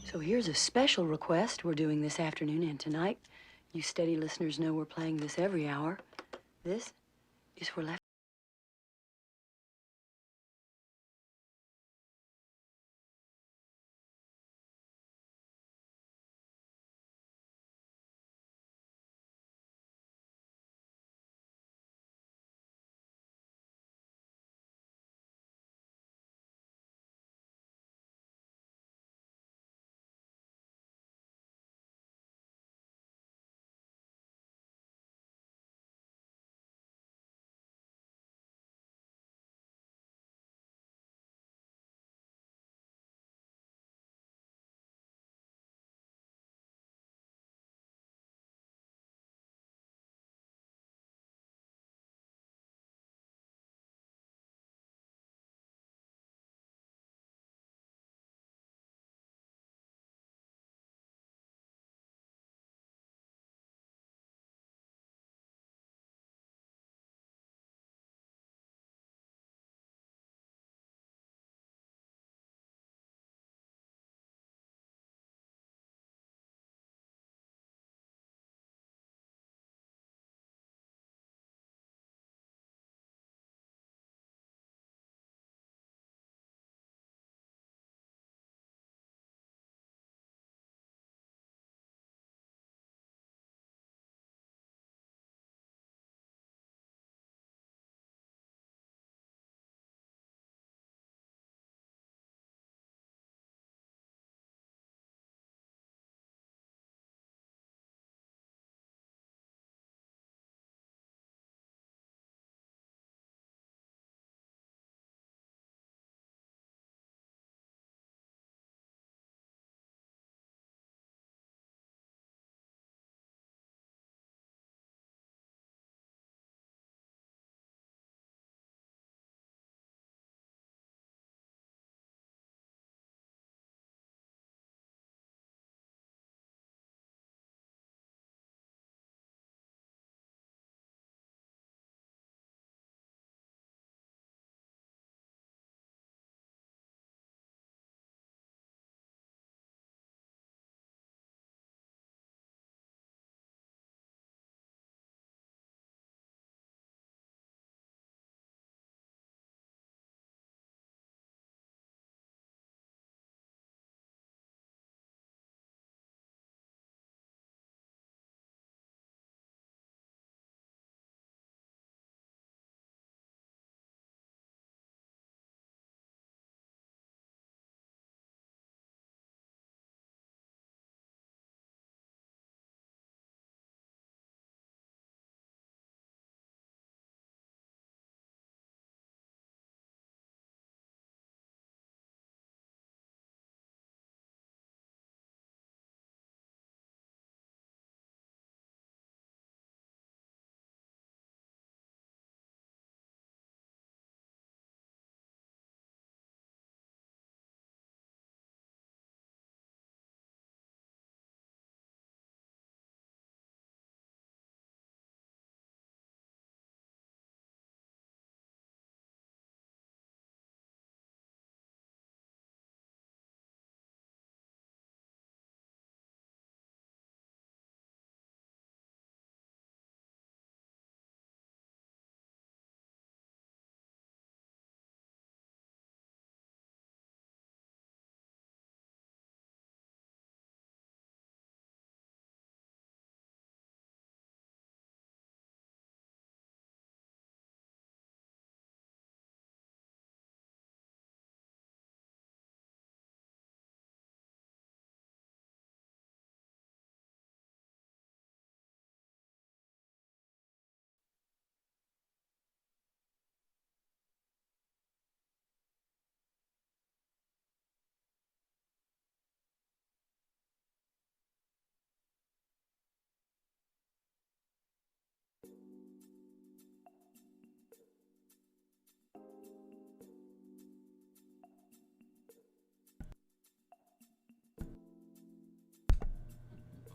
So here's a special request we're doing this afternoon and tonight. You steady listeners know we're playing this every hour. This is for left.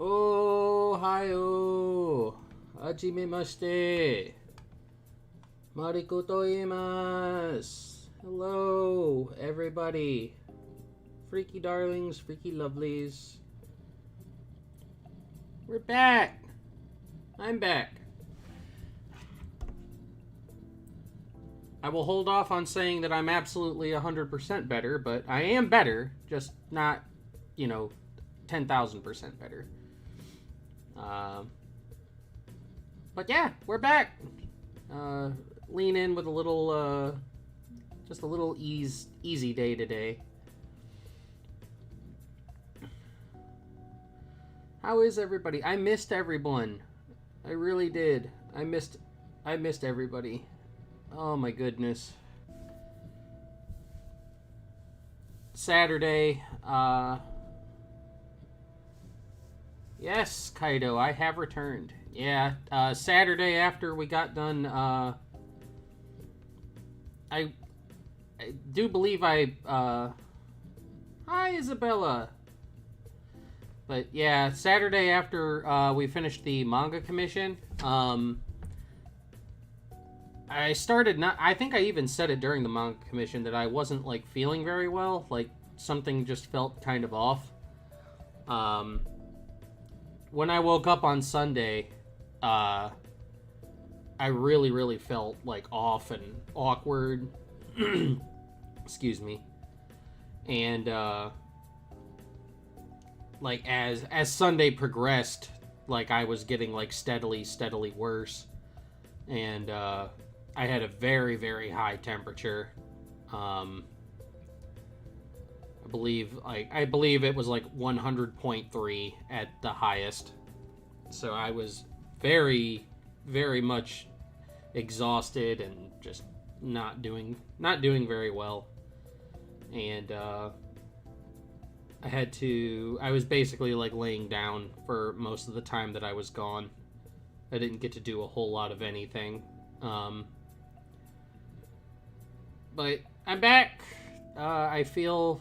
Ohayo! Hajimemashite! Mariko to imasu! Hello, everyone. everybody? Freaky darlings, freaky lovelies. We're back. I'm back. I will hold off on saying that I'm absolutely 100% better, but I am better, just not, 10,000% better. But yeah, we're back. Lean in with a little, just a little easy day today. How is everybody? I missed everyone. I really did. I missed everybody. Oh my goodness. Saturday, yes, Kaido, I have returned. Yeah, Saturday after we got done, I do believe hi, Isabella. But yeah, Saturday after we finished the manga commission, I started I think I even said it during the manga commission that I wasn't like feeling very well, like something just felt kind of off. When I woke up on Sunday, I really felt like off and awkward. Excuse me. And like as Sunday progressed, like I was getting like steadily worse. And I had a very high temperature. I believe it was like 100.3 at the highest. So I was very much exhausted and just not doing very well. And I was basically like laying down for most of the time that I was gone. I didn't get to do a whole lot of anything. But I'm back. I feel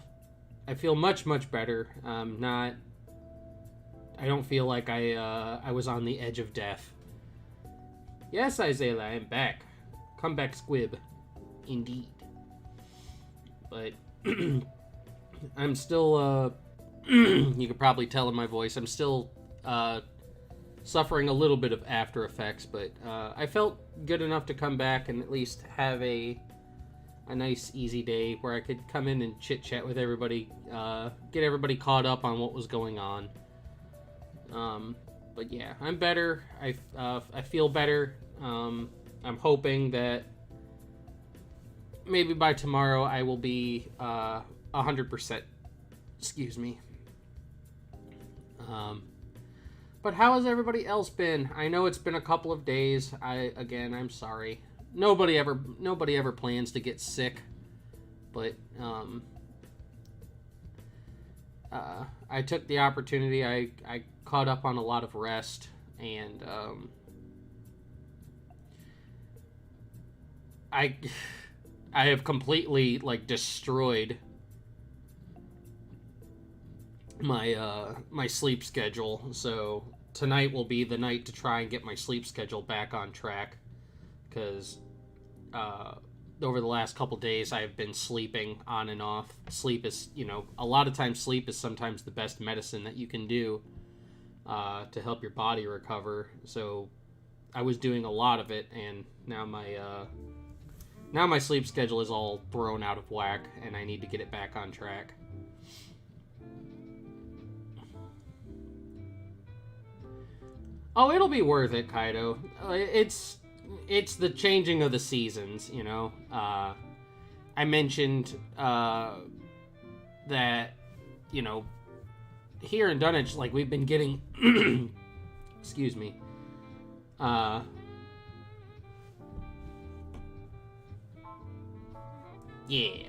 much better. I don't feel like I was on the edge of death. Yes, Isaiah, I'm back. Come back, Squib. Indeed. But I'm still you could probably tell in my voice, I'm still suffering a little bit of after effects, but I felt good enough to come back and at least have a nice easy day where I could come in and chit chat with everybody, get everybody caught up on what was going on. But yeah, I'm better. I feel better. I'm hoping that maybe by tomorrow I will be 100%. Excuse me. But how has everybody else been? I know it's been a couple of days. I'm sorry. Nobody ever plans to get sick, but I took the opportunity. I caught up on a lot of rest, and I have completely like destroyed my sleep schedule. So tonight will be the night to try and get my sleep schedule back on track, because over the last couple days I've been sleeping on and off. Sleep is, a lot of times sleep is sometimes the best medicine that you can do to help your body recover. So I was doing a lot of it, and now my sleep schedule is all thrown out of whack, and I need to get it back on track. Oh, it'll be worth it, Kaido. It's the changing of the seasons, I mentioned that, here in Dunwich, like, we've been getting excuse me, yeah,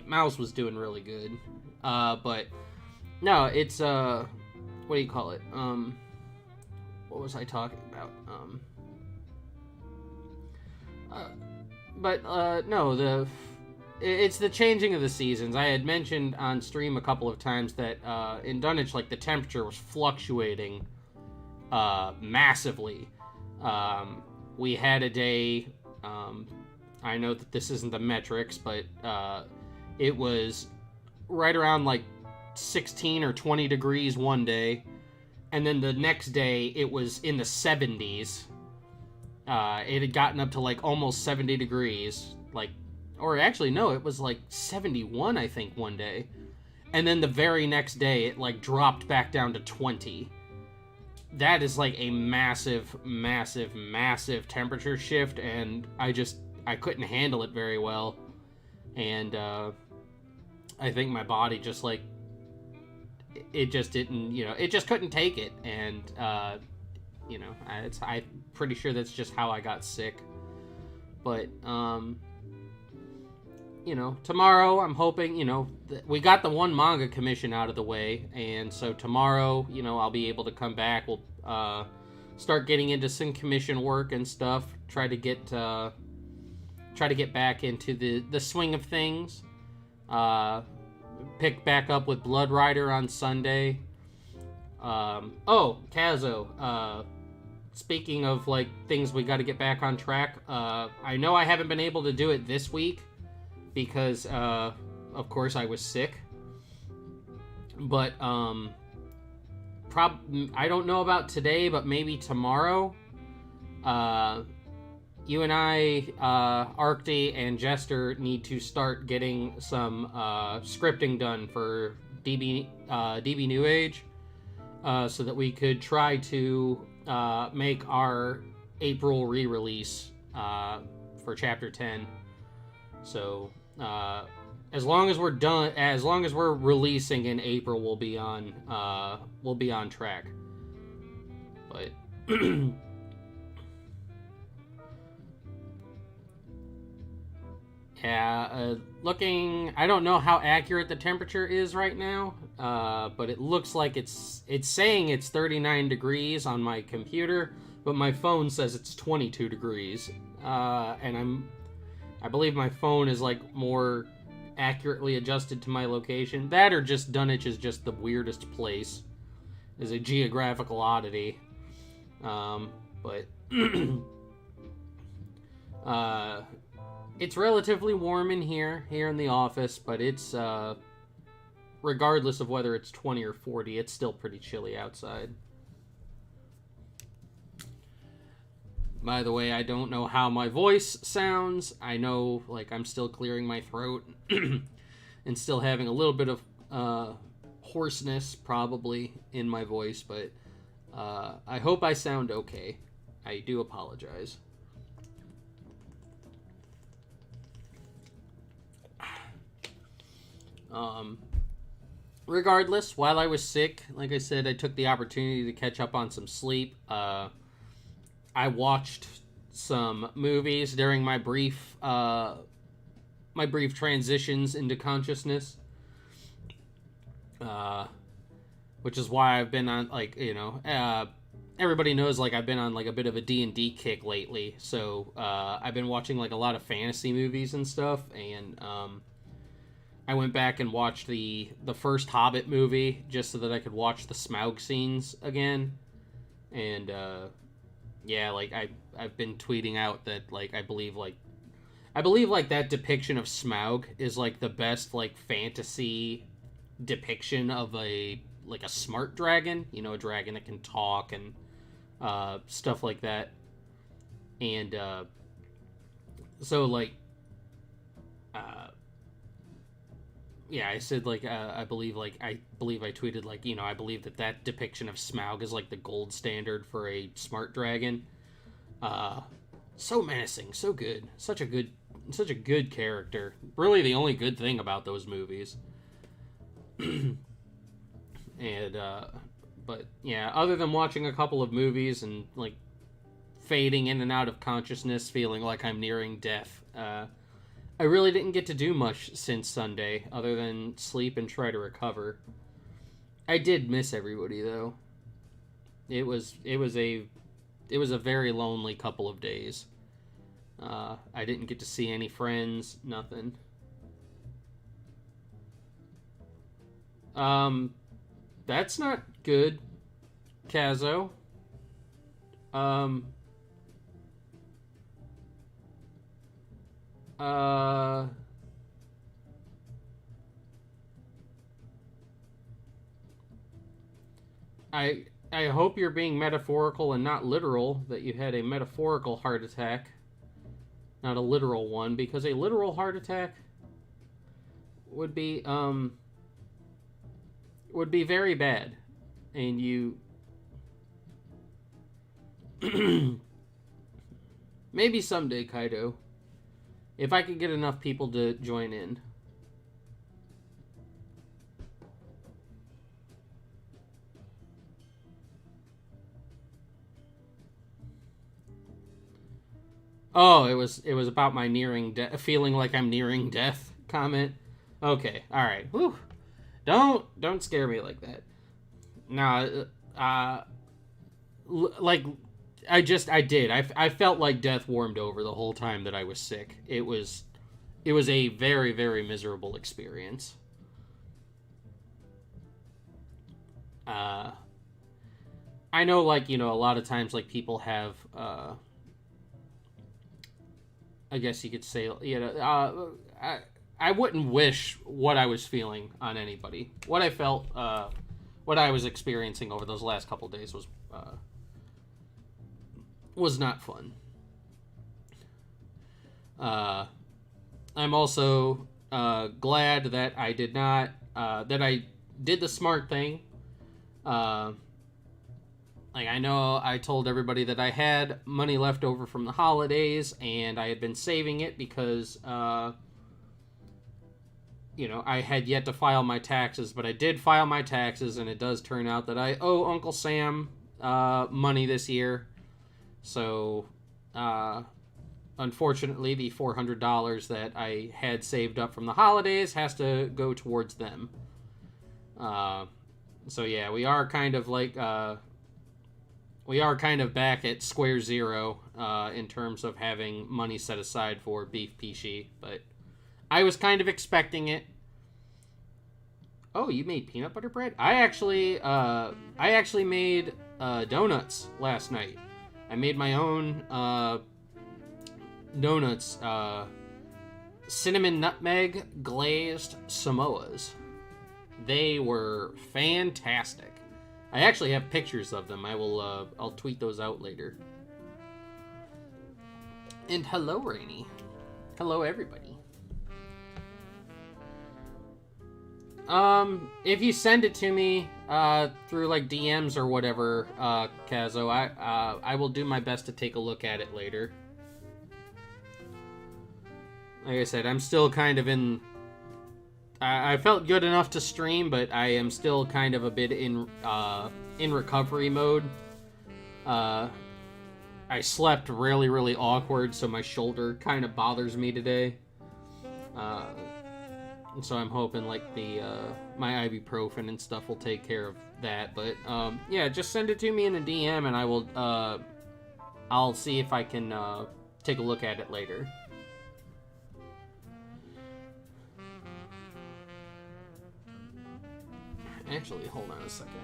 Mouse was doing really good, but no, it's what do you call it, what was I talking about? No, it's the changing of the seasons. I had mentioned on stream a couple of times that in Dunwich, like, the temperature was fluctuating massively. We had a day, I know that this isn't the metrics, but it was right around like 16 or 20 degrees one day, and then the next day it was in the 70s. It had gotten up to like almost 70 degrees, like, or actually no, it was like 71 I think one day, and then the very next day it like dropped back down to 20. That is like a massive temperature shift, and I couldn't handle it very well, and I think my body just like, it just didn't, it just couldn't take it, and I'm pretty sure that's just how I got sick. But tomorrow I'm hoping, we got the one manga commission out of the way, and so tomorrow, I'll be able to come back. We'll start getting into some commission work and stuff. Try to get back into the swing of things. Pick back up with Blood Rider on Sunday. Kazo. Speaking of like things we got to get back on track, I know I haven't been able to do it this week because, of course, I was sick. But I don't know about today, but maybe tomorrow. You and I, Arcty and Jester, need to start getting some scripting done for DB New Age, so that we could try to make our April re-release for Chapter 10. So as long as we're releasing in April, we'll be on track. But yeah, I don't know how accurate the temperature is right now, but it looks like it's saying it's 39 degrees on my computer, but my phone says it's 22 degrees, and I believe my phone is like more accurately adjusted to my location. That or just Dunwich is just the weirdest place, is a geographical oddity, but it's relatively warm in here in the office, but it's, regardless of whether it's 20 or 40, it's still pretty chilly outside. By the way, I don't know how my voice sounds. I know, like, I'm still clearing my throat and still having a little bit of hoarseness, probably, in my voice, but I hope I sound okay. I do apologize. Regardless, while I was sick, like I said, I took the opportunity to catch up on some sleep. I watched some movies during my brief transitions into consciousness, which is why I've been on, like, everybody knows, like, I've been on, like, a bit of a D&D kick lately, so I've been watching, like, a lot of fantasy movies and stuff, and I went back and watched the first Hobbit movie just so that I could watch the Smaug scenes again. And yeah, like I've been tweeting out that, like, I believe that depiction of Smaug is like the best, like, fantasy depiction of a smart dragon, a dragon that can talk and stuff like that. And so, like, yeah, I said, like, I believe I tweeted, like, I believe that depiction of Smaug is, like, the gold standard for a smart dragon. So menacing, so good. Such a good character. Really the only good thing about those movies. And, but, yeah, other than watching a couple of movies and, like, fading in and out of consciousness, feeling like I'm nearing death, I really didn't get to do much since Sunday, other than sleep and try to recover. I did miss everybody, though. It was a very lonely couple of days. I didn't get to see any friends, nothing. That's not good, Kazo. I hope you're being metaphorical and not literal, that you had a metaphorical heart attack, not a literal one, because a literal heart attack would be very bad. And you maybe someday, Kaido, if I could get enough people to join in. Oh, it was about my feeling like I'm nearing death comment. Okay, all right. Whew. Don't scare me like that. No, like I did. I felt like death warmed over the whole time that I was sick. It was a very, very miserable experience. I know, like, a lot of times, like, people have I guess you could say, I wouldn't wish what I was feeling on anybody. What I felt, what I was experiencing over those last couple days was not fun. I'm also glad that I did not, that I did the smart thing. Like, I know I told everybody that I had money left over from the holidays, and I had been saving it because, I had yet to file my taxes, but I did file my taxes, and it does turn out that I owe Uncle Sam money this year. So, unfortunately, the $400 that I had saved up from the holidays has to go towards them. So, yeah, we are kind of like... we are kind of back at square zero in terms of having money set aside for beef pishi, but I was kind of expecting it. Oh, you made peanut butter bread? I actually made donuts last night. I made my own donuts, cinnamon nutmeg glazed Samoas. They were fantastic. I actually have pictures of them. I'll tweet those out later. And hello, Rainy. Hello, everybody. If you send it to me, through, like, DMs or whatever, Kazo, I will do my best to take a look at it later. Like I said, I'm still kind of in... I felt good enough to stream, but I am still kind of a bit in recovery mode. I slept really, really awkward, so my shoulder kind of bothers me today. And so I'm hoping, like, my ibuprofen and stuff will take care of that. But yeah, just send it to me in a DM, and I will I'll see if I can take a look at it later. Actually, hold on a second.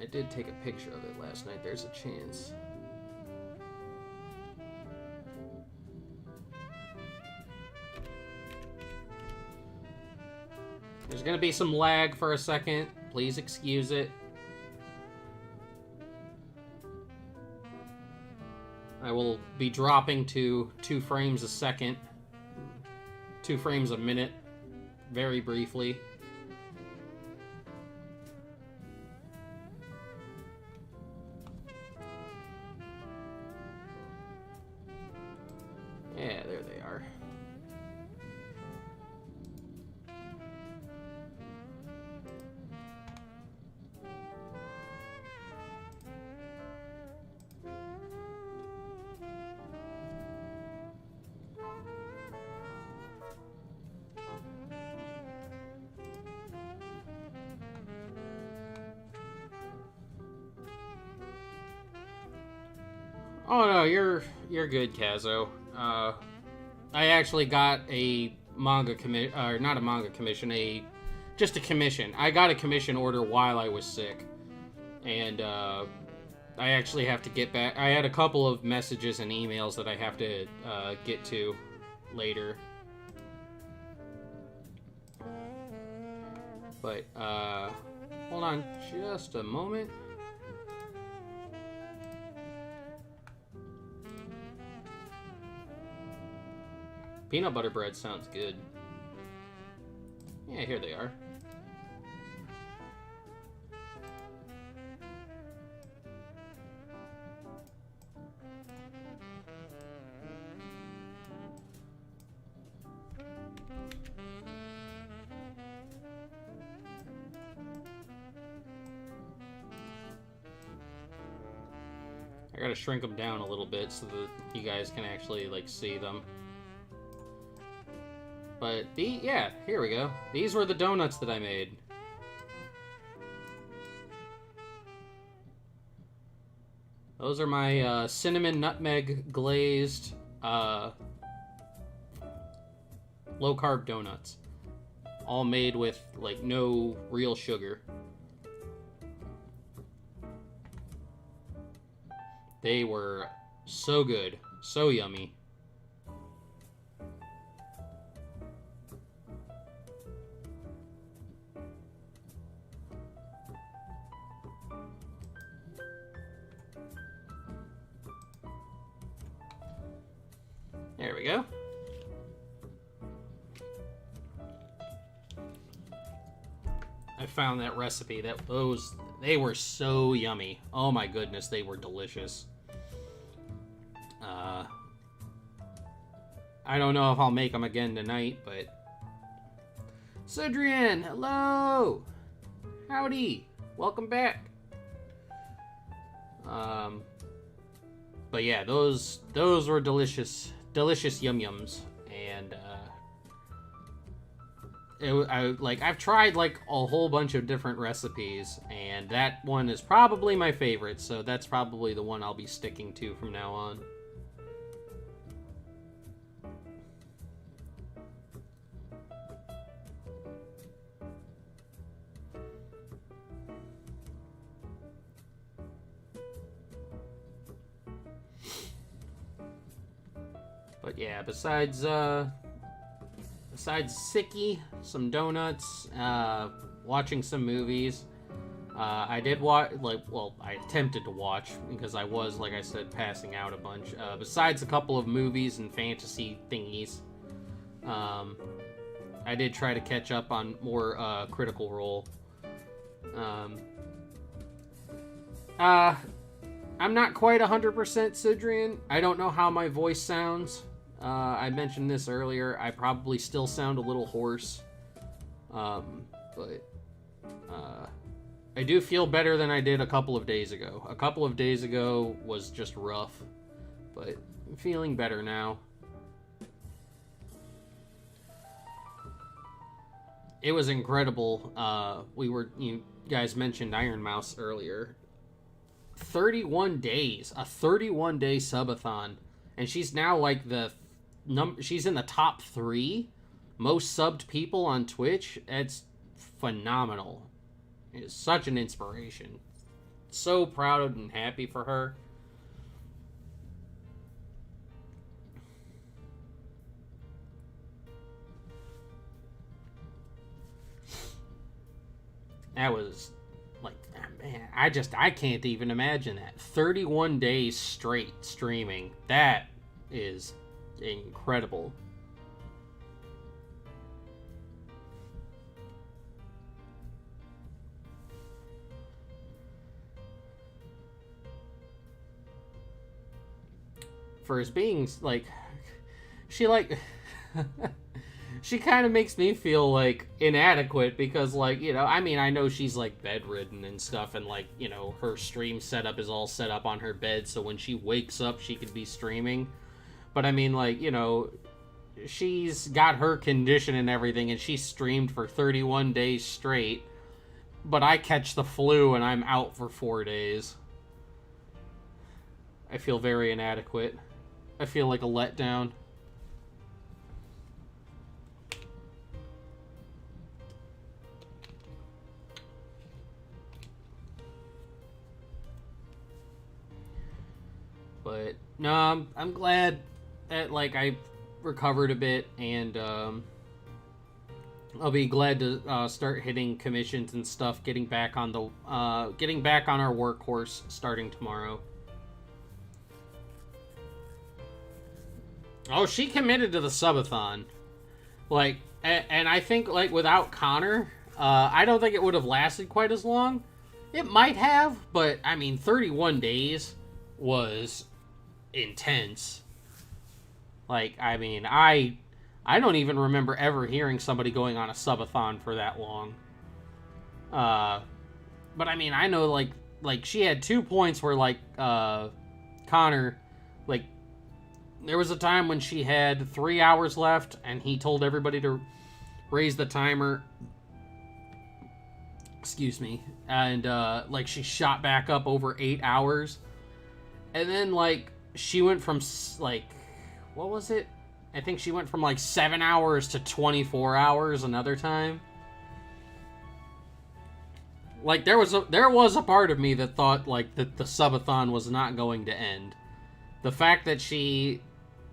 I did take a picture of it last night. There's a chance. There's gonna be some lag for a second. Please excuse it. I will be dropping to 2 frames a second. 2 frames a minute, very briefly. Yeah, there they are. Oh no, you're good, Kazo. I actually got a manga not a manga commission, just a commission. I got a commission order while I was sick, and I actually have to get back. I had a couple of messages and emails that I have to get to later. But, hold on just a moment. Peanut butter bread sounds good. Yeah, here they are. I gotta shrink them down a little bit so that you guys can actually, like, see them. But, yeah, here we go. These were the donuts that I made. Those are my cinnamon nutmeg glazed low-carb donuts. All made with, like, no real sugar. They were so good. So yummy. There we go. I found that recipe. They were so yummy. Oh my goodness, they were delicious. I don't know if I'll make them again tonight, but... Cedrian, hello! Howdy! Welcome back! But yeah, those were delicious yum-yums. And, I've tried, like, a whole bunch of different recipes, and that one is probably my favorite, so that's probably the one I'll be sticking to from now on. But yeah, besides Sicky, some donuts, watching some movies, I did watch, I attempted to watch, because I was, like I said, passing out a bunch. Besides a couple of movies and fantasy thingies, I did try to catch up on more Critical Role. I'm not quite 100% Sidrian. I don't know how my voice sounds. I mentioned this earlier. I probably still sound a little hoarse. But I do feel better than I did a couple of days ago. A couple of days ago was just rough. But I'm feeling better now. It was incredible. You guys mentioned Iron Mouse earlier. 31 days. A 31-day subathon. And she's now like she's in the top 3 most subbed people on Twitch. It's phenomenal. It's such an inspiration. So proud and happy for her. That was like, man, I can't even imagine that. 31 days straight streaming. That is incredible. For as being like, she like she kind of makes me feel like inadequate because, like, you know, I mean, I know she's like bedridden and stuff, and like, you know, her stream setup is all set up on her bed, so when she wakes up she could be streaming. But I mean, like, you know, she's got her condition and everything, and she streamed for 31 days straight, but I catch the flu and I'm out for 4 days. I feel very inadequate. I feel like a letdown. But no, I'm glad that, like, I recovered a bit, and I'll be glad to start hitting commissions and stuff, getting back on our workhorse starting tomorrow. Oh, she committed to the subathon. Like, and I think, like, without Connor, I don't think it would have lasted quite as long. It might have, but, I mean, 31 days was intense. Like, I mean, I don't even remember ever hearing somebody going on a subathon for that long. But, I mean, I know, like she had 2 points where, like, Connor, like, there was a time when she had 3 hours left, and he told everybody to raise the timer. Excuse me. And, like, she shot back up over 8 hours. And then, like, she went from, like, what was it? I think she went from, like, 7 hours to 24 hours another time. Like, there was a part of me that thought, like, that the subathon was not going to end. The fact that she,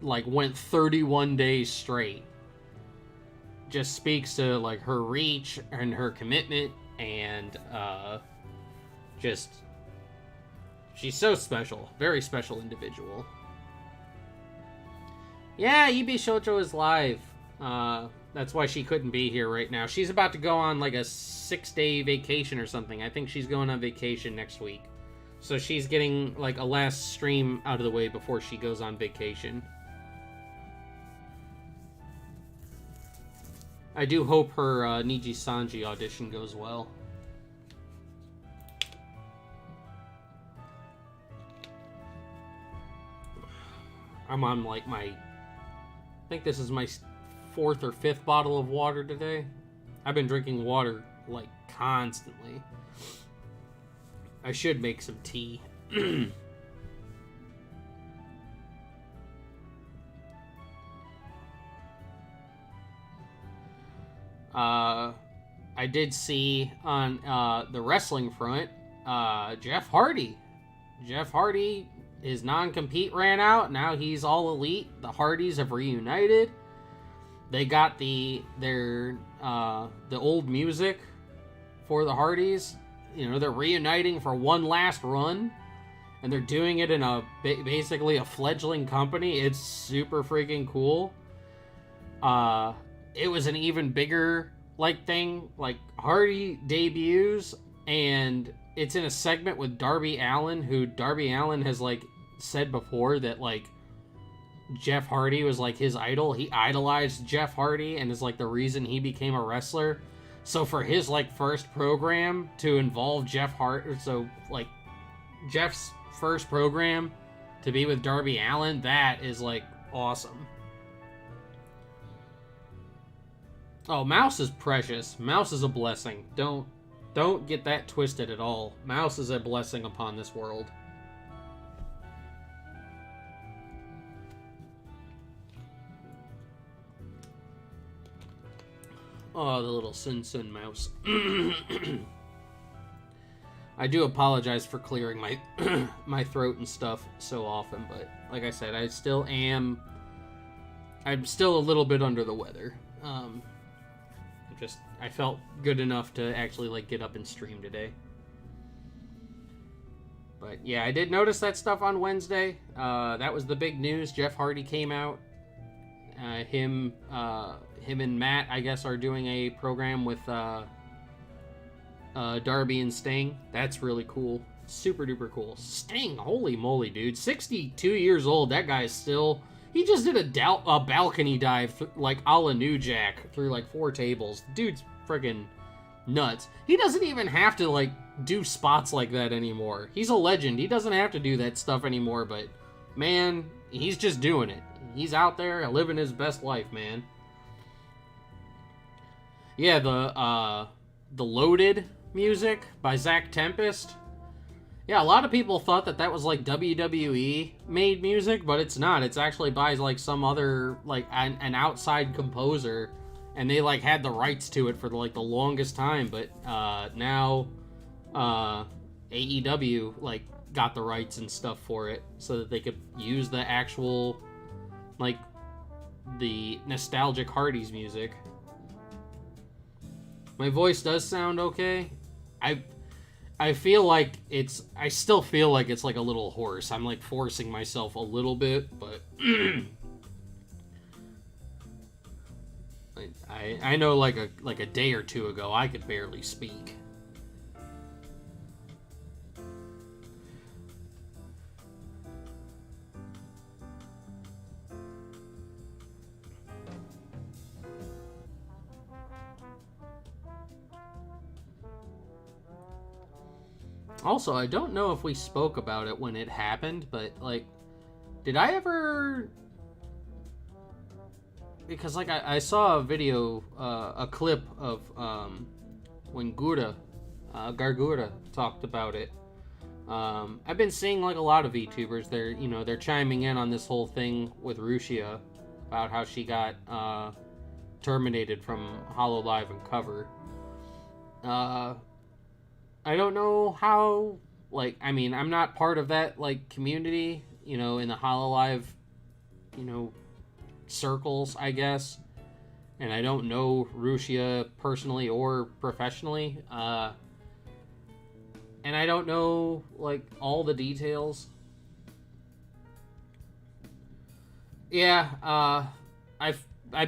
like, went 31 days straight just speaks to, like, her reach and her commitment, and just, she's so special. Very special individual. Yeah, Ibi Shoujo is live. That's why she couldn't be here right now. She's about to go on, like, a 6-day vacation or something. I think she's going on vacation next week. So she's getting, like, a last stream out of the way before she goes on vacation. I do hope her Niji Sanji audition goes well. I'm on, like, I think this is my 4th or 5th bottle of water today. I've been drinking water, like, constantly. I should make some tea. I did see on the wrestling front, Jeff Hardy. Jeff Hardy, his non-compete ran out. Now he's all elite. The Hardys have reunited. They got the old music for the Hardys. You know, they're reuniting for one last run, and they're doing it in basically a fledgling company. It's super freaking cool. It was an even bigger, like, thing. Like, Hardy debuts, and it's in a segment with Darby Allin, who Darby Allin has, like, said before that, like, Jeff Hardy was, like, his idol. He idolized Jeff Hardy and is, like, the reason he became a wrestler. So for his, like, first program to involve Jeff Hardy, so, like, Jeff's first program to be with Darby Allin, that is, like, awesome. Oh, Mouse is precious. Mouse is a blessing. Don't get that twisted at all. Mouse is a blessing upon this world. Oh, the little Sun mouse. I do apologize for clearing my my throat and stuff so often, but like I said, I'm still a little bit under the weather. I felt good enough to actually, like, get up and stream today. But yeah, I did notice that stuff on Wednesday. That was the big news. Jeff Hardy came out. Him and Matt, I guess, are doing a program with Darby and Sting. That's really cool. Super duper cool. Sting, holy moly, dude. 62 years old. That guy's still... He just did a balcony dive, like, a la New Jack, through, like, 4 tables. Dude's friggin' nuts. He doesn't even have to, like, do spots like that anymore. He's a legend. He doesn't have to do that stuff anymore, but, man, he's just doing it. He's out there living his best life, man. Yeah, the Loaded music by Zach Tempest. Yeah, a lot of people thought that was, like, WWE made music, but it's not. It's actually by, like, some other, like, an outside composer, and they, like, had the rights to it for, like, the longest time, but now AEW, like, got the rights and stuff for it so that they could use the actual, like, the nostalgic Hardys music. My voice does sound okay. I feel like I still feel like it's like a little hoarse. I'm like forcing myself a little bit, but I know like a day or two ago I could barely speak. Also, I don't know if we spoke about it when it happened, but like, did I ever? Because like I saw a video, a clip of when Gargura talked about it. I've been seeing like a lot of VTubers. They're chiming in on this whole thing with Rushia about how she got terminated from Hololive and Cover. I don't know how. Like, I mean, I'm not part of that like community. In the Hololive, circles, I guess. And I don't know Rushia personally or professionally. And I don't know like all the details. Yeah, I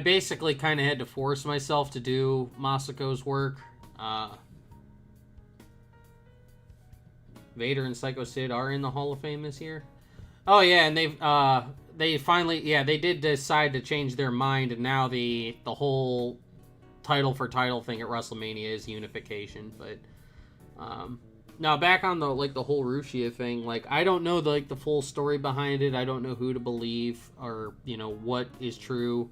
basically kind of had to force myself to do Masako's work. Vader and Psycho Sid are in the Hall of Fame this year. Oh yeah, and they finally, they did decide to change their mind, and now the whole title for title thing at WrestleMania is unification. But now back on the whole Rushia thing, like I don't know the full story behind it. I don't know who to believe or what is true.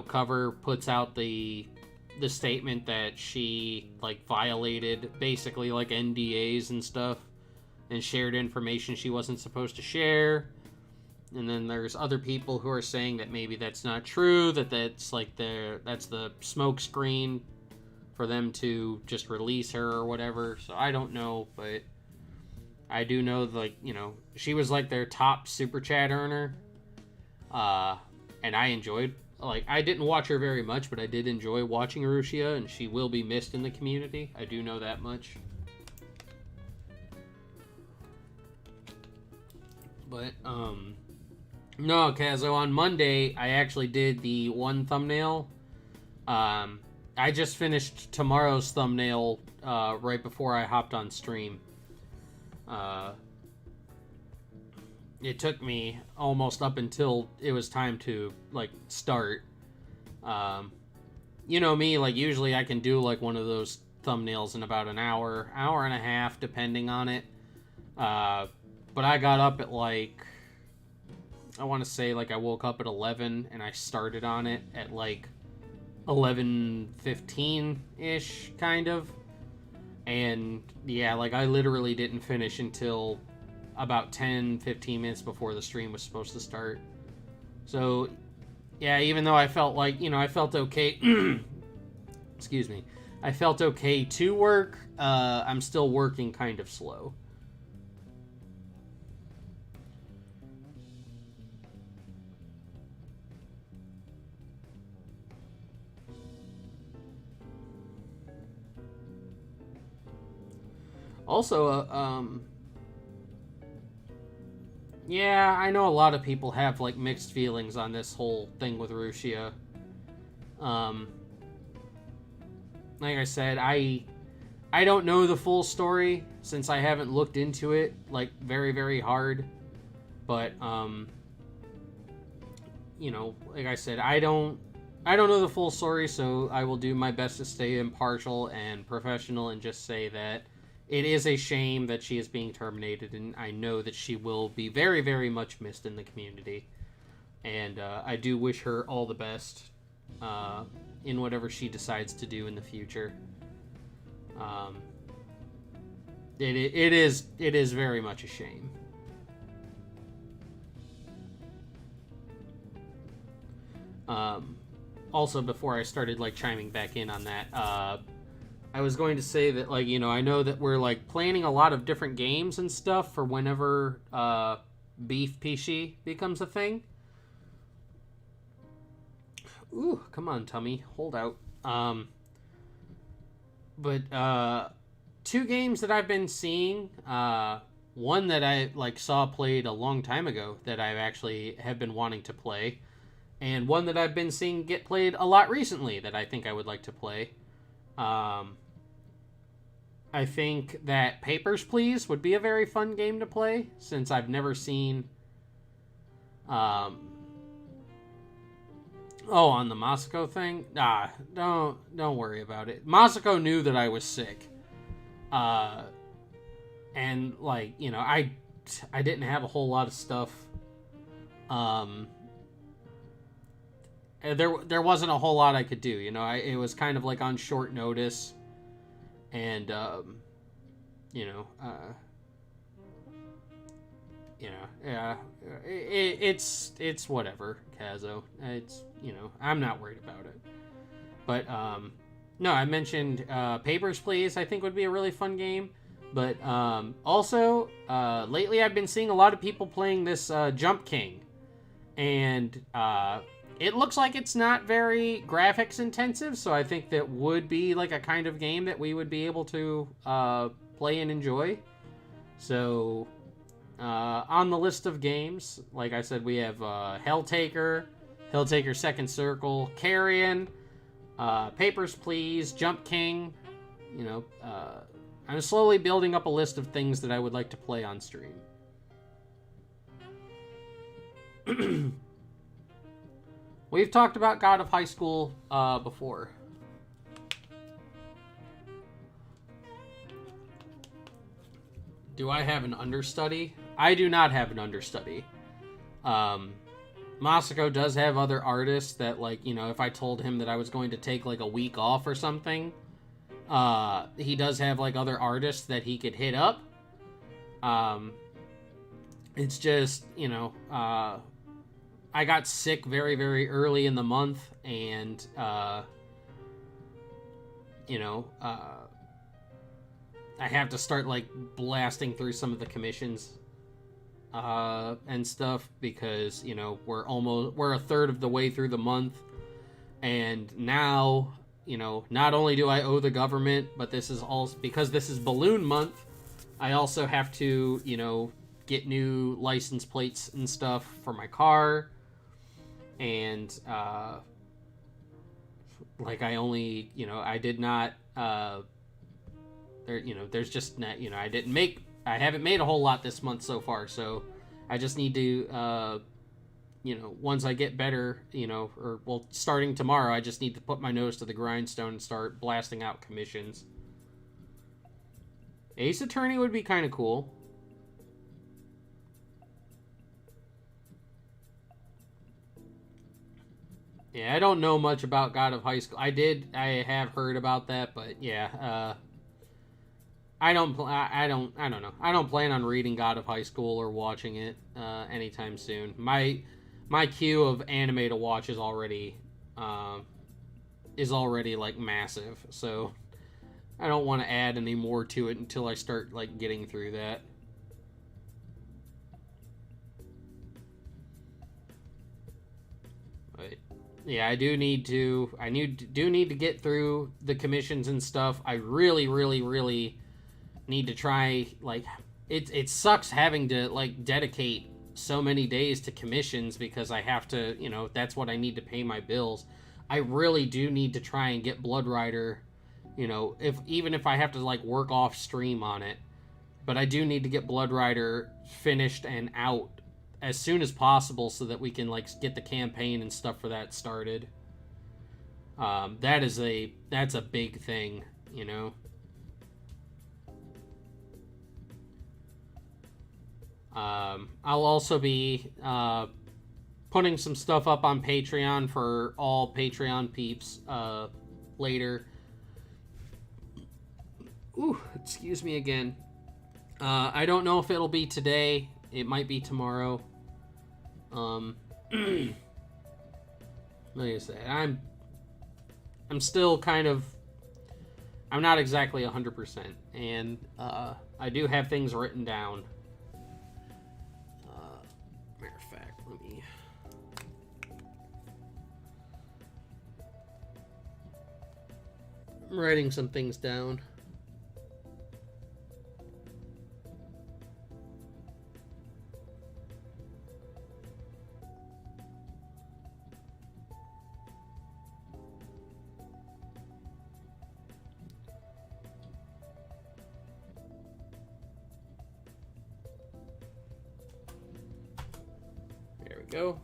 Cover puts out the statement that she like violated basically like NDAs and stuff and shared information she wasn't supposed to share. And then there's other people who are saying that maybe that's not true, that's the smoke screen for them to just release her or whatever. So I don't know, but I do know she was like their top super chat earner. And I enjoyed, I didn't watch her very much, but I did enjoy watching Rushia, and she will be missed in the community. I do know that much. But, no, Kazo, on Monday, I actually did the one thumbnail. I just finished tomorrow's thumbnail, right before I hopped on stream. It took me almost up until it was time to, start. Me, usually I can do, one of those thumbnails in about an hour and a half, depending on it. But I got up at, I want to say, I woke up at 11, and I started on it at, 11:15-ish, kind of. And, yeah, I literally didn't finish until about 10-15 minutes before the stream was supposed to start. So, yeah, even though I felt I felt okay, excuse me, I felt okay to work, I'm still working kind of slow. Also, yeah, I know a lot of people have, mixed feelings on this whole thing with Rushia. Like I said, I don't know the full story, since I haven't looked into it, very, very hard. But, like I said, I don't know the full story, so I will do my best to stay impartial and professional and just say that it is a shame that she is being terminated, and I know that she will be very, very much missed in the community. And I do wish her all the best in whatever she decides to do in the future. It is very much a shame. Also, before I started chiming back in on that, I was going to say that, I know that we're, planning a lot of different games and stuff for whenever, Beef PC becomes a thing. Ooh, come on, tummy. Hold out. But two games that I've been seeing. One that I like saw played a long time ago that I actually have been wanting to play, and one that I've been seeing get played a lot recently that I think I would like to play. Um, I think that Papers, Please would be a very fun game to play since I've never seen. Um, oh, on the Masako thing, don't worry about it. Masako knew that I was sick, and like I didn't have a whole lot of stuff. There wasn't a whole lot I could do. It was kind of like on short notice, and you know, uh, yeah, it's whatever, Kazo. I'm not worried about it. But no, I mentioned Papers, Please. I think would be a really fun game. But also, lately I've been seeing a lot of people playing this Jump King, and it looks like it's not very graphics intensive. So I think that would be like a kind of game that we would be able to play and enjoy. So on the list of games, like I said, we have Helltaker Second Circle, Carrion, Papers, Please, Jump King. I'm slowly building up a list of things that I would like to play on stream. We've talked about God of High School before. Do I have an understudy? I do not have an understudy. Masako does have other artists that, if I told him that I was going to take, a week off or something, he does have, other artists that he could hit up. It's just, I got sick very, very early in the month, and, I have to start, blasting through some of the commissions and stuff because, we're a third of the way through the month, and now, not only do I owe the government, but this is also, because this is balloon month, I also have to, get new license plates and stuff for my car, and, I only, I did not, there's just not, I haven't made a whole lot this month so far, so I just need to, once I get better, starting tomorrow, I just need to put my nose to the grindstone and start blasting out commissions. Ace Attorney would be kind of cool. Yeah, I don't know much about God of High School. I have heard about that, but yeah, I don't know. I don't plan on reading God of High School or watching it anytime soon. My queue of anime to watch is already massive, so I don't want to add any more to it until I start getting through that. But yeah, I do need to get through the commissions and stuff. I really, really, really need to try, it sucks having to dedicate so many days to commissions because I have to, that's what I need to pay my bills. I really do need to try and get Blood Rider, even if I have to work off stream on it, but I do need to get Blood Rider finished and out as soon as possible so that we can get the campaign and stuff for that started. That's a big thing, I'll also be putting some stuff up on Patreon for all Patreon peeps later. Ooh, excuse me again. I don't know if it'll be today. It might be tomorrow. Like I said, I'm still kind of, I'm not exactly 100%, and I do have things written down. Matter of fact, I'm writing some things down. There we go.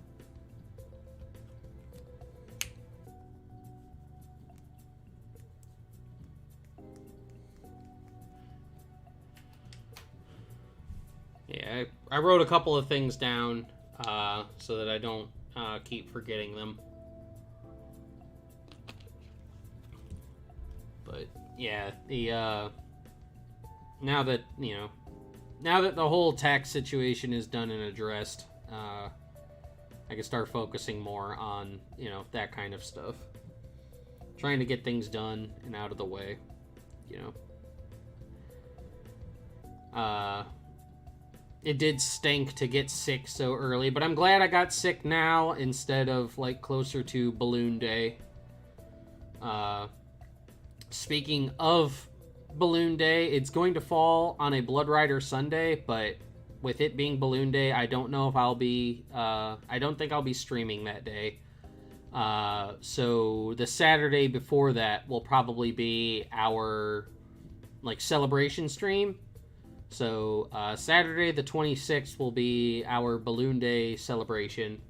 Yeah, I wrote a couple of things down so that I don't keep forgetting them. But yeah, the now that the whole tax situation is done and addressed, I can start focusing more on that kind of stuff. Trying to get things done and out of the way, It did stink to get sick so early, but I'm glad I got sick now instead of closer to Balloon Day. Speaking of Balloon Day, it's going to fall on a Blood Rider Sunday, but with it being Balloon Day, I don't know if I'll be, I don't think I'll be streaming that day. So the Saturday before that will probably be our celebration stream. So Saturday the 26th will be our Balloon Day celebration,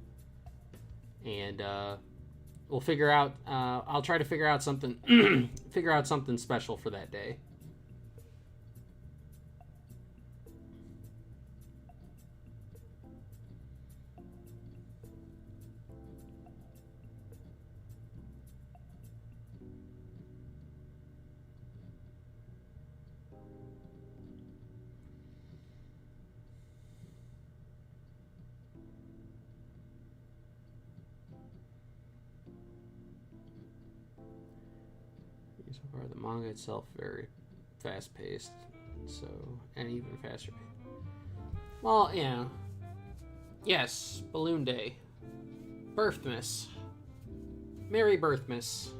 and we'll figure out. I'll try to figure out something, something special for that day. So far, the manga itself very fast-paced, and even faster. Well, yeah. Yes, Balloon Day. Birthmas. Merry Birthmas.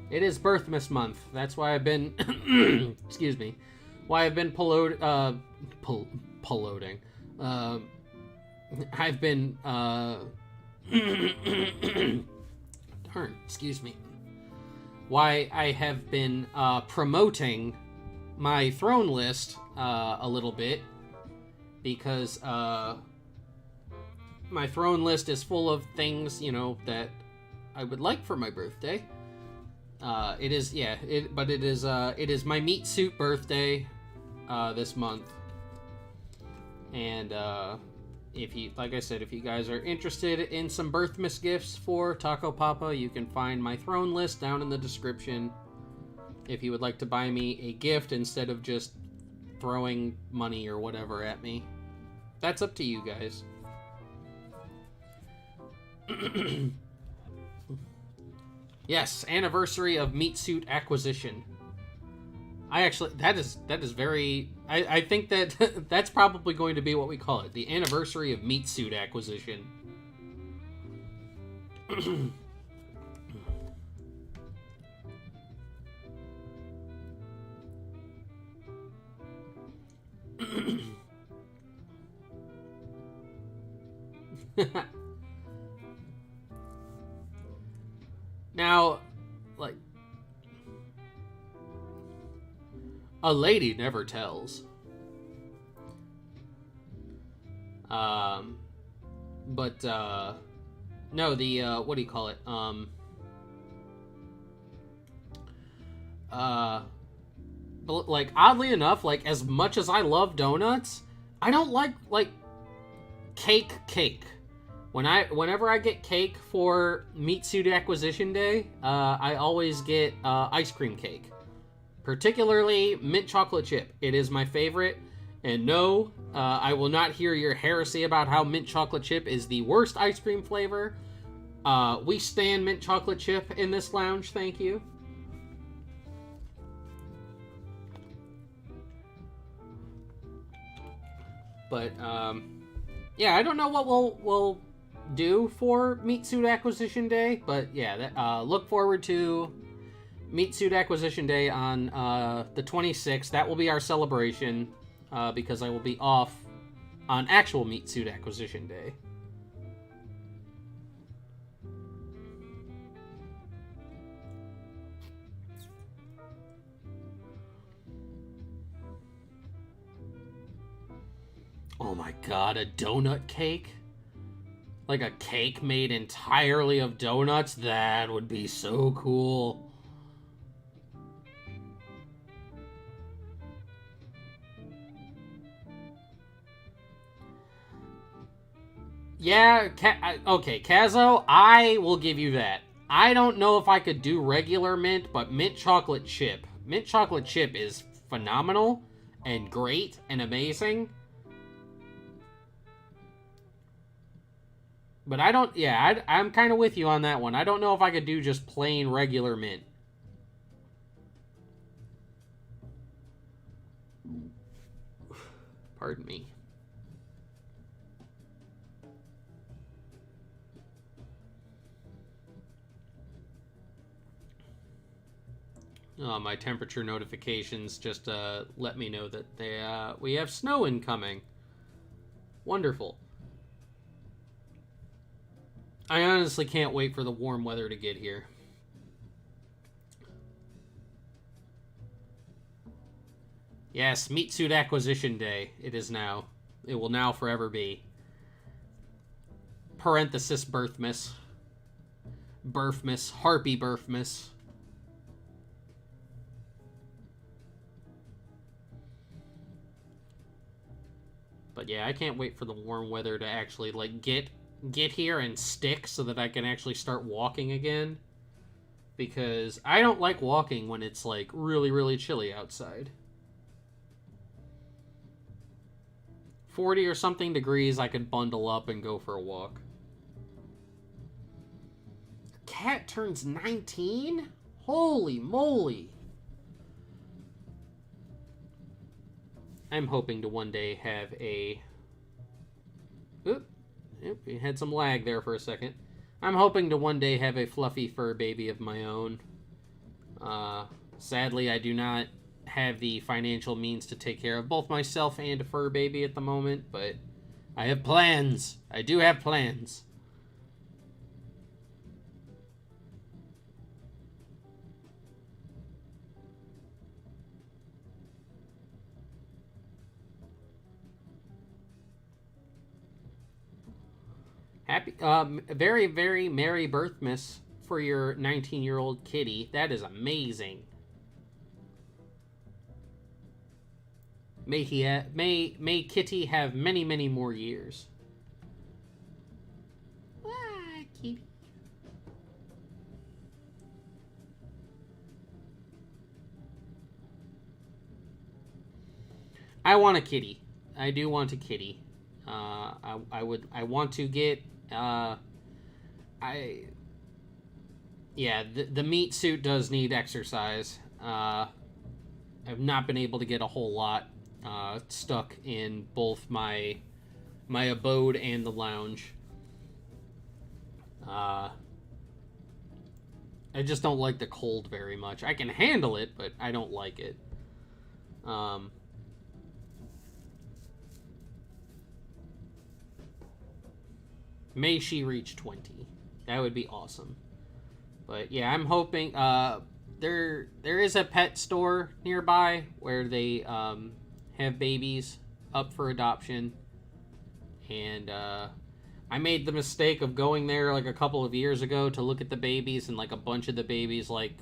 It is Birthmas month. That's why I've been... excuse me. Why I've been I've been... darn, excuse me. Why I have been promoting my throne list a little bit, because my throne list is full of things, that I would like for my birthday. It is my meat suit birthday this month, and if you guys are interested in some Birthmas gifts for Taco Papa, you can find my throne list down in the description. If you would like to buy me a gift instead of just throwing money or whatever at me, that's up to you guys. Yes, anniversary of meat suit acquisition. That is very... I think that that's probably going to be what we call it. The anniversary of meat suit acquisition. Now, a lady never tells. No, the, what do you call it? Oddly enough, as much as I love donuts, I don't like cake. Whenever I get cake for Meat Suit Acquisition Day, I always get ice cream cake. Particularly mint chocolate chip. It is my favorite. And no, I will not hear your heresy about how mint chocolate chip is the worst ice cream flavor. We stan mint chocolate chip in this lounge, thank you. But, yeah, I don't know what we'll do for Meat Suit Acquisition Day, but yeah, look forward to Meat Suit Acquisition Day on the 26th. That will be our celebration because I will be off on actual Meat Suit Acquisition Day. Oh my god, a donut cake? Like a cake made entirely of donuts? That would be so cool. Yeah, okay, Kazo, I will give you that. I don't know if I could do regular mint, but mint chocolate chip. Mint chocolate chip is phenomenal and great and amazing. But I don't, yeah, I'm kind of with you on that one. I don't know if I could do just plain regular mint. Pardon me. My temperature notifications just let me know that we have snow incoming. Wonderful. I honestly can't wait for the warm weather to get here. Yes, Meat Suit Acquisition Day. It is now. It will now forever be. Parenthesis Birthmas. Birthmas. Harpy Birthmas. But yeah, I can't wait for the warm weather to actually like get here and stick so that I can actually start walking again. Because I don't like walking when it's like really, really chilly outside. 40 or something degrees, I could bundle up and go for a walk. Cat turns 19? Holy moly. I'm hoping to one day have a... Oop, we had some lag there for a second. I'm hoping to one day have a fluffy fur baby of my own. Sadly, I do not have the financial means to take care of both myself and a fur baby at the moment, but I have plans. I do have plans. Happy, very, very merry birthmas for your 19-year-old kitty. That is amazing. May Kitty have many, many more years. Ah, kitty. I want a kitty. I do want a kitty. I want to get the meat suit does need exercise. I've not been able to get a whole lot stuck in both my abode and the lounge. I just don't like the cold very much. I can handle it, but I don't like it. May she reach 20. That would be awesome. But yeah, I'm hoping there is a pet store nearby where they have babies up for adoption. And I made the mistake of going there like a couple of years ago to look at the babies, and like a bunch of the babies like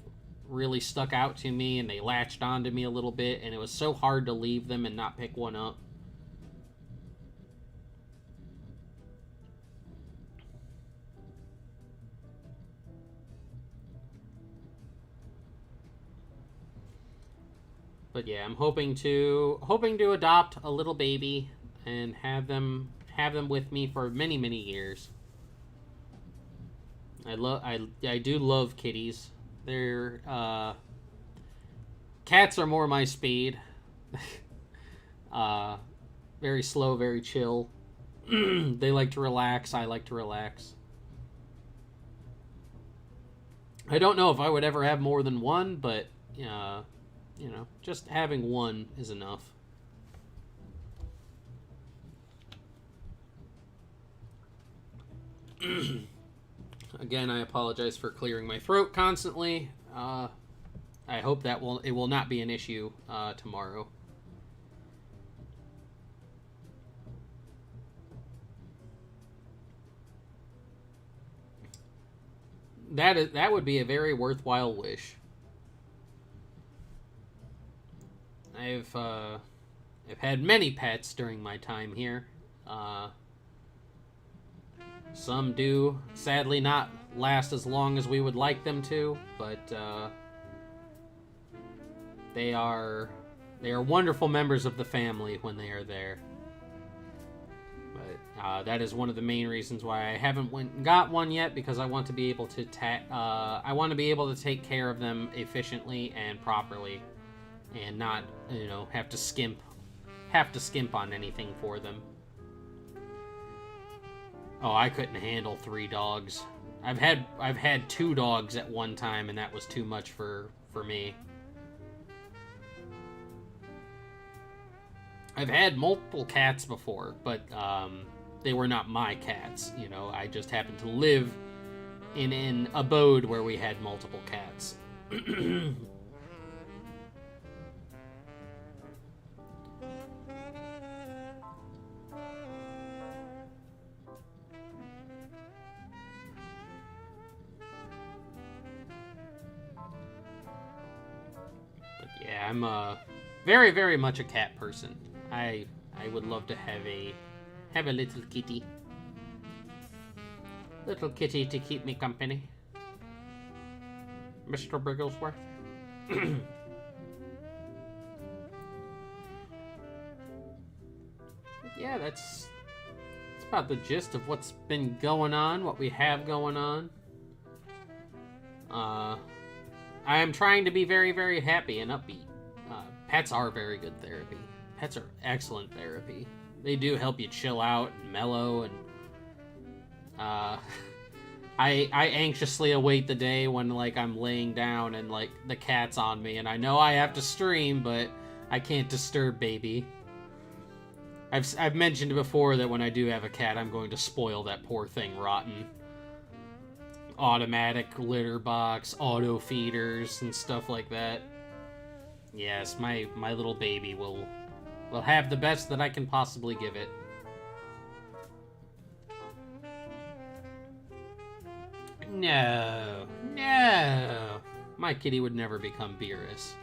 really stuck out to me and they latched onto me a little bit, and it was so hard to leave them and not pick one up. But yeah, I'm hoping to adopt a little baby and have them with me for many, many years. I do love kitties. They're cats are more my speed. Very slow, very chill. They like to relax. I like to relax. I don't know if I would ever have more than one, but, you know, just having one is enough. Again, I apologize for clearing my throat constantly. I hope that it will not be an issue tomorrow. That would be a very worthwhile wish. I've had many pets during my time here. Some do sadly not last as long as we would like them to, but they are wonderful members of the family when they are there. But that is one of the main reasons why I haven't went and got one yet, because I want to be able to take care of them efficiently and properly, and not, you know, have to skimp on anything for them. Oh, I couldn't handle 3 dogs. I've had 2 dogs at one time, and that was too much for me. I've had multiple cats before, but they were not my cats. You know, I just happened to live in an abode where we had multiple cats. Yeah, I'm very, very much a cat person. I would love to have a little kitty. Little kitty to keep me company. Mr. Bigglesworth. Yeah, that's about the gist of what's been going on, what we have going on. I am trying to be very, very happy and upbeat. Pets are very good therapy. Pets are excellent therapy. They do help you chill out and mellow, and I anxiously await the day when, like, I'm laying down and, like, the cat's on me, and I know I have to stream, but I can't disturb baby. I've mentioned before that when I do have a cat, I'm going to spoil that poor thing rotten. Automatic litter box, auto feeders, and stuff like that. Yes, my little baby will have the best that I can possibly give it. No. My kitty would never become Beerus.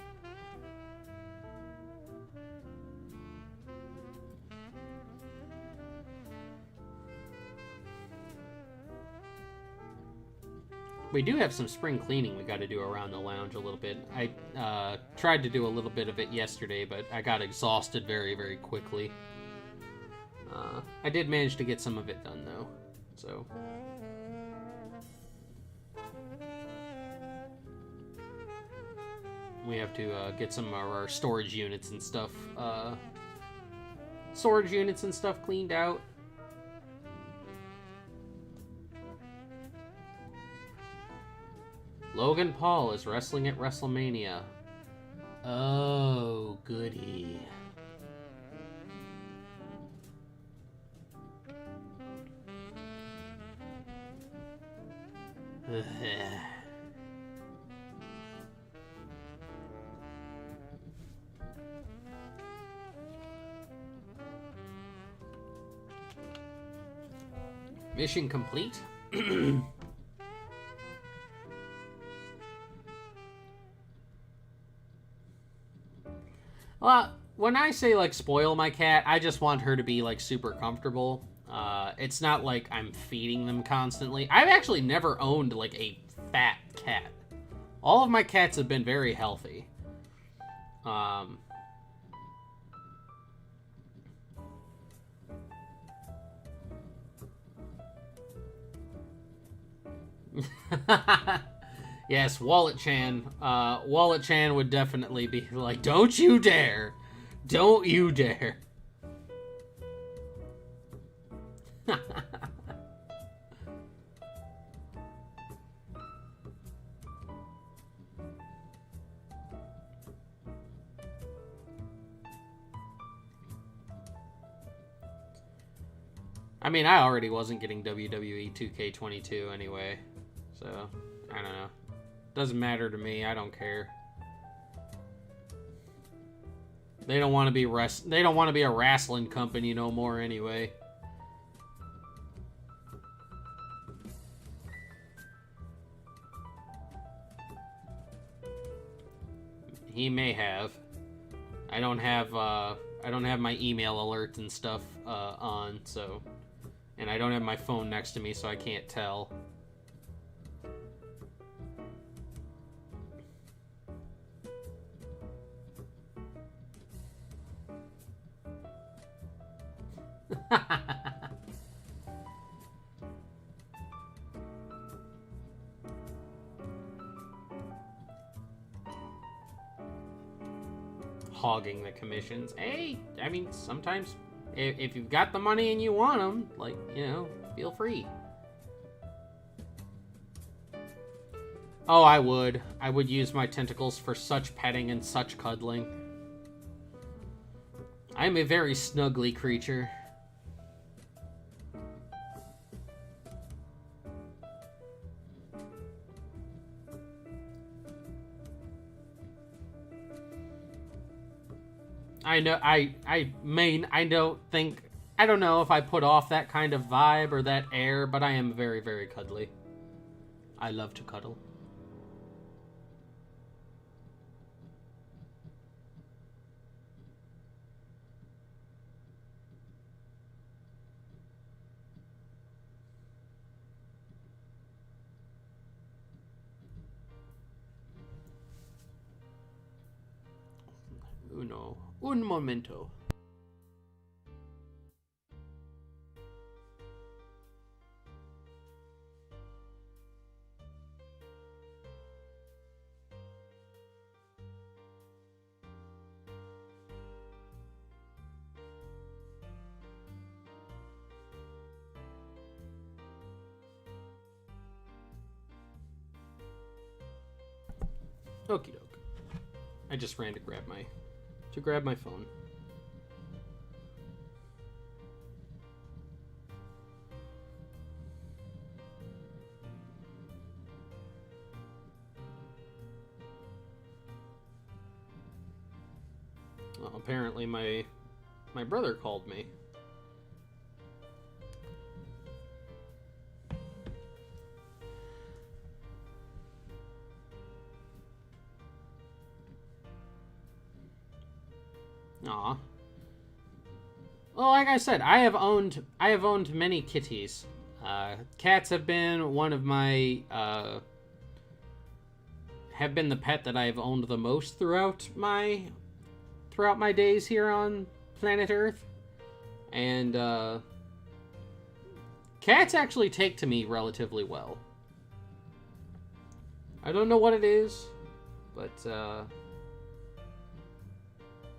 We do have some spring cleaning we got to do around the lounge a little bit. I tried to do a little bit of it yesterday, but I got exhausted very, very quickly. I did manage to get some of it done, though. So we have to get some of our storage units and stuff cleaned out. Logan Paul is wrestling at WrestleMania. Oh, goody. Mission complete. Well, when I say, like, spoil my cat, I just want her to be, like, super comfortable. It's not like I'm feeding them constantly. I've actually never owned, like, a fat cat. All of my cats have been very healthy. Yes, Wallet Chan. Wallet Chan would definitely be like, don't you dare. Don't you dare. I mean, I already wasn't getting WWE 2K22 anyway, so I don't know. Doesn't matter to me. I don't care. They don't want to be They don't want to be a wrestling company no more anyway. He may have. I don't have my email alerts and stuff on, so, and I don't have my phone next to me, so I can't tell. Hogging the commissions. Hey, I mean, sometimes if you've got the money and you want them, like, you know, feel free. Oh, I would use my tentacles for such petting and such cuddling. I am a very snuggly creature. I know, I don't know if I put off that kind of vibe or that air, but I am very, very cuddly. I love to cuddle. Un momento. Okie doke. I just ran to grab my phone. Well, apparently my brother called me. Aw. Well, like I said, I have owned many kitties. Cats have been one of my have been the pet that I have owned the most throughout my days here on planet Earth. And cats actually take to me relatively well. I don't know what it is, but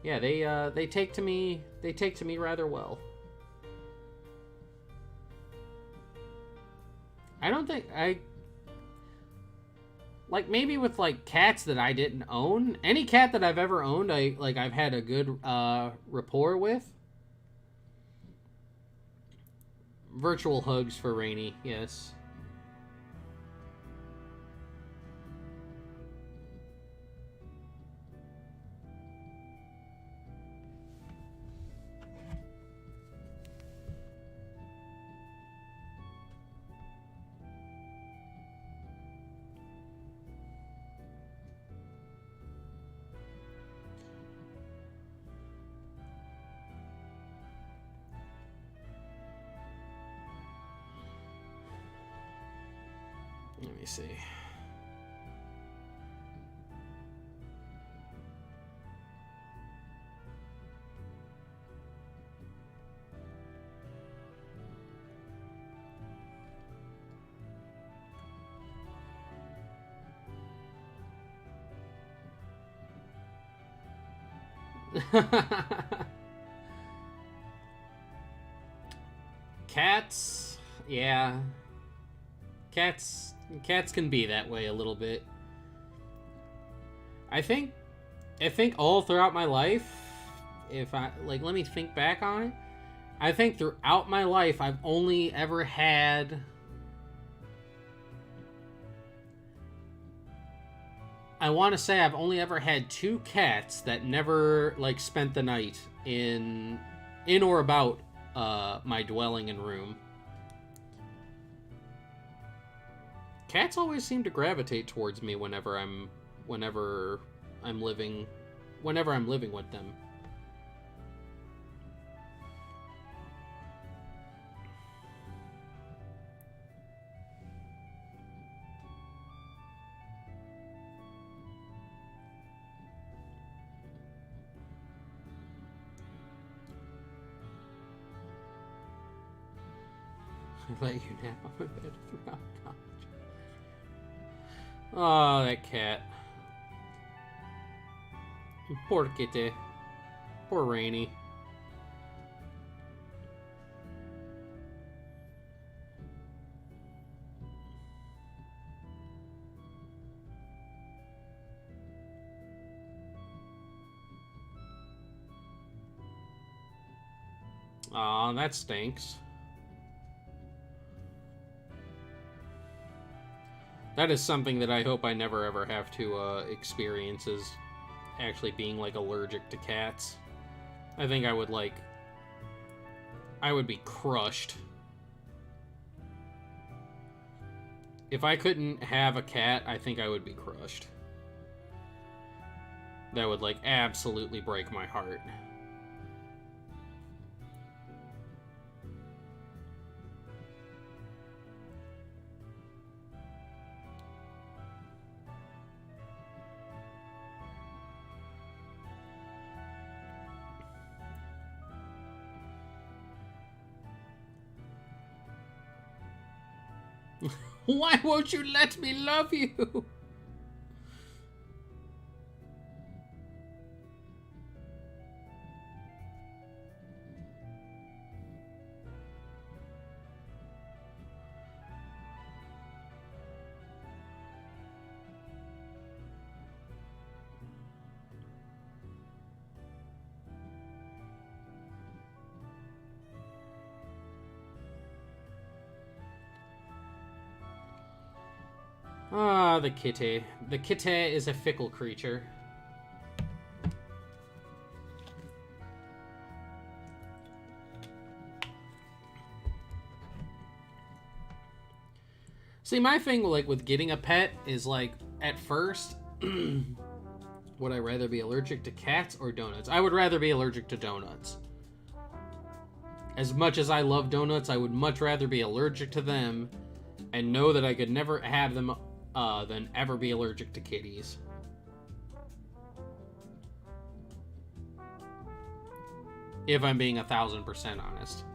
yeah, they take to me rather well. I don't think like, maybe with like cats that I didn't own. Any cat that I've ever owned, I've had a good rapport with. Virtual hugs for Rainy, yes. Let me see. Cats, yeah. Cats can be that way a little bit. I think all throughout my life, if I, like, let me think back on it. I think throughout my life, I've only ever had... I want to say I've only ever had 2 cats that never, like, spent the night in or about my dwelling and room. Cats always seem to gravitate towards me whenever I'm living with them. I let you nap on my bed throughout college. Oh, that cat. Poor kitty. Poor Rainy. Aw, that stinks. That is something that I hope I never ever have to experience, is actually being, like, allergic to cats. I think I would be crushed. If I couldn't have a cat, I think I would be crushed. That would, like, absolutely break my heart. Why won't you let me love you? Ah, the kitty. The kitty is a fickle creature. See, my thing, like, with getting a pet is, like, at first, would I rather be allergic to cats or donuts? I would rather be allergic to donuts. As much as I love donuts, I would much rather be allergic to them and know that I could never have them than ever be allergic to kitties. If I'm being 1,000% honest.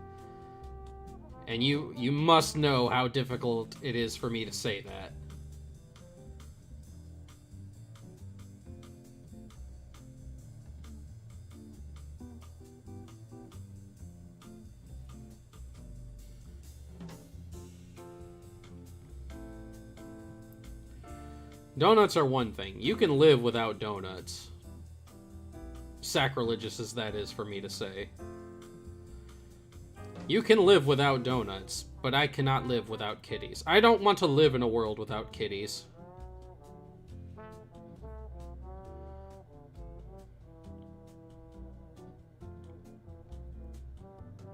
And you must know how difficult it is for me to say that. Donuts are one thing. You can live without donuts. Sacrilegious as that is for me to say. You can live without donuts, but I cannot live without kitties. I don't want to live in a world without kitties.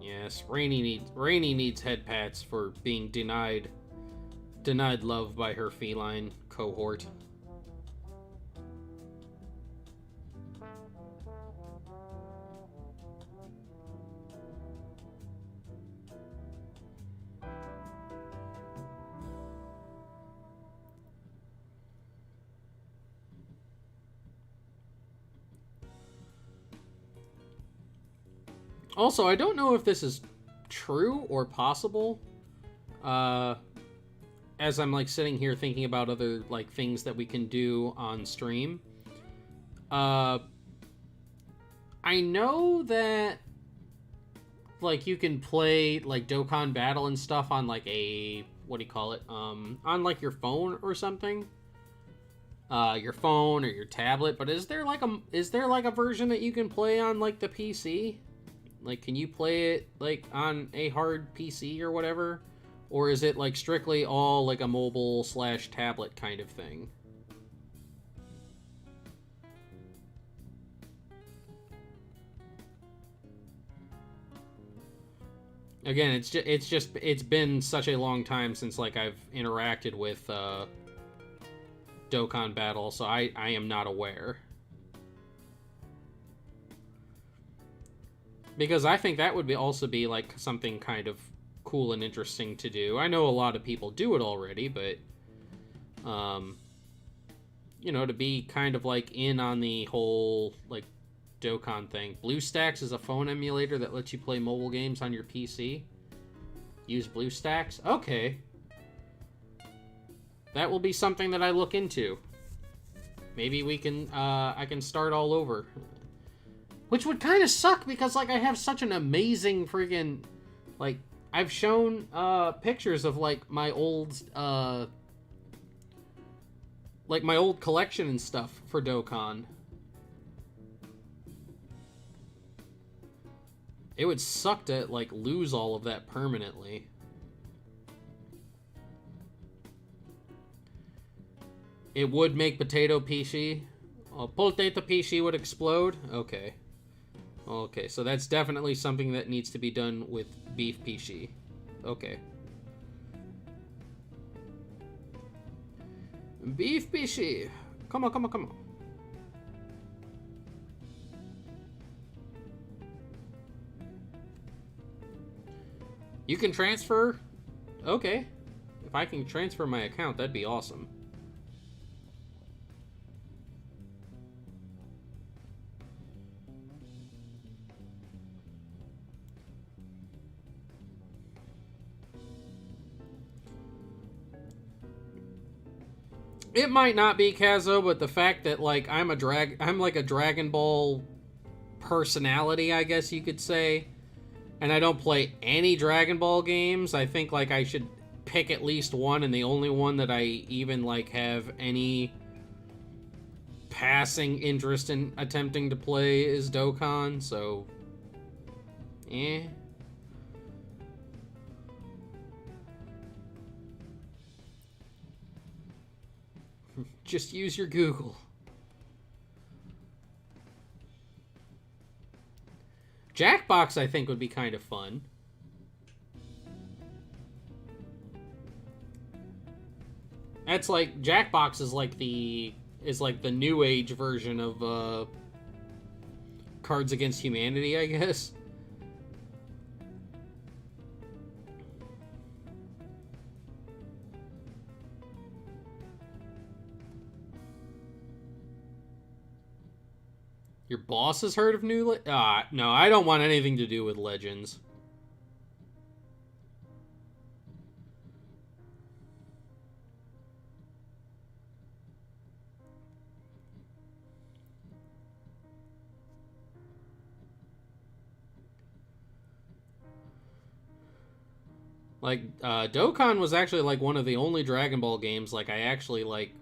Yes, Rainy needs head pats for being denied love by her feline cohort. Also, I don't know if this is true or possible. As I'm, like, sitting here thinking about other, like, things that we can do on stream. I know that, like, you can play, like, Dokkan Battle and stuff on, like, a... what do you call it? On, like, your phone or something. Your phone or your tablet. But is there, like, a version that you can play on, like, the PC? Like, can you play it like on a hard PC or whatever, or is it like strictly all like a mobile / tablet kind of thing? Again, it's been such a long time since like I've interacted with Dokkan Battle, so I am not aware. Because I think that would be also be like something kind of cool and interesting to do. I know a lot of people do it already, but you know, to be kind of like in on the whole like Dokkan thing. BlueStacks is a phone emulator that lets you play mobile games on your PC. Use BlueStacks? Okay. That will be something that I look into. Maybe we can, I can start all over. Which would kind of suck because, like, I have such an amazing freaking, like, I've shown, pictures of, like, my old collection and stuff for Dokkan. It would suck to, like, lose all of that permanently. It would make potato peachy. Oh, potato peachy would explode? Okay. Okay, so that's definitely something that needs to be done with beef peachy. Okay. Beef peachy. Come on, come on, come on. You can transfer? Okay. If I can transfer my account, that'd be awesome. It might not be Kazo, but the fact that like I'm like a Dragon Ball personality, I guess you could say, and I don't play any Dragon Ball games, I think like I should pick at least one, and the only one that I even like have any passing interest in attempting to play is Dokkan, so just use your Google. Jackbox, I think, would be kind of fun. That's like Jackbox is like the new age version of Cards Against Humanity, I guess. Your boss has heard of new... no, I don't want anything to do with Legends. Like, Dokkan was actually, like, one of the only Dragon Ball games, like, I actually, like...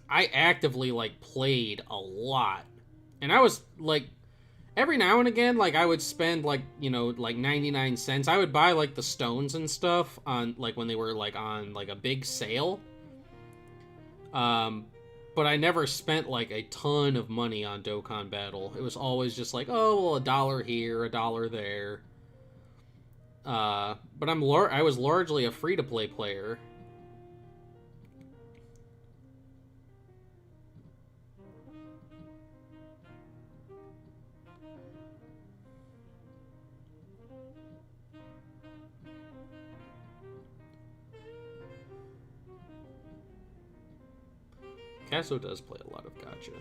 I actively, like, played a lot. And I was, like, every now and again, like, I would spend, like, you know, like, 99 cents. I would buy, like, the stones and stuff on, like, when they were, like, on, like, a big sale. But I never spent, like, a ton of money on Dokkan Battle. It was always just like, oh, well, $1 here, $1 there. But I was largely a free-to-play player. Casso does play a lot of gacha.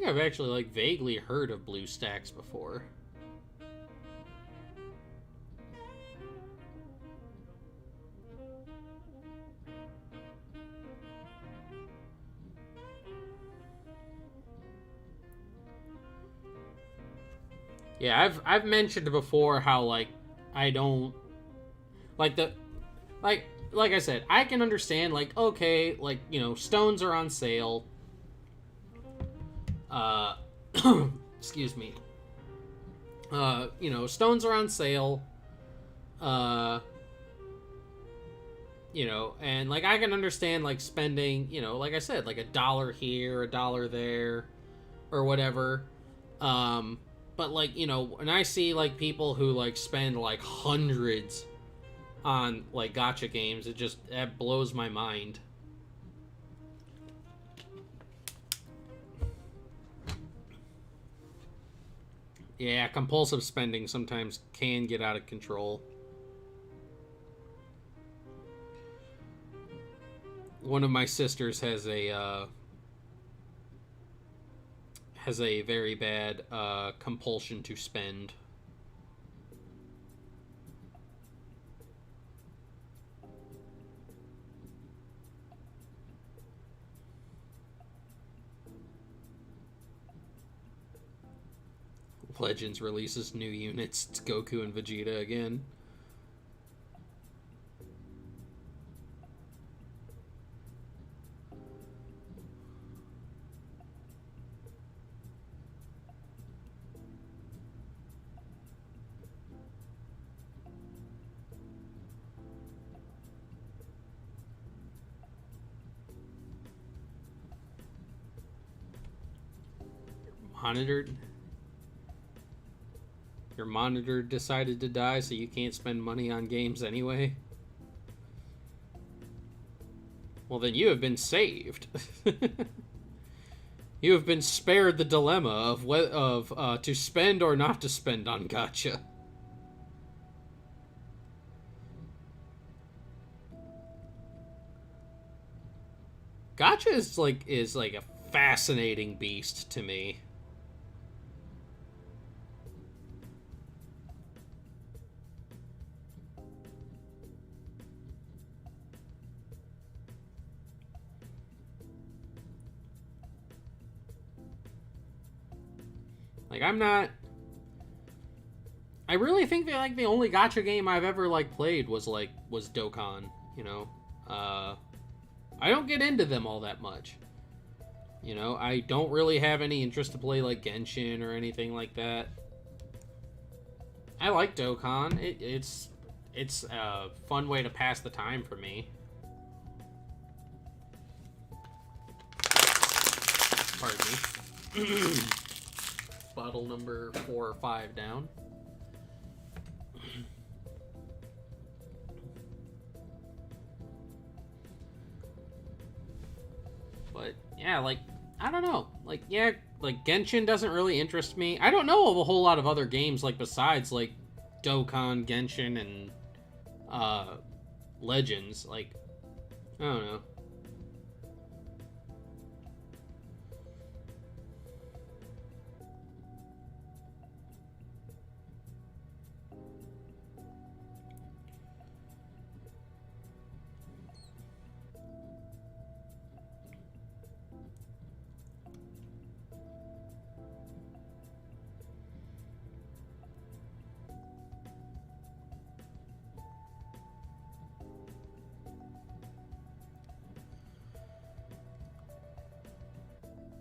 think I've actually, like, vaguely heard of BlueStacks before. Yeah, I've mentioned before how, like, I don't like the like I said, I can understand, like, okay, like, you know, stones are on sale. Uh excuse me. You know, stones are on sale. Uh you know, and, like, I can understand, like, spending, you know, like I said, like $1 here, $1 there, or whatever. But, like, you know, when I see, like, people who, like, spend, like, hundreds on, like, gacha games, that blows my mind. Yeah, compulsive spending sometimes can get out of control. One of my sisters has a very bad compulsion to spend. Legends releases new units. It's Goku and Vegeta again. Monitored. Your monitor decided to die, so you can't spend money on games anyway? Well, then you have been saved. You have been spared the dilemma of to spend or not to spend on gacha. Gacha is like a fascinating beast to me. Like, I really think that, like, the only gacha game I've ever, like, played was Dokkan, you know? I don't get into them all that much. You know, I don't really have any interest to play, like, Genshin or anything like that. I like Dokkan. It's a fun way to pass the time for me. Pardon me. Bottle number 4 or 5 down. But yeah, like, I don't know. Like, yeah, like, Genshin doesn't really interest me. I don't know of a whole lot of other games, like, besides, like, Dokkan, Genshin, and Legends. Like, I don't know.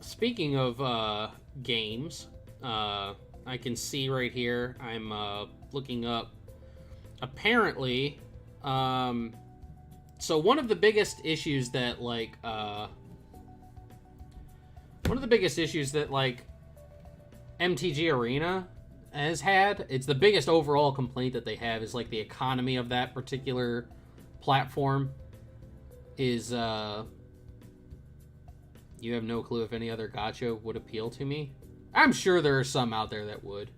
Speaking of games, I can see right here, I'm looking up, apparently, so one of the biggest issues that, like, MTG Arena has had, it's the biggest overall complaint that they have, is, like, the economy of that particular platform is, you have no clue if any other gacha would appeal to me? I'm sure there are some out there that would.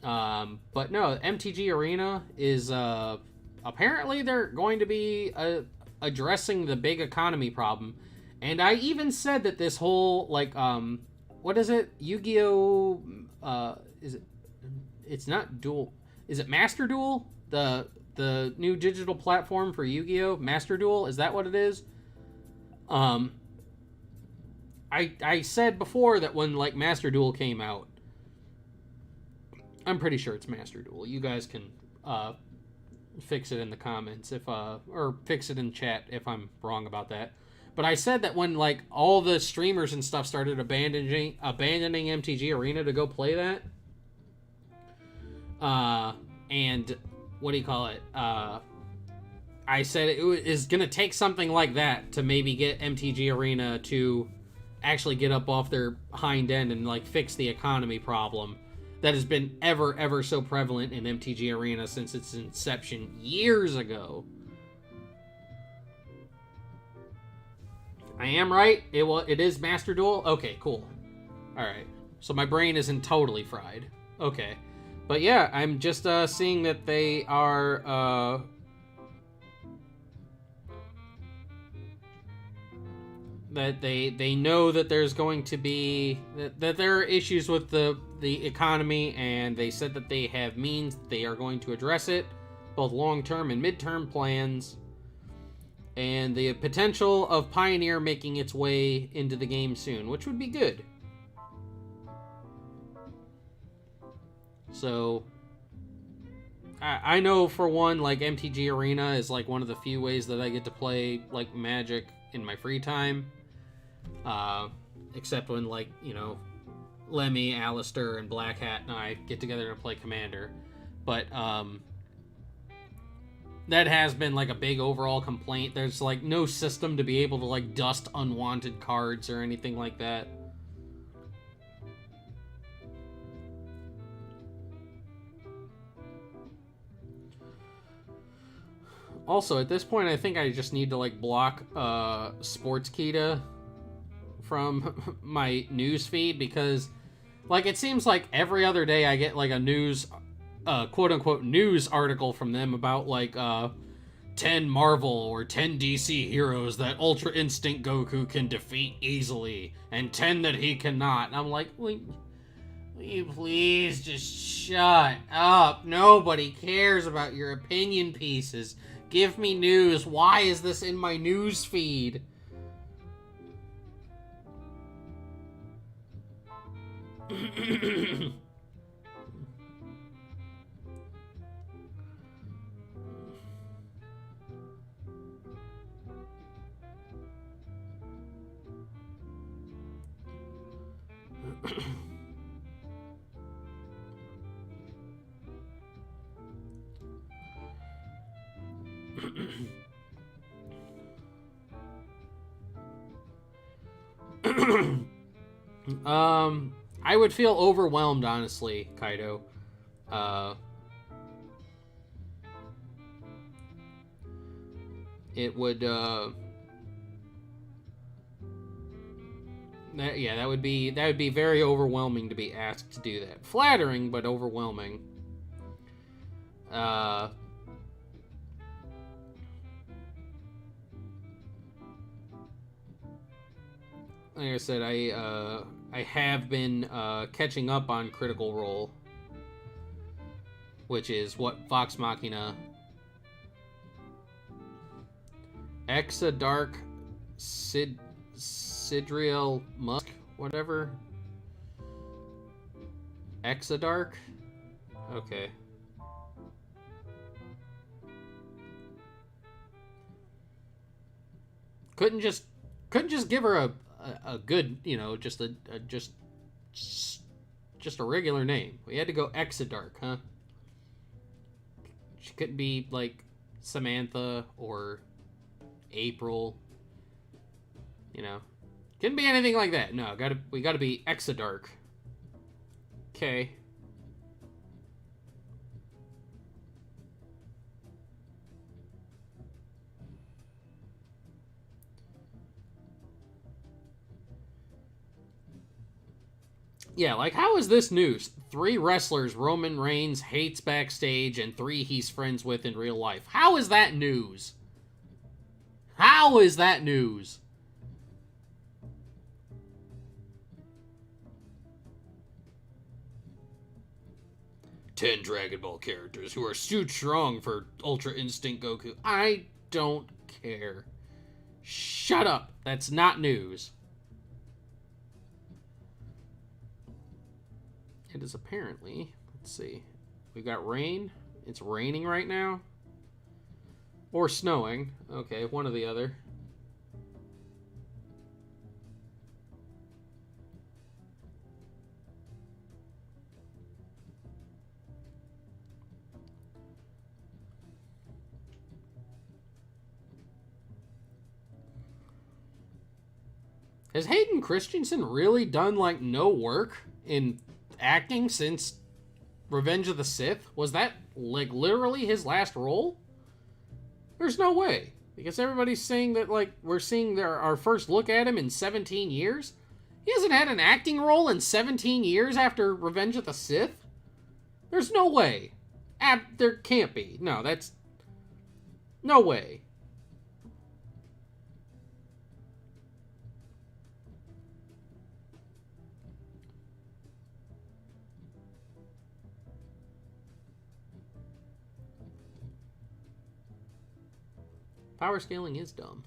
But no, MTG Arena is, apparently they're going to be addressing the big economy problem. And I even said that this whole, like, what is it? Yu-Gi-Oh! Is it? It's not Duel. Is it Master Duel? The new digital platform for Yu-Gi-Oh! Master Duel? Is that what it is? I said before that when, like, Master Duel came out, I'm pretty sure it's Master Duel. You guys can fix it in the comments or fix it in chat if I'm wrong about that. But I said that when, like, all the streamers and stuff started abandoning MTG Arena to go play that, and what do you call it? I said it is going to take something like that to maybe get MTG Arena to actually get up off their hind end and, like, fix the economy problem that has been ever so prevalent in MTG Arena since its inception years ago. I am right. It is Master Duel. Okay, cool. All right. So my brain isn't totally fried. Okay. But yeah, I'm just seeing that they are that they know that there's going to be that there are issues with the economy, and they said that they have means they are going to address it, both long-term and mid-term plans, and the potential of Pioneer making its way into the game soon, which would be good. So I know for one, like, MTG Arena is, like, one of the few ways that I get to play, like, Magic in my free time. Except when, like, you know, Lemmy, Alistair, and Black Hat and I get together and play Commander. But that has been, like, a big overall complaint. There's, like, no system to be able to, like, dust unwanted cards or anything like that. Also, at this point, I think I just need to, like, block Sportskeeda from my news feed, because, like, it seems like every other day I get, like, a news, quote-unquote news article from them about, like, 10 Marvel or 10 DC heroes that Ultra Instinct Goku can defeat easily, and 10 that he cannot. And I'm like, will you please just shut up? Nobody cares about your opinion pieces. Give me news. Why is this in my news feed? I would feel overwhelmed, honestly, Kaido. It would, that would be very overwhelming to be asked to do that. Flattering, but overwhelming. Like I said, I have been catching up on Critical Role, which is what Vox Machina, Exadark, Sidriel Musk, whatever. Exadark? Okay. Couldn't just give her a good, you know, just a regular name. We had to go Exadark, huh? She couldn't be like Samantha or April. You know, couldn't be anything like that. No, we gotta be Exadark. Okay. Yeah, like, how is this news? 3 wrestlers Roman Reigns hates backstage and 3 he's friends with in real life. How is that news? How is that news? 10 Dragon Ball characters who are too strong for Ultra Instinct Goku. I don't care. Shut up. That's not news. It is apparently, let's see, we got rain. It's raining right now. Or snowing. Okay, one or the other. Has Hayden Christensen really done, like, no work in acting since Revenge of the Sith? Was that, like, literally his last role? There's no way. Because everybody's saying that, like, we're seeing our first look at him in 17 years? He hasn't had an acting role in 17 years after Revenge of the Sith? There's no way. There can't be. No, that's... No way. Power scaling is dumb.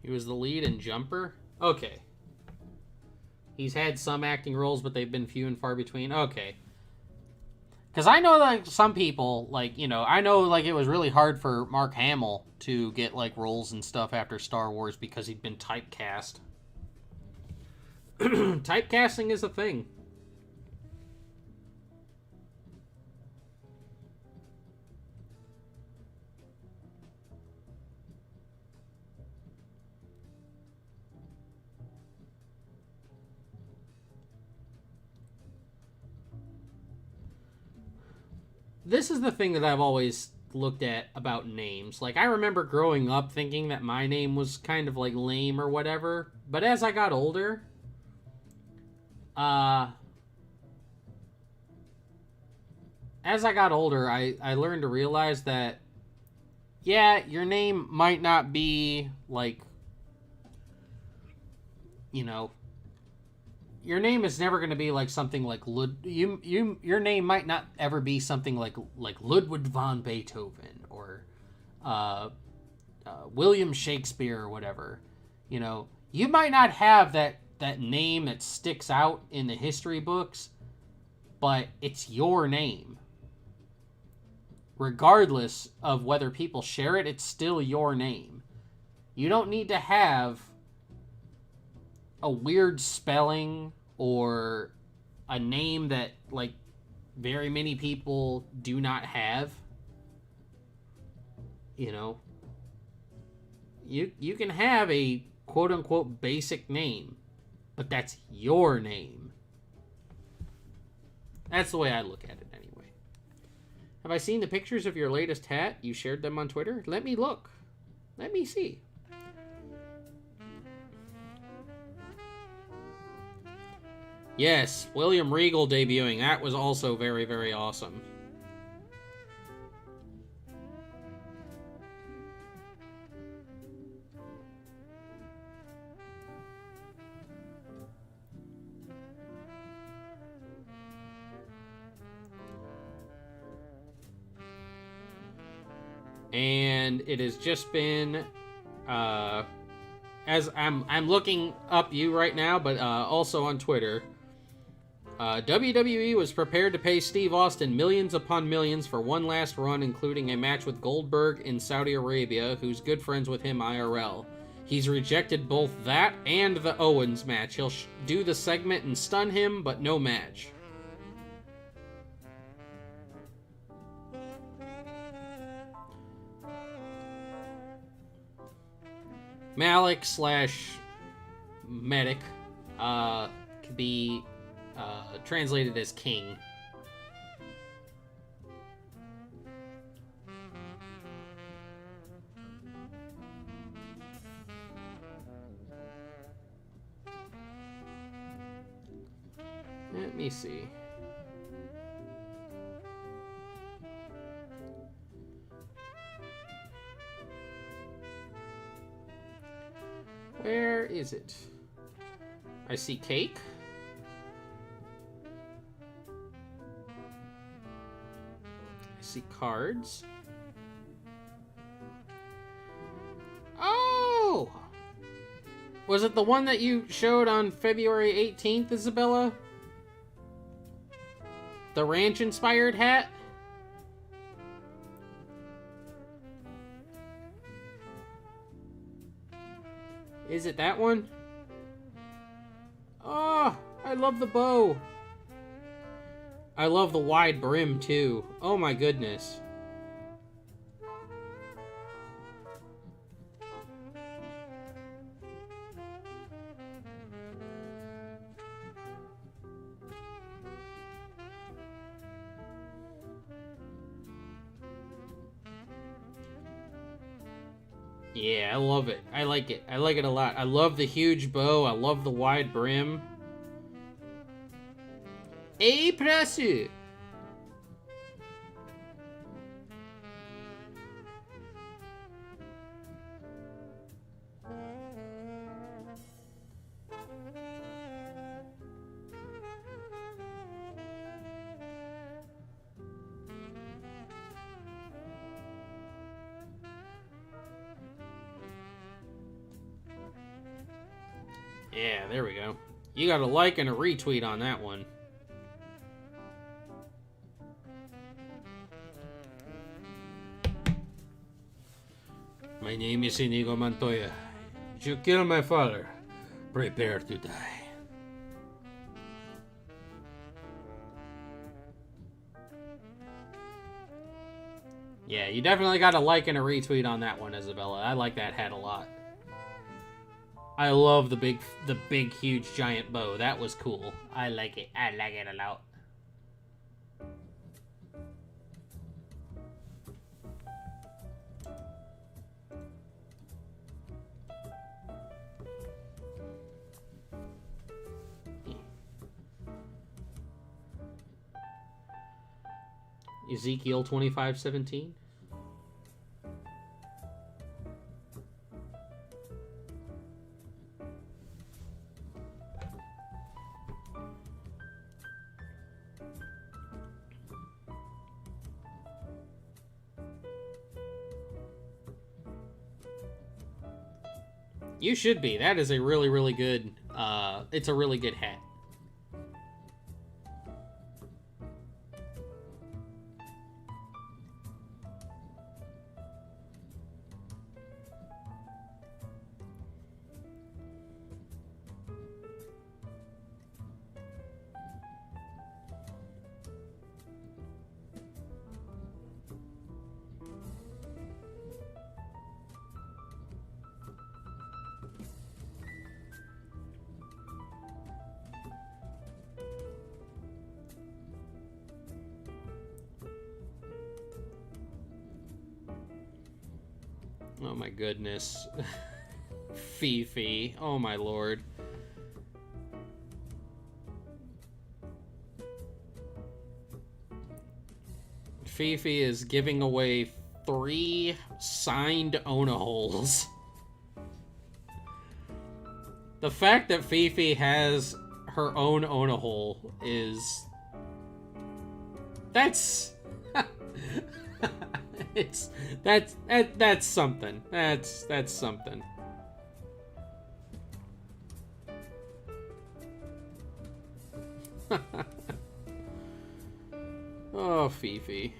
He was the lead in Jumper? Okay. He's had some acting roles, but they've been few and far between. Okay. Because I know, like, some people, like, you know, I know, like, it was really hard for Mark Hamill to get, like, roles and stuff after Star Wars because he'd been typecast. Typecasting is a thing. This is the thing that I've always looked at about names. Like, I remember growing up thinking that my name was kind of, like, lame or whatever. But as I got older, I learned to realize that, yeah, your name might not be, like, you know, your name is never going to be like something like your name might not ever be something like Ludwig von Beethoven or William Shakespeare or whatever. You know, you might not have that name that sticks out in the history books, but it's your name. Regardless of whether people share it, it's still your name. You don't need to have a weird spelling or a name that, like, very many people do not have. You know, you can have a quote-unquote basic name, but that's your name. That's the way I look at it anyway. Have I seen the pictures of your latest hat? You shared them on Twitter? Let me look. Let me see. Yes, William Regal debuting. That was also very, very awesome. And it has just been, as I'm looking up you right now, but also on Twitter. WWE was prepared to pay Steve Austin millions upon millions for one last run, including a match with Goldberg in Saudi Arabia, who's good friends with him IRL. He's rejected both that and the Owens match. He'll do the segment and stun him, but no match. Malik / Medic could be translated as king. Let me see. Where is it? I see cake. I see cards. Oh! Was it the one that you showed on February 18th, Isabella? The ranch-inspired hat? Is it that one? Oh, I love the bow. I love the wide brim, too. Oh my goodness. Yeah, I love it. I like it. I like it a lot. I love the huge bow. I love the wide brim. A plus. Yeah, there we go. You got a like and a retweet on that one. My name is Inigo Montoya. You kill my father. Prepare to die. Yeah, you definitely got a like and a retweet on that one, Isabella. I like that hat a lot. I love the big, huge, giant bow. That was cool. I like it. I like it a lot. Ezekiel 25:17. You should be. That is a really, really good, it's a really good hat. Oh my goodness. Fifi. Oh my lord. Fifi is giving away 3 signed Onaholes. The fact that Fifi has her own Onahole is... That's... that's something. That's something. Oh, Fifi.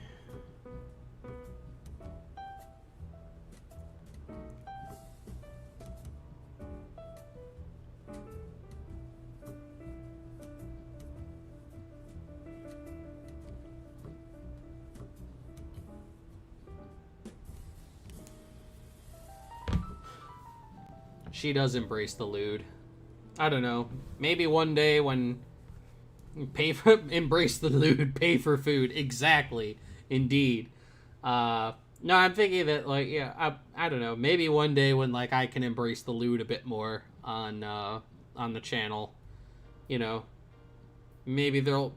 She does embrace the lewd. I don't know. Maybe one day when embrace the lewd, pay for food. Exactly. Indeed. No, I'm thinking that, like, yeah, I don't know. Maybe one day when, like, I can embrace the lewd a bit more on the channel. You know. Maybe they'll...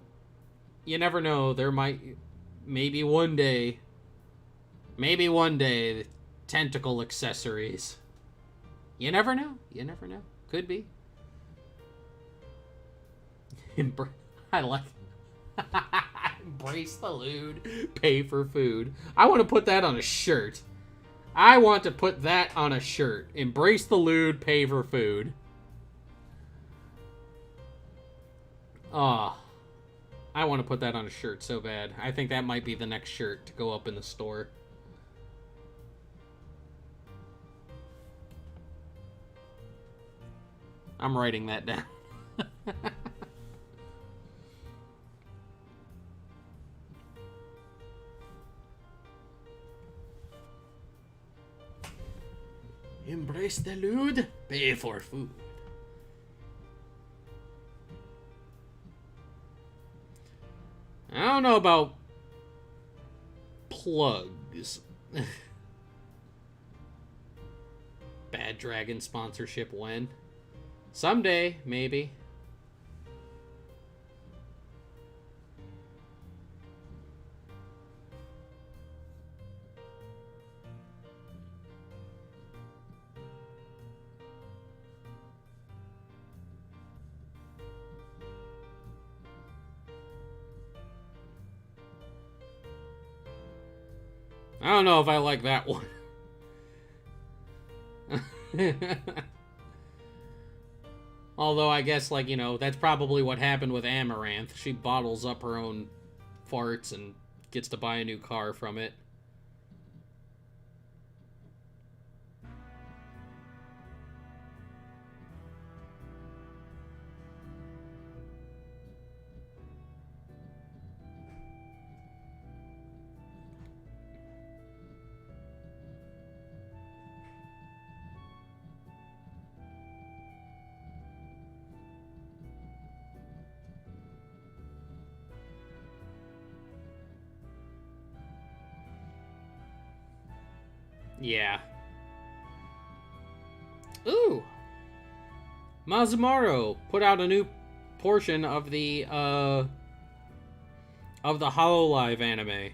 You never know. There might... Maybe one day... Tentacle accessories. You never know. You never know. Could be. I like... Embrace the lewd. Pay for food. I want to put that on a shirt. I want to put that on a shirt. Embrace the lewd. Pay for food. Oh, I want to put that on a shirt so bad. I think that might be the next shirt to go up in the store. I'm writing that down. Embrace the lewd, pay for food. I don't know about plugs. Bad Dragon sponsorship when? Someday, maybe. I don't know if I like that one. Although I guess, like, you know, that's probably what happened with Amaranth. She bottles up her own farts and gets to buy a new car from it. Yeah. Ooh! Mazumaru put out a new portion of the Hololive anime.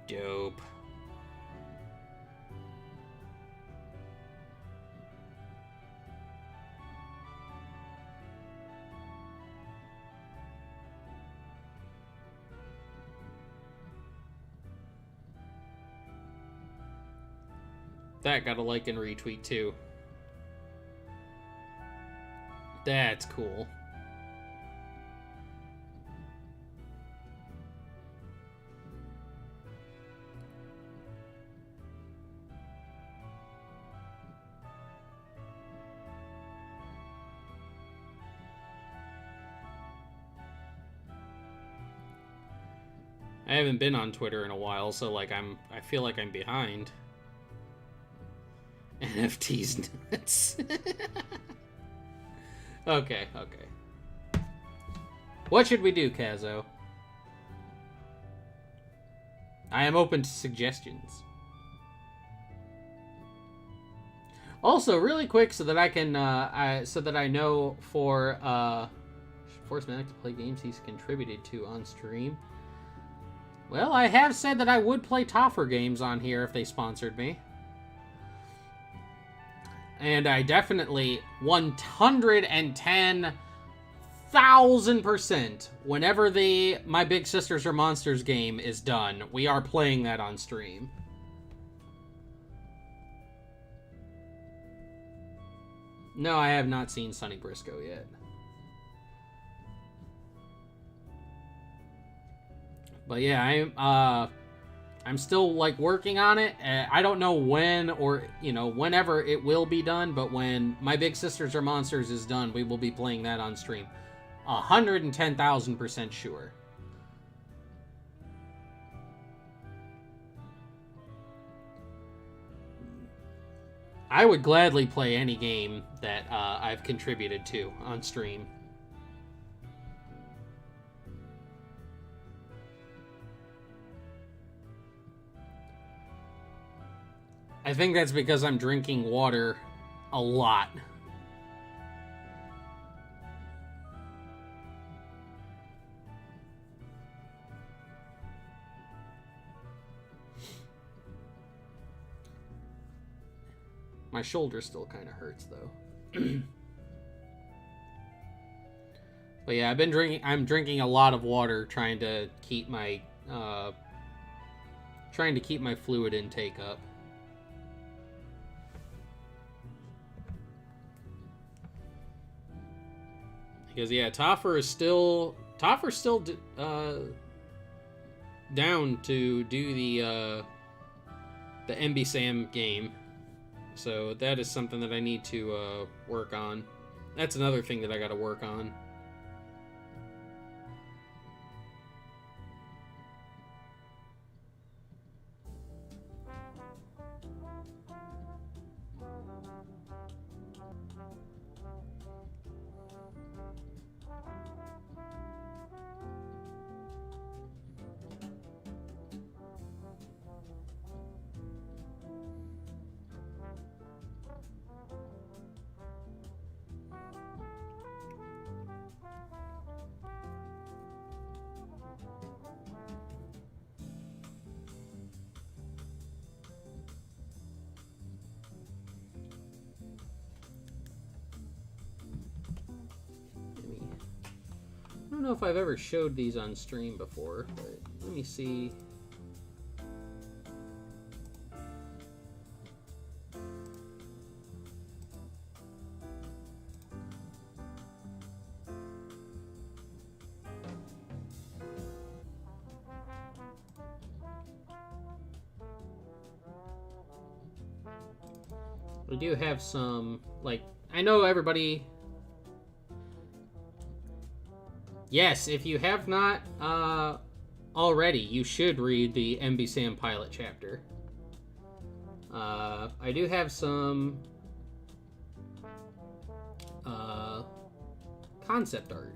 Dope. That got a like and retweet too. That's cool. I haven't been on Twitter in a while, so like I feel like I'm behind. NFTs nuts. Okay. What should we do, Kazo? I am open to suggestions. Also, really quick, so that I can, so that I know for force Manic to play games he's contributed to on stream. Well, I have said that I would play Toffer games on here if they sponsored me. And I definitely 110,000%, whenever the My Big Sisters Are Monsters game is done, we are playing that on stream. No, I have not seen Sonny Briscoe yet. But yeah, I'm still, like, working on it. I don't know when or, you know, whenever it will be done, but when My Big Sisters Are Monsters is done, we will be playing that on stream. 110,000% sure. I would gladly play any game that I've contributed to on stream. I think that's because I'm drinking water a lot. My shoulder still kind of hurts though. But yeah, I'm drinking a lot of water trying to keep my fluid intake up. Because yeah, Toffer's still down to do the MB-Sam game. So that is something that I need to work on. That's another thing that I got to work on. I don't know if I've ever showed these on stream before, but let me see. We do have some, like, I know everybody... Yes, if you have not already, you should read the MB-Sam pilot chapter. I do have some concept art.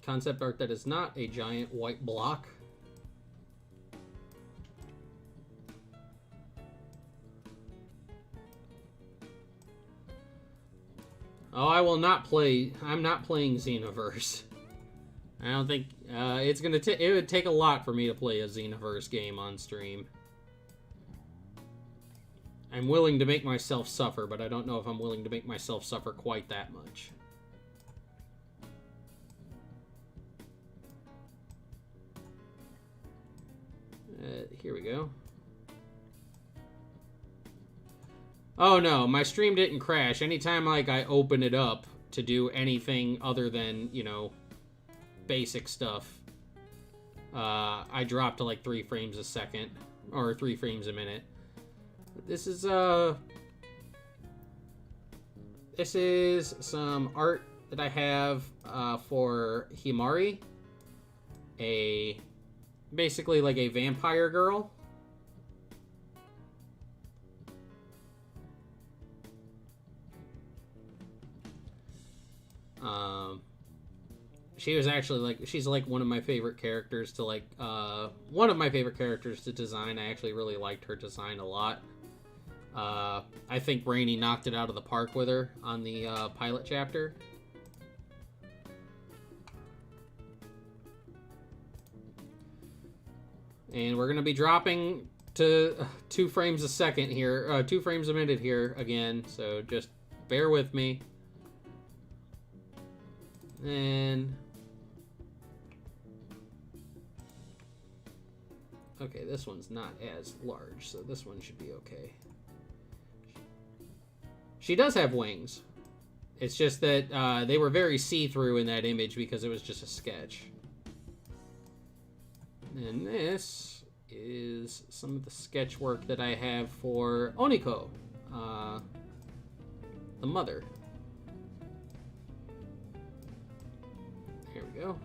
Concept art that is not a giant white block. Oh, I will not play. I'm not playing Xenoverse. I don't think it's gonna. It would take a lot for me to play a Xenoverse game on stream. I'm willing to make myself suffer, but I don't know if I'm willing to make myself suffer quite that much. Here we go. Oh no, my stream didn't crash. Anytime like I open it up to do anything other than, you know, basic stuff, I drop to like 3 frames a second or 3 frames a minute. This is some art that I have for Himari, basically like a vampire girl. She was actually like, she's like one of my favorite characters to like, one of my favorite characters to design. I actually really liked her design a lot. I think Rainey knocked it out of the park with her on the pilot chapter. And we're gonna be dropping to 2 frames a second here, 2 frames a minute here again, so just bear with me. And okay, this one's not as large, so this one should be okay. She does have wings. It's just that they were very see-through in that image because it was just a sketch. And this is some of the sketch work that I have for Oniko, the mother. Here we go.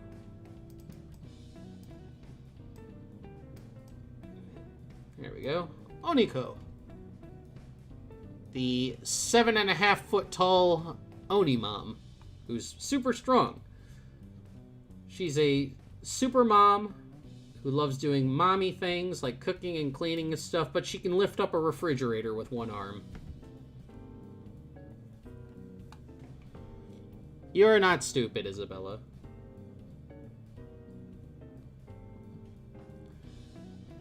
There we go. Oniko. The 7.5 foot tall Oni mom. who's super strong. She's a super mom who loves doing mommy things like cooking and cleaning and stuff, but she can lift up a refrigerator with one arm. You're not stupid, Isabella.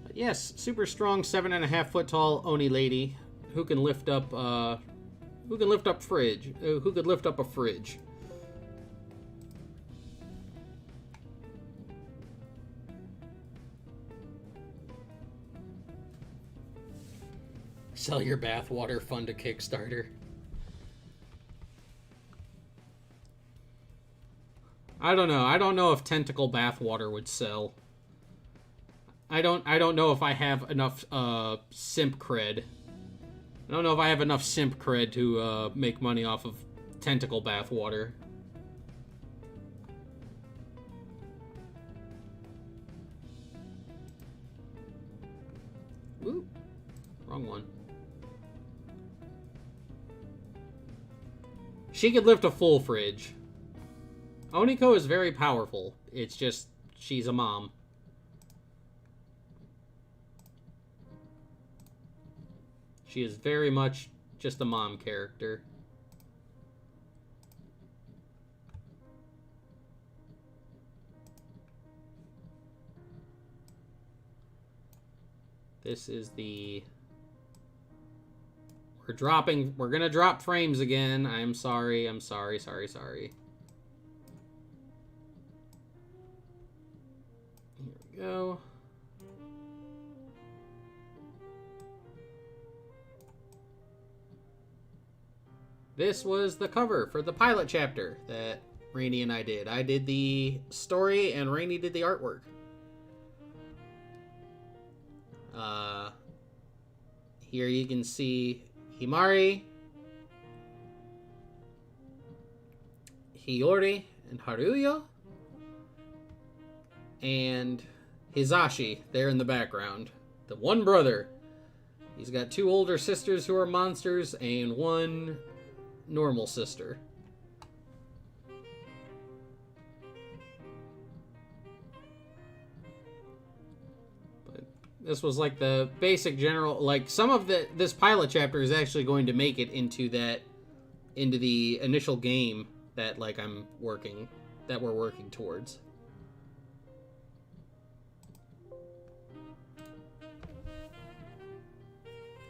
But yes, super strong, 7.5 foot tall Oni lady who can lift up a fridge. Sell your bathwater, fund a Kickstarter. I don't know. I don't know if tentacle bathwater would sell. I don't know if I have enough simp cred. I don't know if I have enough simp cred to make money off of tentacle bathwater. Ooh, wrong one. She could lift a full fridge. Oniko is very powerful. It's just, she's a mom. She is very much just a mom character. This is the... We're gonna drop frames again. I'm sorry. Here we go. This was the cover for the pilot chapter that Rainey and I did. I did the story and Rainey did the artwork. Here you can see Himari, Hiyori, and Haruya, and Hizashi there in the background. The one brother. He's got 2 older sisters who are monsters and 1 normal sister. This was like the basic general, like some of this pilot chapter is actually going to make it into the initial game that we're working towards.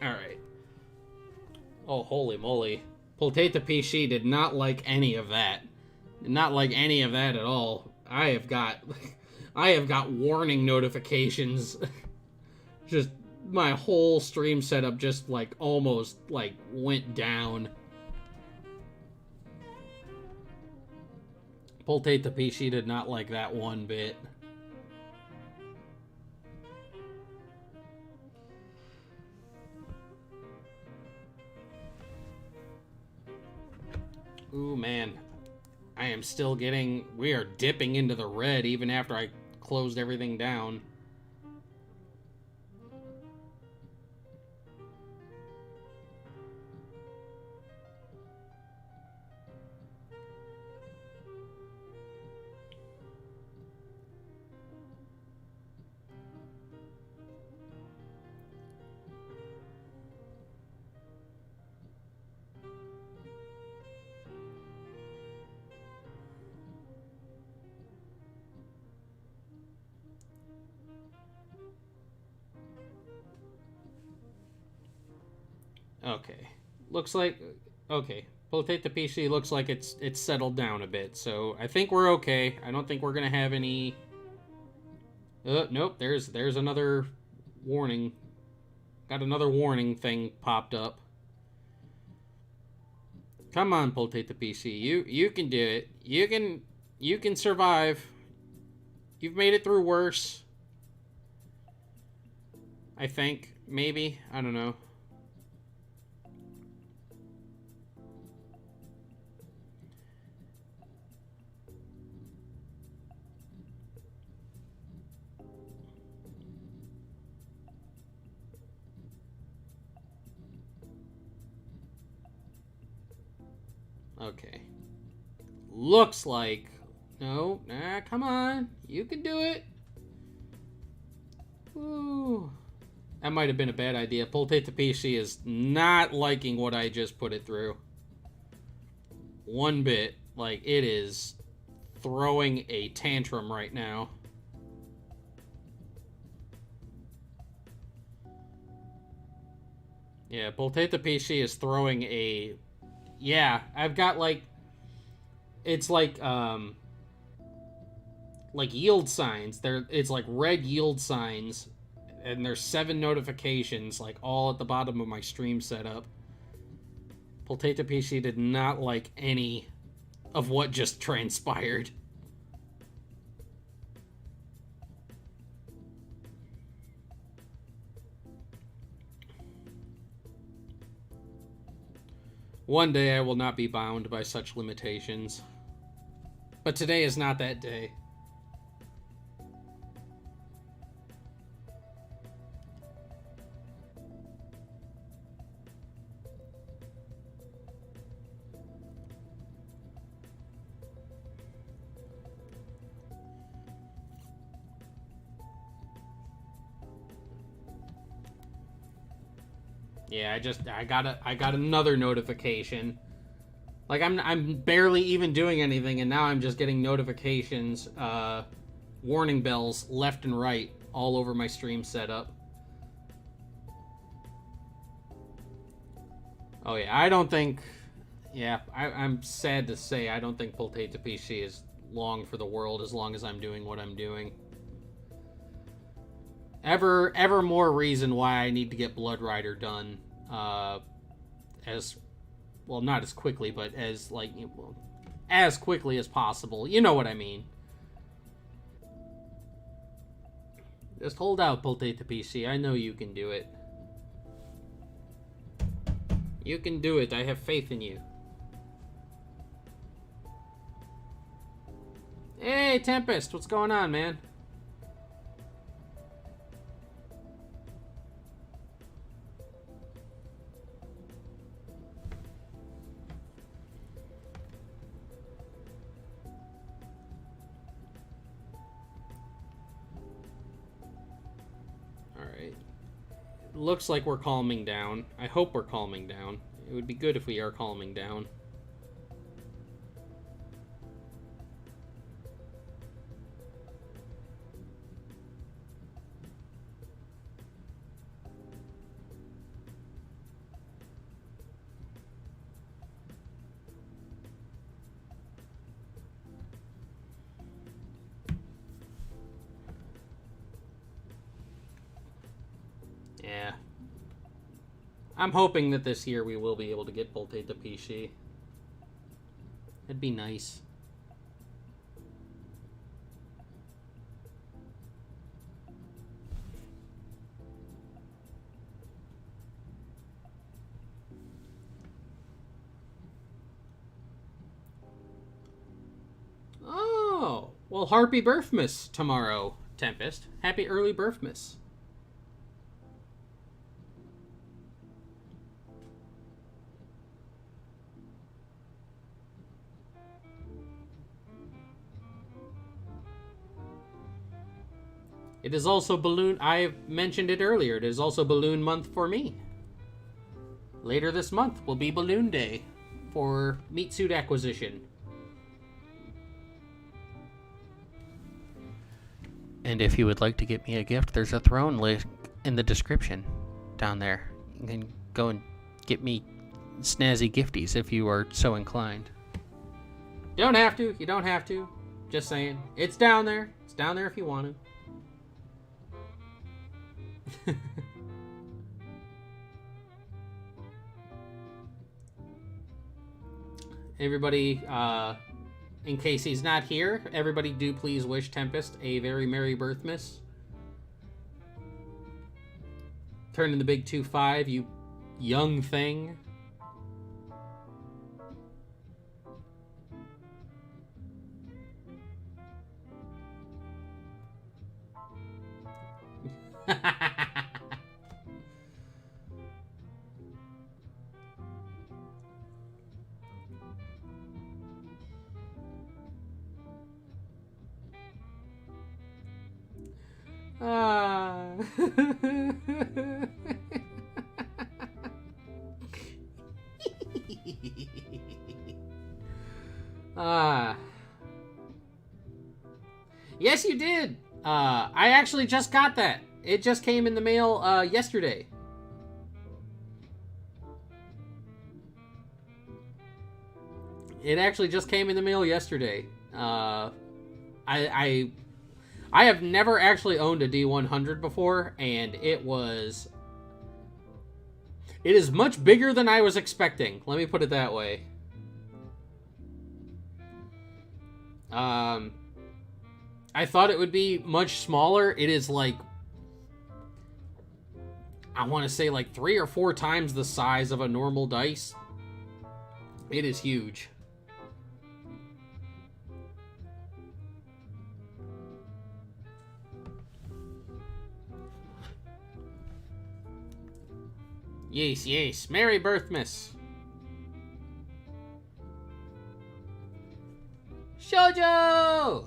All right. Oh, holy moly. Potato PC did not like any of that. Did not like any of that at all. I have got warning notifications. Just my whole stream setup just almost went down. Potato PC did not like that one bit. Ooh, man. I am still getting... We are dipping into the red even after I closed everything down. Okay. Looks like... Okay. Potato PC looks like it's settled down a bit, so I think we're okay. I don't think we're gonna have any... Nope, there's another warning. Got another warning thing popped up. Come on, Potato PC. You can do it. You can survive. You've made it through worse. I think. Maybe. I don't know. Okay. looks like... No, nah, come on. You can do it. Ooh. That might have been a bad idea. Potato PC is not liking what I just put it through. One bit. Like, it is throwing a tantrum right now. Yeah, Potato PC is throwing a... Yeah, I've got, like... It's like yield signs. It's like red yield signs, and there's 7 notifications, like, all at the bottom of my stream setup. Potato PC did not like any of what just transpired. One day I will not be bound by such limitations. But today is not that day. Yeah, I got another notification. Like, I'm barely even doing anything, and now I'm just getting notifications, warning bells left and right all over my stream setup. Oh yeah, I don't think... Yeah, I'm sad to say I don't think Potato PC is long for the world as long as I'm doing what I'm doing. Ever more reason why I need to get Blood Rider done, as... Well, not as quickly, but as, like, as quickly as possible. You know what I mean. Just hold out, Potato PC. I know you can do it. You can do it. I have faith in you. Hey, Tempest. What's going on, man? Looks like we're calming down. I hope we're calming down. It would be good if we are calming down. Yeah. I'm hoping that this year we will be able to get Potato PC. It'd be nice. Oh, well, Happy Birthmas tomorrow, Tempest. Happy early Birthmas. It is also balloon... I mentioned it earlier. It is also balloon month for me. Later this month will be Balloon Day for meat suit acquisition. And if you would like to get me a gift, there's a throne link in the description down there. You can go and get me snazzy gifties if you are so inclined. You don't have to. You don't have to. Just saying. It's down there. It's down there if you want to. Everybody, in case he's not here, everybody do please wish Tempest a very Merry Birthmas. Turning the big 2-5, you young thing. Ah. Yes, you did. I actually just got that. It just came in the mail yesterday. It actually just came in the mail yesterday. I have never actually owned a D100 before, and it is much bigger than I was expecting. Let me put it that way. I thought it would be much smaller. It is like, I want to say like 3 or 4 times the size of a normal dice. It is huge. Yes, yes. Merry Birthmas. Shoujo!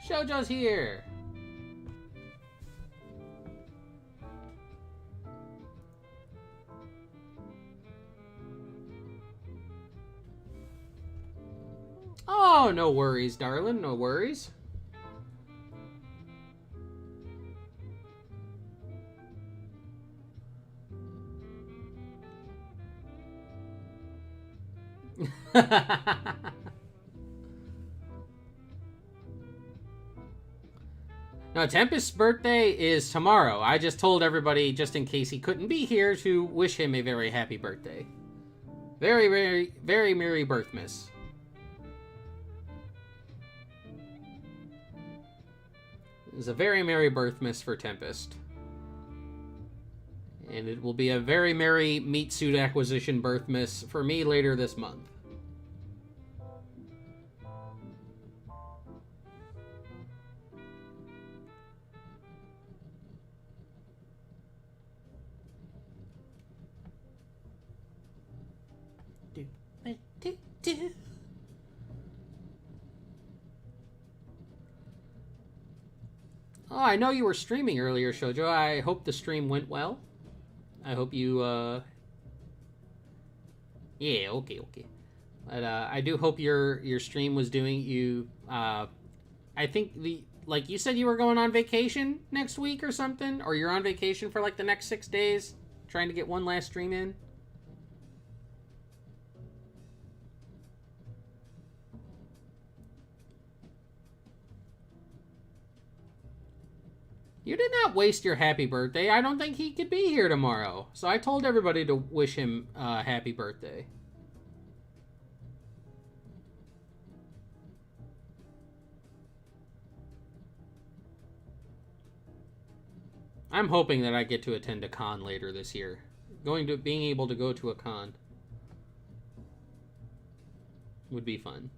Shoujo's here. Oh, no worries, darling. No worries. No, Tempest's birthday is tomorrow. I just told everybody, just in case he couldn't be here, to wish him a very happy birthday. Very, very, very Merry Birthmas. It's a very Merry Birthmas for Tempest. And it will be a very merry meat suit acquisition birthmas for me later this month. Oh, I know you were streaming earlier, Shoujo. I hope the stream went well. I hope you, yeah, okay. But, I do hope your stream was doing you, I think like you said you were going on vacation next week or something, or you're on vacation for like the next 6 days, trying to get one last stream in. You did not waste your happy birthday. I don't think he could be here tomorrow. So I told everybody to wish him happy birthday. I'm hoping that I get to attend a con later this year. Being able to go to a con would be fun.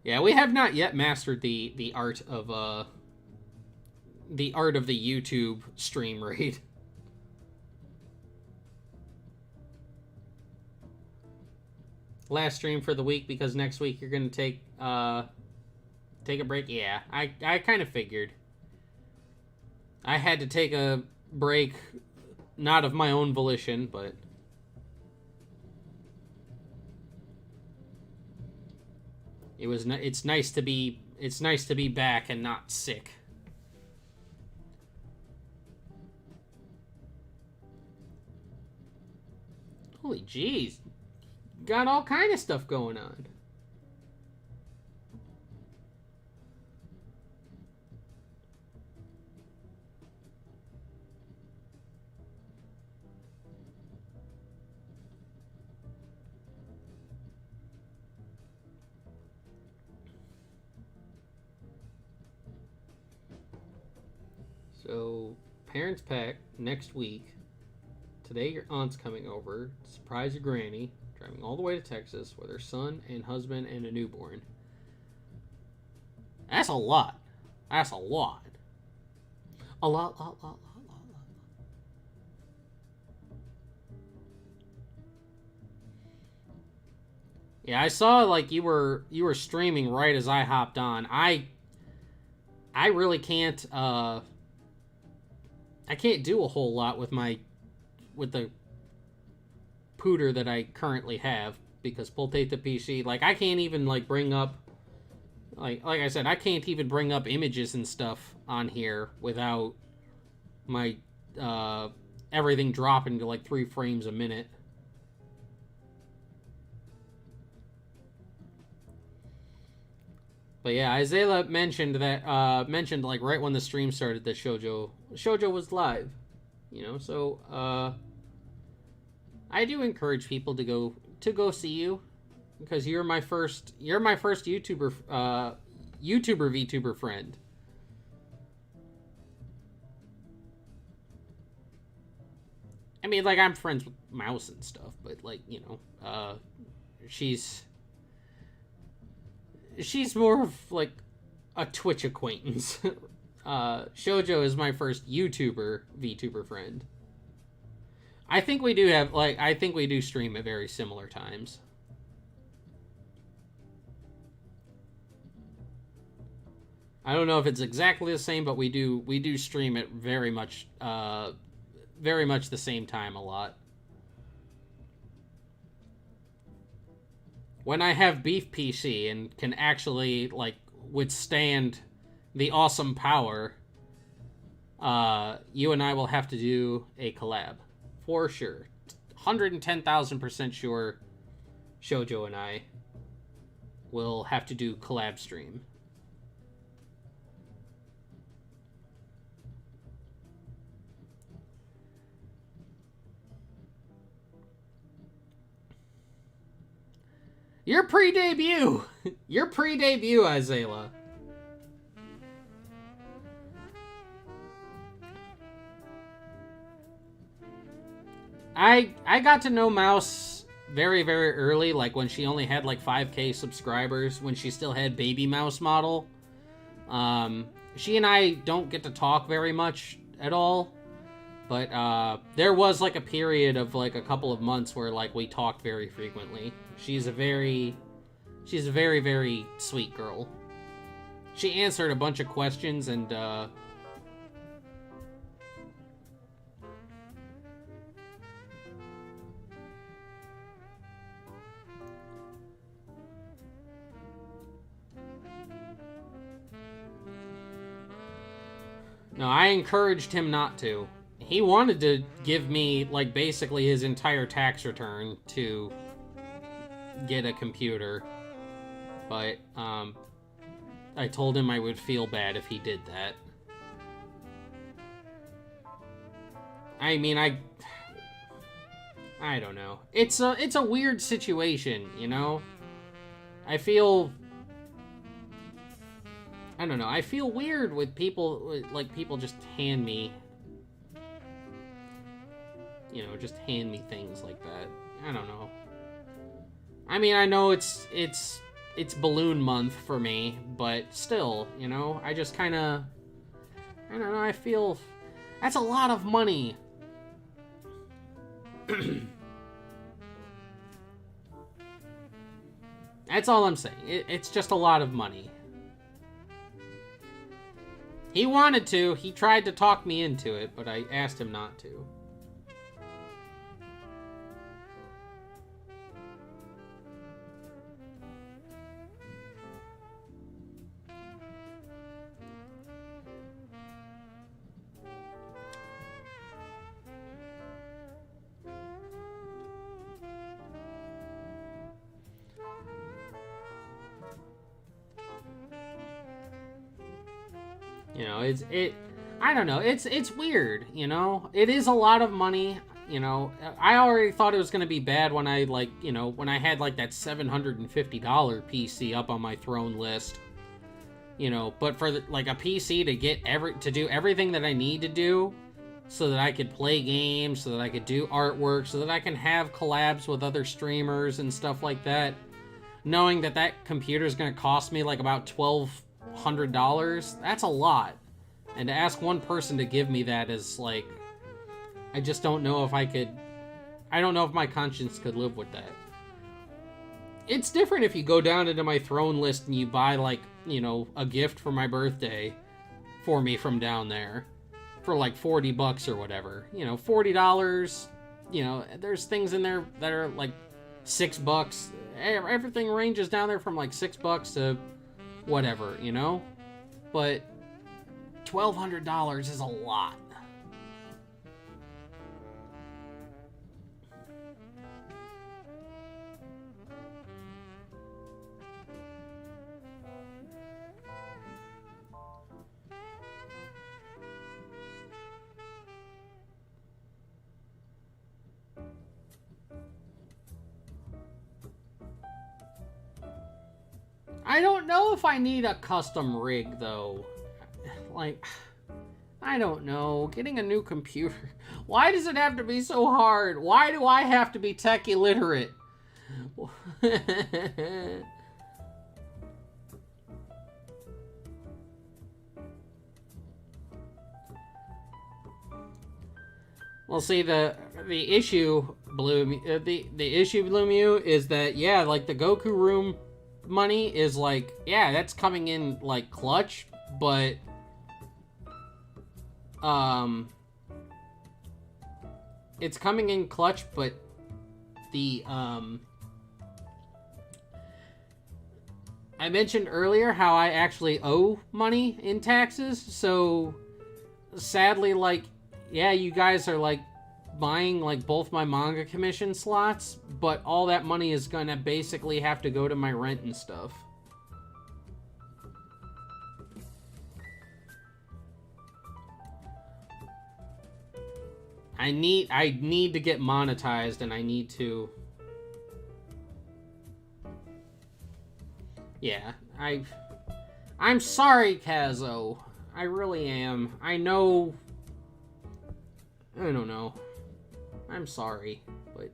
Yeah, we have not yet mastered the art of the YouTube stream raid. Last stream for the week, because next week you're gonna take a break. Yeah, I kind of figured. I had to take a break, not of my own volition, but it's nice to be back and not sick. Holy jeez. Got all kind of stuff going on. So, parents pack next week. Today your aunt's coming over to surprise your granny, driving all the way to Texas with her son and husband and a newborn. That's a lot. That's a lot. A lot. Yeah, I saw like you were streaming right as I hopped on. I really can't I can't do a whole lot with the pooter that I currently have because Potato PC, like I can't even like bring up like I said, I can't even bring up images and stuff on here without my everything dropping to like 3 frames a minute. But yeah, Isaiah mentioned like right when the stream started that Shoujo was live. You know, so I do encourage people to go see you because you're my first YouTuber VTuber friend. I mean, like I'm friends with Mouse and stuff, but like, you know, she's more of like a Twitch acquaintance. Shoujo is my first VTuber friend. I think we do stream at very similar times. I don't know if it's exactly the same, but we do stream at very much the same time a lot. When I have beef PC and can actually like withstand the awesome power, you and I will have to do a collab for sure. 110,000% sure. Shoujo and I will have to do collab stream. Your pre-debut, Isaiah. I got to know Mouse very, very early, like when she only had like 5K subscribers, when she still had Baby Mouse model. She and I don't get to talk very much at all, but there was like a period of like a couple of months where like we talked very frequently. She's a very, very sweet girl. She answered a bunch of questions and no, I encouraged him not to. He wanted to give me like basically his entire tax return to get a computer, but I told him I would feel bad if he did that. I mean, I don't know. It's a weird situation, you know? I don't know. I feel weird with people, like people just hand me, you know, just hand me things like that. I don't know. I mean, I know it's balloon month for me, but still, you know, I just kind of, I don't know, I feel that's a lot of money. That's all I'm saying. It's just a lot of money. He wanted to. He tried to talk me into it, but I asked him not to. You know, I don't know, it's weird, you know? It is a lot of money, you know? I already thought it was gonna be bad when I, like, you know, when I had, like, that $750 PC up on my throne list. You know, but for, like, a PC to do everything that I need to do so that I could play games, so that I could do artwork, so that I can have collabs with other streamers and stuff like that, knowing that that computer is gonna cost me, like, about $1,200, that's a lot. And to ask one person to give me that is like, I just don't know if I don't know if my conscience could live with that. it's different if you go down into my throne list and you buy, like, you know, a gift for my birthday for me from down there for like $40 or whatever. You know, $40. You know, there's things in there that are like $6. Everything ranges down there from like $6 to whatever, you know? But $1,200 is a lot. I don't know if I need a custom rig, though. Like, I don't know. Getting a new computer. Why does it have to be so hard? Why do I have to be tech illiterate? Well, see, the issue, the issue, Blue is that, yeah, like, the Goku room money is like, yeah, that's coming in like clutch, but it's coming in clutch, but the I mentioned earlier how I actually owe money in taxes, so sadly, like, yeah, you guys are like buying like both my manga commission slots, but all that money is gonna basically have to go to my rent and stuff. I need to get monetized, and I need to, yeah, I'm sorry, Kazo. I really am. I know, I don't know. I'm sorry, but...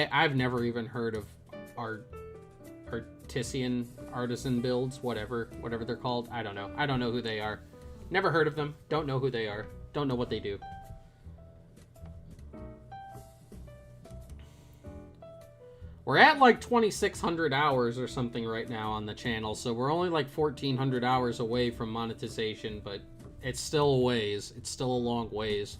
I've never even heard of artisan builds, whatever they're called. I don't know who they are. Never heard of them. Don't know who they are. Don't know what they do. We're at like 2,600 hours or something right now on the channel, so we're only like 1,400 hours away from monetization, but it's still a ways. It's still a long ways.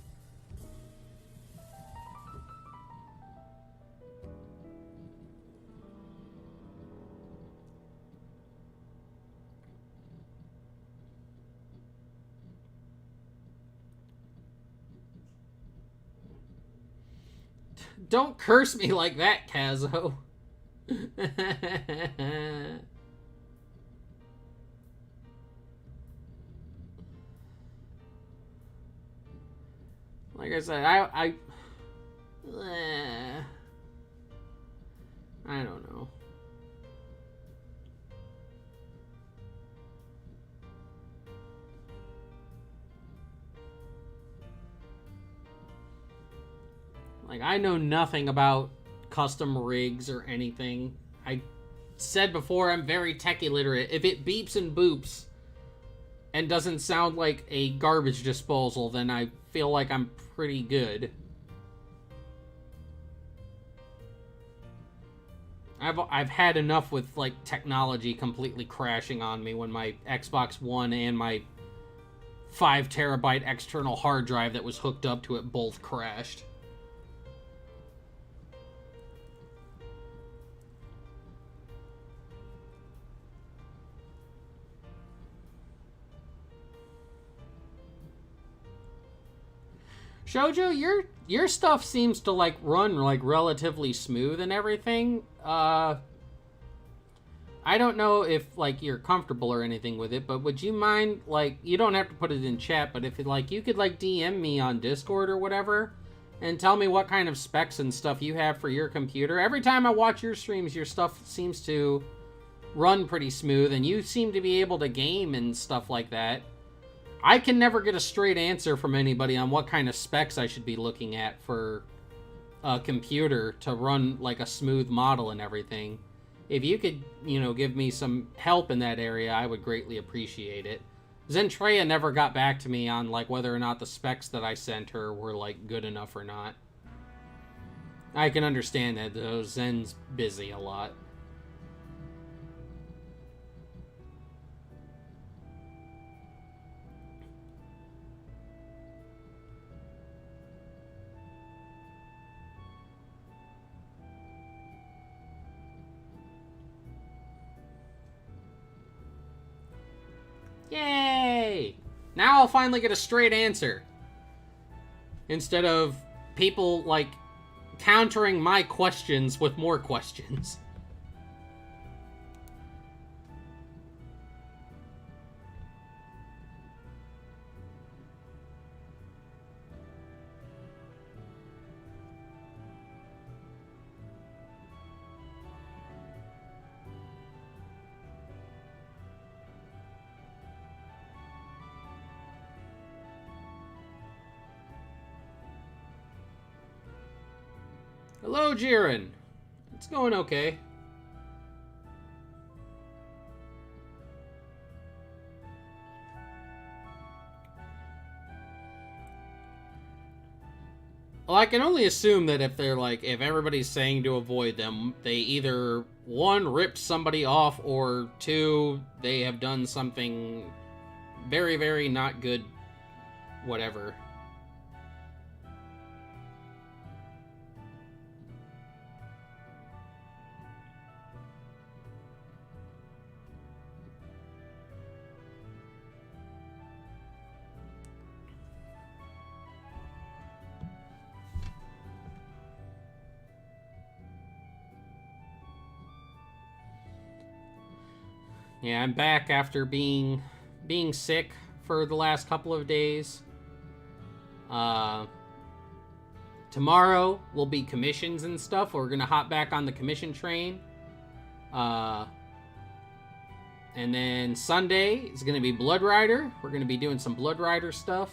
Don't curse me like that, Kazo. Like I said, I don't know. Like, I know nothing about custom rigs or anything. I said before, I'm very tech illiterate. If it beeps and boops and doesn't sound like a garbage disposal, then I feel like I'm pretty good. I've had enough with, like, technology completely crashing on me when my Xbox One and my 5 terabyte external hard drive that was hooked up to it both crashed. Shoujo, your stuff seems to like run like relatively smooth and everything. I don't know if like you're comfortable or anything with it, but would you mind, like, you don't have to put it in chat, but if it, like, you could like DM me on Discord or whatever and tell me what kind of specs and stuff you have for your computer. Every time I watch your streams, your stuff seems to run pretty smooth and you seem to be able to game and stuff like that. I can never get a straight answer from anybody on what kind of specs I should be looking at for a computer to run like a smooth model and everything. If you could, give me some help in that area, I would greatly appreciate it. Zentreya never got back to me on like whether or not the specs that I sent her were like good enough or not. I can understand that though. Zen's busy a lot. Yay! Now I'll finally get a straight answer. Instead of people, like, countering my questions with more questions. Hello, Jiren. It's going okay. Well, I can only assume that if everybody's saying to avoid them, they either, one, ripped somebody off, or two, they have done something very, very not good, whatever. Yeah, I'm back after being sick for the last couple of days. Tomorrow will be commissions and stuff. We're gonna hop back on the commission train. And then Sunday is gonna be Blood Rider. We're gonna be doing some Blood Rider stuff.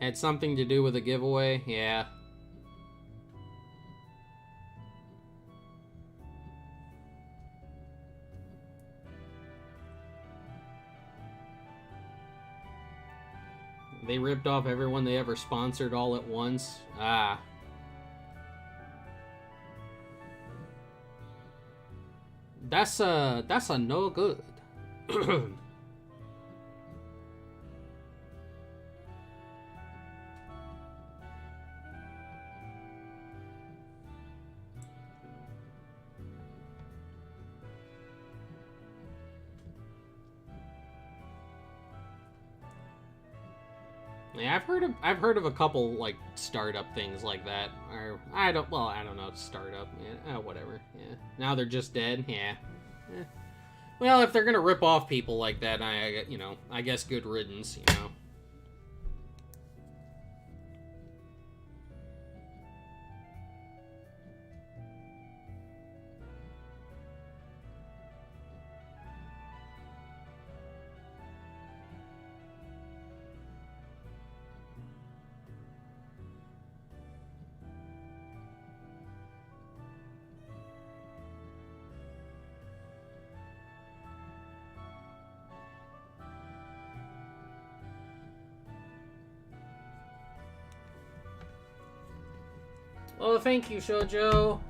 Had something to do with a giveaway, yeah. They ripped off everyone they ever sponsored all at once. Ah. That's a no good. Yeah, I've heard of a couple like startup things like that. Or I don't know, startup. Yeah, whatever. Yeah. Now they're just dead. Yeah. Well, if they're gonna rip off people like that, I guess good riddance. Well, thank you, Shoujo.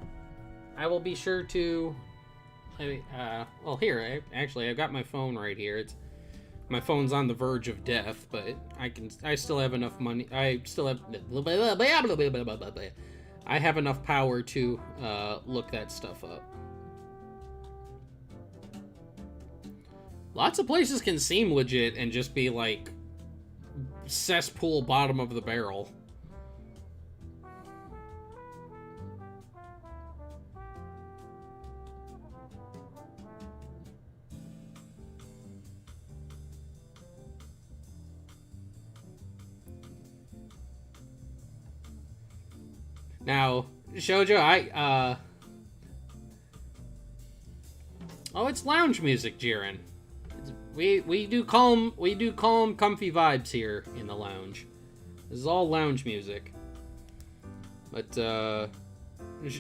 I will be sure to. Well, here, I've got my phone right here. My phone's on the verge of death, but I still have enough money. I have enough power to look that stuff up. Lots of places can seem legit and just be like cesspool bottom of the barrel. Now, Shoujo, oh, it's lounge music, Jiren. We do calm, comfy vibes here in the lounge. This is all lounge music. But,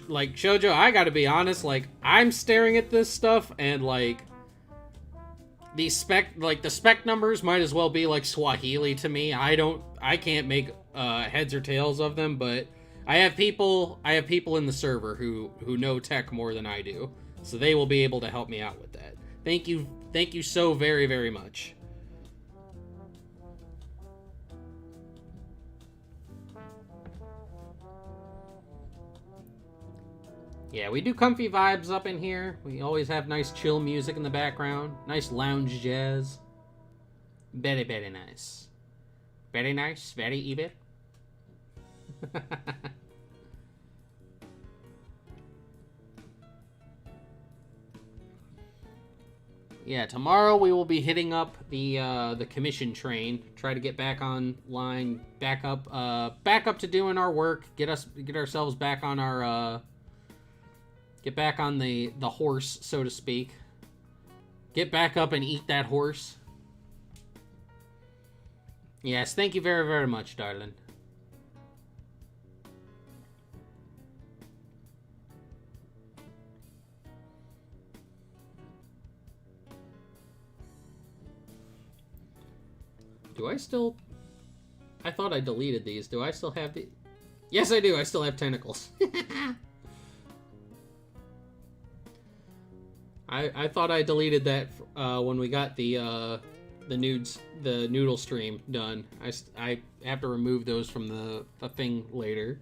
like, Shoujo, I gotta be honest, like, I'm staring at this stuff, and, like, the spec numbers might as well be, like, Swahili to me. I can't make, heads or tails of them, but I have people in the server who know tech more than I do, so they will be able to help me out with that. Thank you so very, very much. Yeah, we do comfy vibes up in here. We always have nice chill music in the background. Nice lounge jazz. Very, very nice. Very nice, very evil. Yeah, tomorrow we will be hitting up the commission train. Try to get back online, back up to doing our work. Get ourselves back on our get back on the horse, so to speak. Get back up and eat that horse. Yes, thank you very, very much, darling. Do I still... I thought I deleted these. Do I still have the... Yes, I do. I still have tentacles. I thought I deleted that when we got the noodle stream done. I have to remove those from the thing later.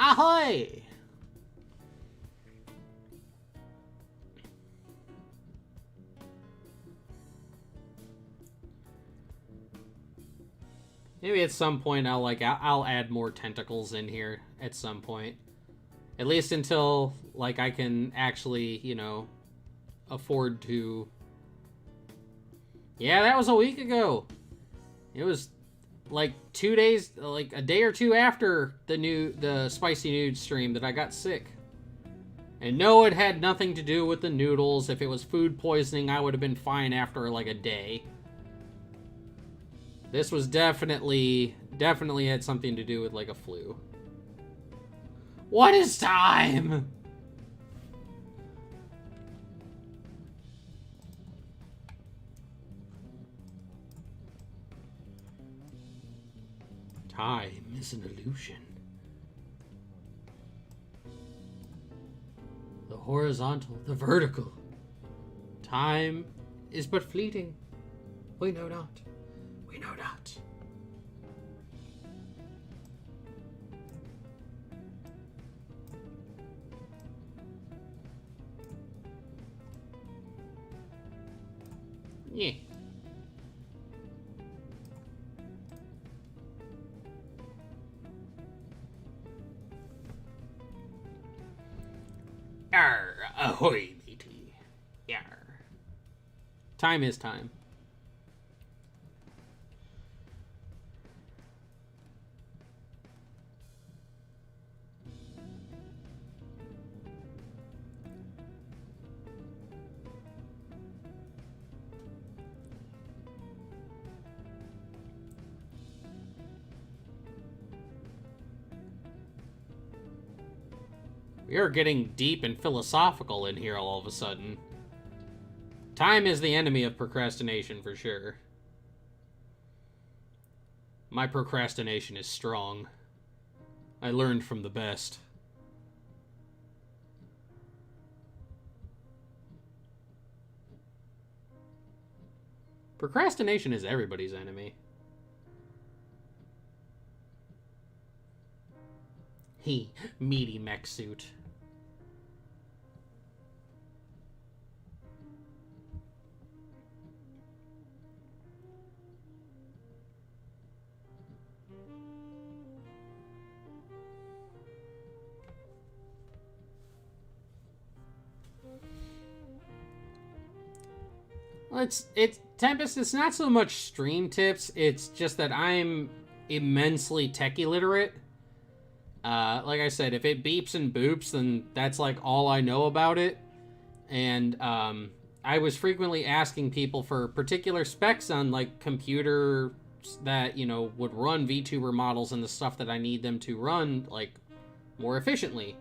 Ahoy! Maybe at some point I'll add more tentacles in here at some point. At least until like I can actually, you know, afford to. Yeah, that was a week ago. It was like 2 days, like a day or two after the spicy nude stream that I got sick. And no, it had nothing to do with the noodles. If it was food poisoning, I would have been fine after like a day. This was definitely had something to do with like a flu. What is time? Time is an illusion. The horizontal, the vertical. Time is but fleeting. We know not. We know not. Yeah. Arr, ahoy, matey. Yarr. Time is time. We are getting deep and philosophical in here all of a sudden. Time is the enemy of procrastination for sure. My procrastination is strong. I learned from the best. Procrastination is everybody's enemy. He meaty mech suit. Well, it's Tempest. It's not so much stream tips. It's just that I'm immensely tech illiterate. Like I said, if it beeps and boops, then that's like all I know about it. And I was frequently asking people for particular specs on like computer that, you know, would run VTuber models and the stuff that I need them to run like more efficiently.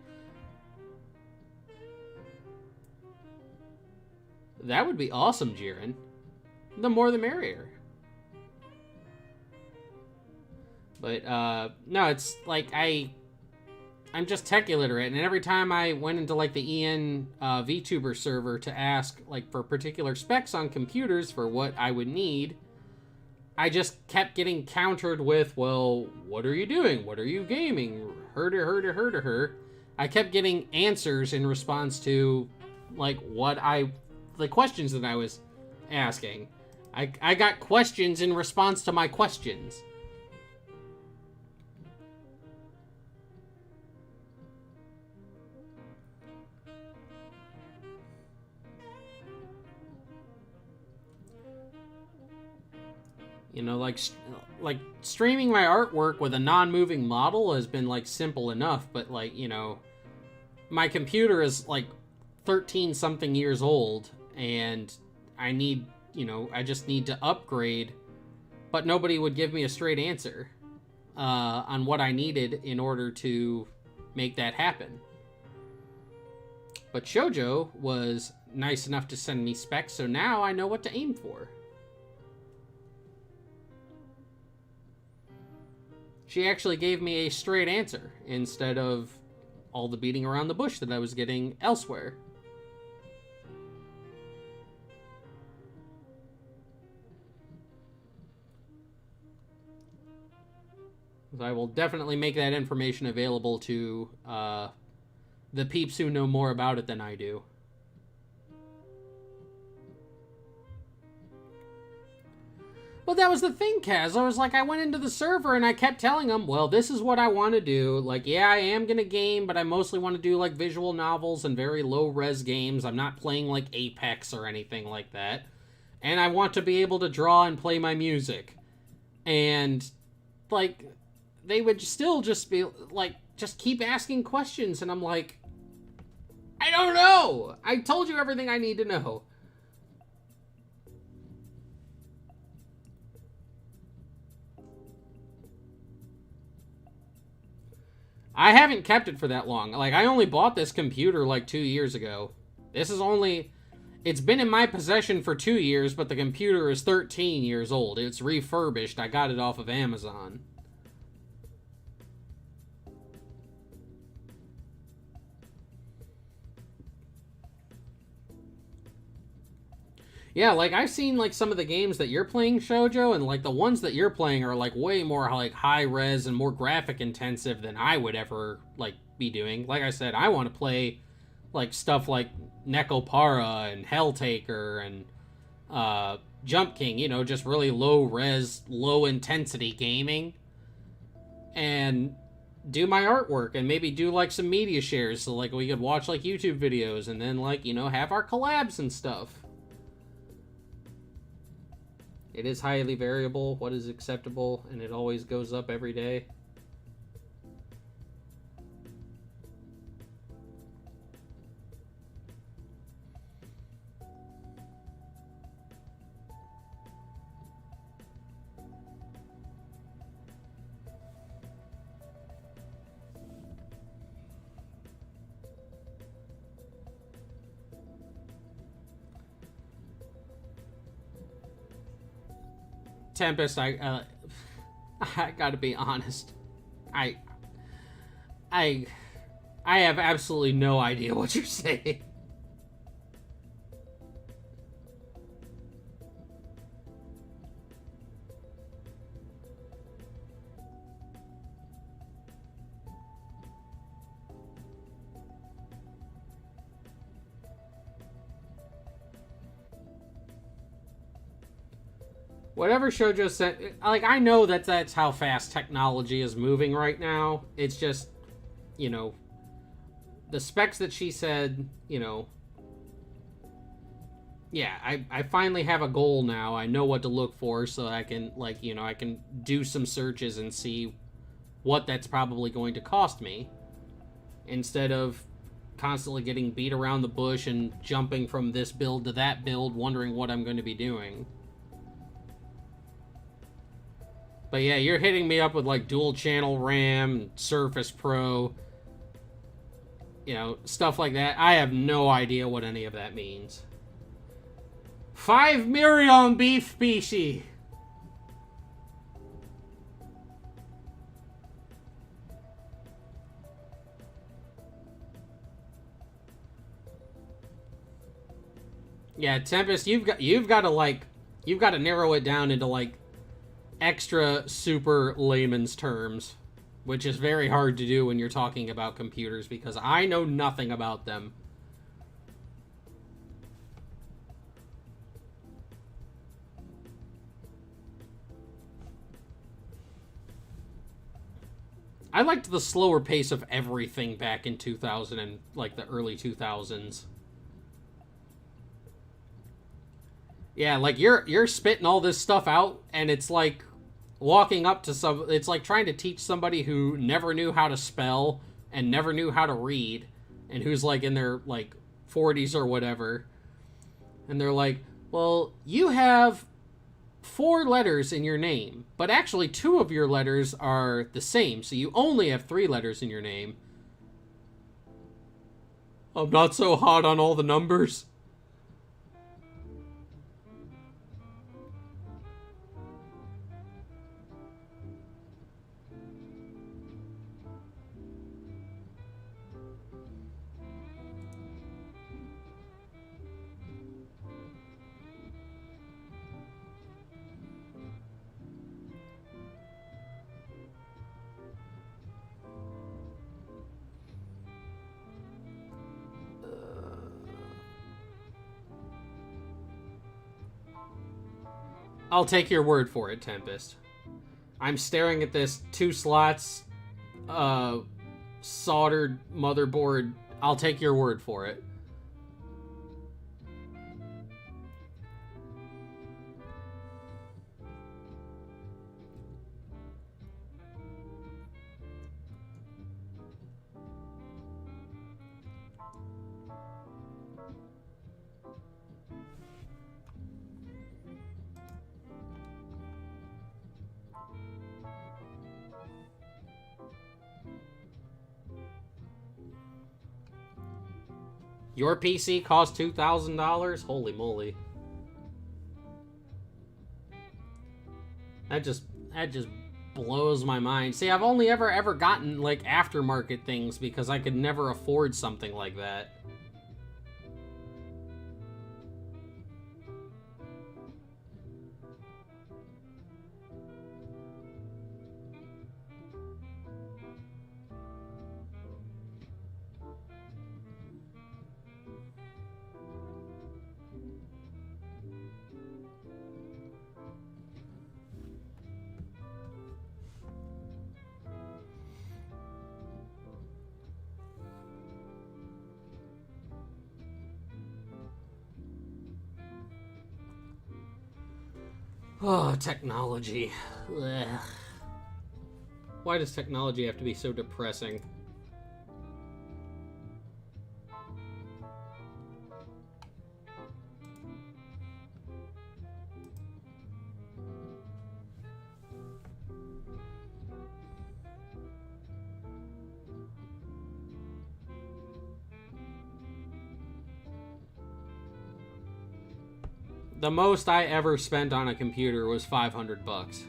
That would be awesome, Jiren. The more the merrier. But no, it's like I'm just tech illiterate, and every time I went into like the EN VTuber server to ask like for particular specs on computers for what I would need, I just kept getting countered with, well, what are you doing? What are you gaming? Her. I kept getting answers in response to like the questions that I was asking. I got questions in response to my questions. You know, like streaming my artwork with a non-moving model has been like simple enough, but like, you know, my computer is like 13 something years old and I need, you know, I just need to upgrade, but nobody would give me a straight answer on what I needed in order to make that happen. But Shoujo was nice enough to send me specs, so now I know what to aim for. She actually gave me a straight answer instead of all the beating around the bush that I was getting elsewhere. So I will definitely make that information available to the peeps who know more about it than I do. Well, that was the thing, Kaz. I was like, I went into the server and I kept telling them, well, this is what I want to do. Like, yeah, I am going to game, but I mostly want to do, like, visual novels and very low-res games. I'm not playing, like, Apex or anything like that. And I want to be able to draw and play my music. And, like, they would still just be, like, just keep asking questions. And I'm like, I don't know. I told you everything I need to know. I haven't kept it for that long. Like, I only bought this computer like 2 years ago. It's been in my possession for 2 years, but the computer is 13 years old. It's refurbished. I got it off of Amazon. Yeah, like, I've seen, like, some of the games that you're playing, Shoujo, and, like, the ones that you're playing are, like, way more, like, high-res and more graphic-intensive than I would ever, like, be doing. Like I said, I want to play, like, stuff like Nekopara and Helltaker and Jump King, you know, just really low-res, low-intensity gaming. And do my artwork and maybe do, like, some media shares so, like, we could watch, like, YouTube videos and then, like, you know, have our collabs and stuff. It is highly variable, what is acceptable, and it always goes up every day. Tempest, I gotta be honest. I have absolutely no idea what you're saying. Whatever Shoujo sent, like, I know that that's how fast technology is moving right now. It's just, you know, the specs that she said, you know, yeah, I finally have a goal now. I know what to look for, so I can, like, you know, I can do some searches and see what that's probably going to cost me, instead of constantly getting beat around the bush and jumping from this build to that build, wondering what I'm going to be doing. But yeah, you're hitting me up with like dual channel RAM, Surface Pro, you know, stuff like that. I have no idea what any of that means. 5 million beef species. Yeah, Tempest, you've got to narrow it down into like extra super layman's terms, which is very hard to do when you're talking about computers because I know nothing about them. I liked the slower pace of everything back in 2000 and like the early 2000s. Yeah, like you're spitting all this stuff out and it's like walking up to it's like trying to teach somebody who never knew how to spell and never knew how to read and who's like in their like 40s or whatever. And they're like, "Well, you have 4 letters in your name, but actually 2 of your letters are the same, so you only have 3 letters in your name." I'm not so hot on all the numbers. I'll take your word for it, Tempest. I'm staring at this 2 slots, soldered motherboard. I'll take your word for it. Your PC cost $2,000? Holy moly. That just blows my mind. See, I've only ever gotten like aftermarket things because I could never afford something like that. Oh, technology. Ugh. Why does technology have to be so depressing? The most I ever spent on a computer was $500.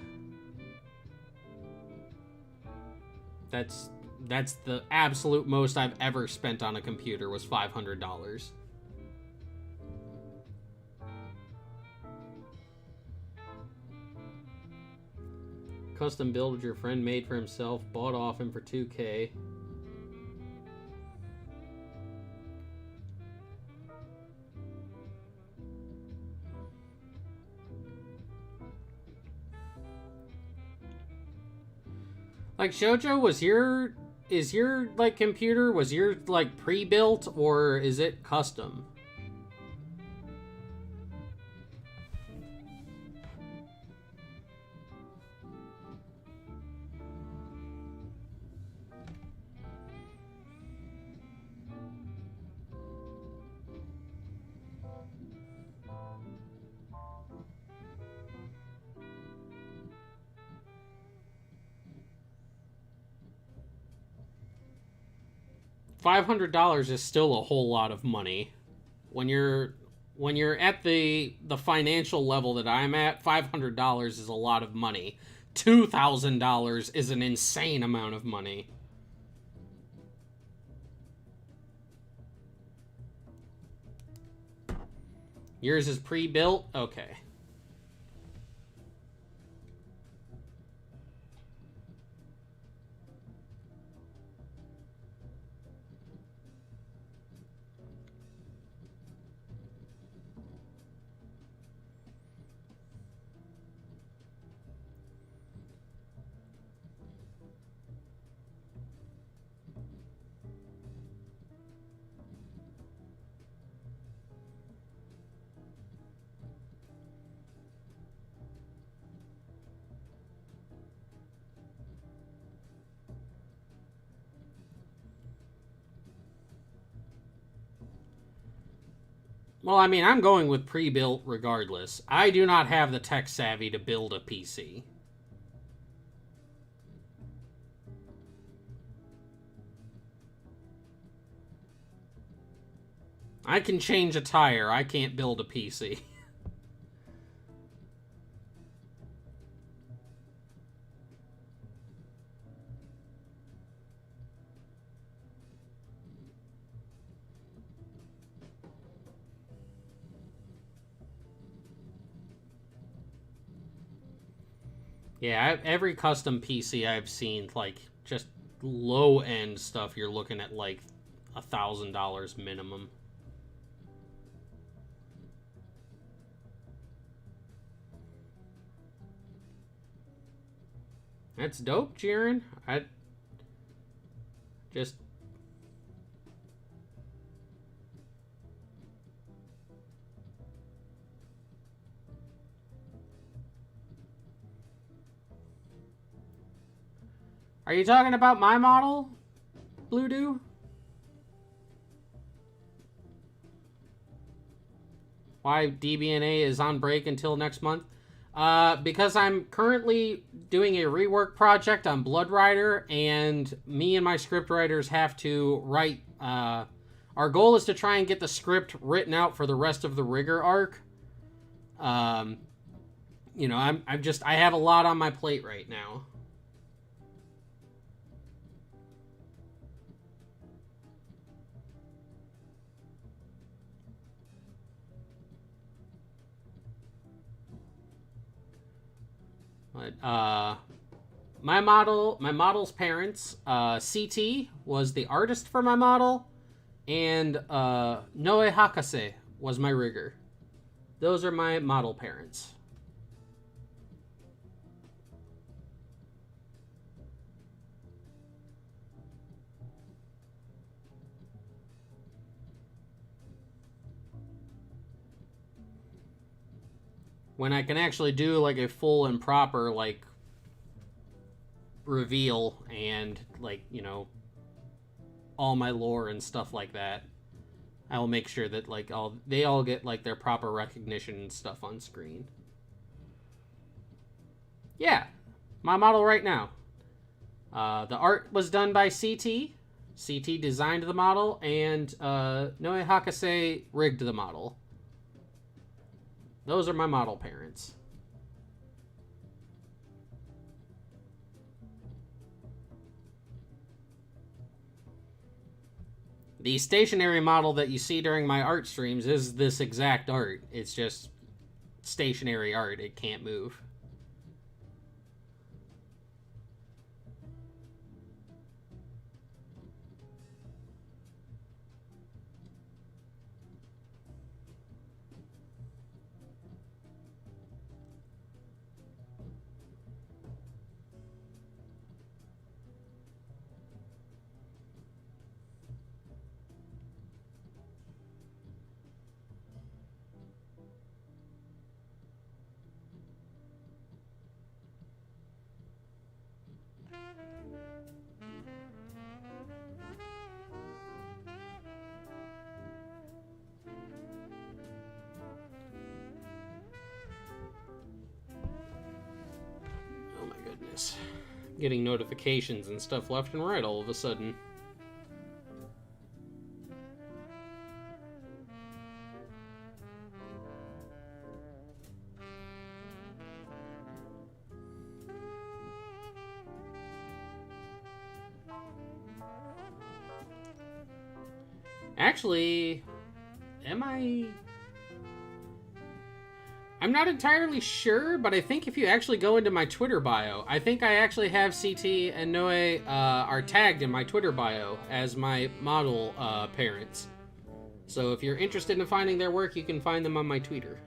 That's the absolute most I've ever spent on a computer was $500. Custom build your friend made for himself, bought off him for $2K. Like, Shoujo, is your, like, computer, was your, like, pre-built, or is it custom? $500 is still a whole lot of money. When you're at the financial level that I'm at, $500 is a lot of money. $2,000 is an insane amount of money. Yours is pre-built? Okay. Well, I mean, I'm going with pre-built regardless. I do not have the tech savvy to build a PC. I can change a tire. I can't build a PC. Yeah, every custom PC I've seen, like, just low-end stuff, you're looking at, like, $1,000 minimum. That's dope, Jiren. I just... Are you talking about my model, Blue Dew? Why DBNA is on break until next month? Because I'm currently doing a rework project on Blood Rider, and me and my script writers have to write... our goal is to try and get the script written out for the rest of the Rigor arc. You know, I have a lot on my plate right now. But, my model's parents, CT was the artist for my model, and Noe Hakase was my rigger. Those are my model parents. When I can actually do, like, a full and proper, like, reveal and, like, you know, all my lore and stuff like that, I will make sure that, like, they all get, like, their proper recognition and stuff on screen. Yeah, my model right now. The art was done by CT. CT designed the model, and Noe Hakase rigged the model. Those are my model parents. The stationary model that you see during my art streams is this exact art. It's just stationary art. It can't move. starts getting notifications and stuff left and right all of a sudden. Actually, I'm not entirely sure, but I think if you actually go into my Twitter bio, I think I actually have CT and Noe are tagged in my Twitter bio as my model parents. So if you're interested in finding their work, you can find them on my Twitter.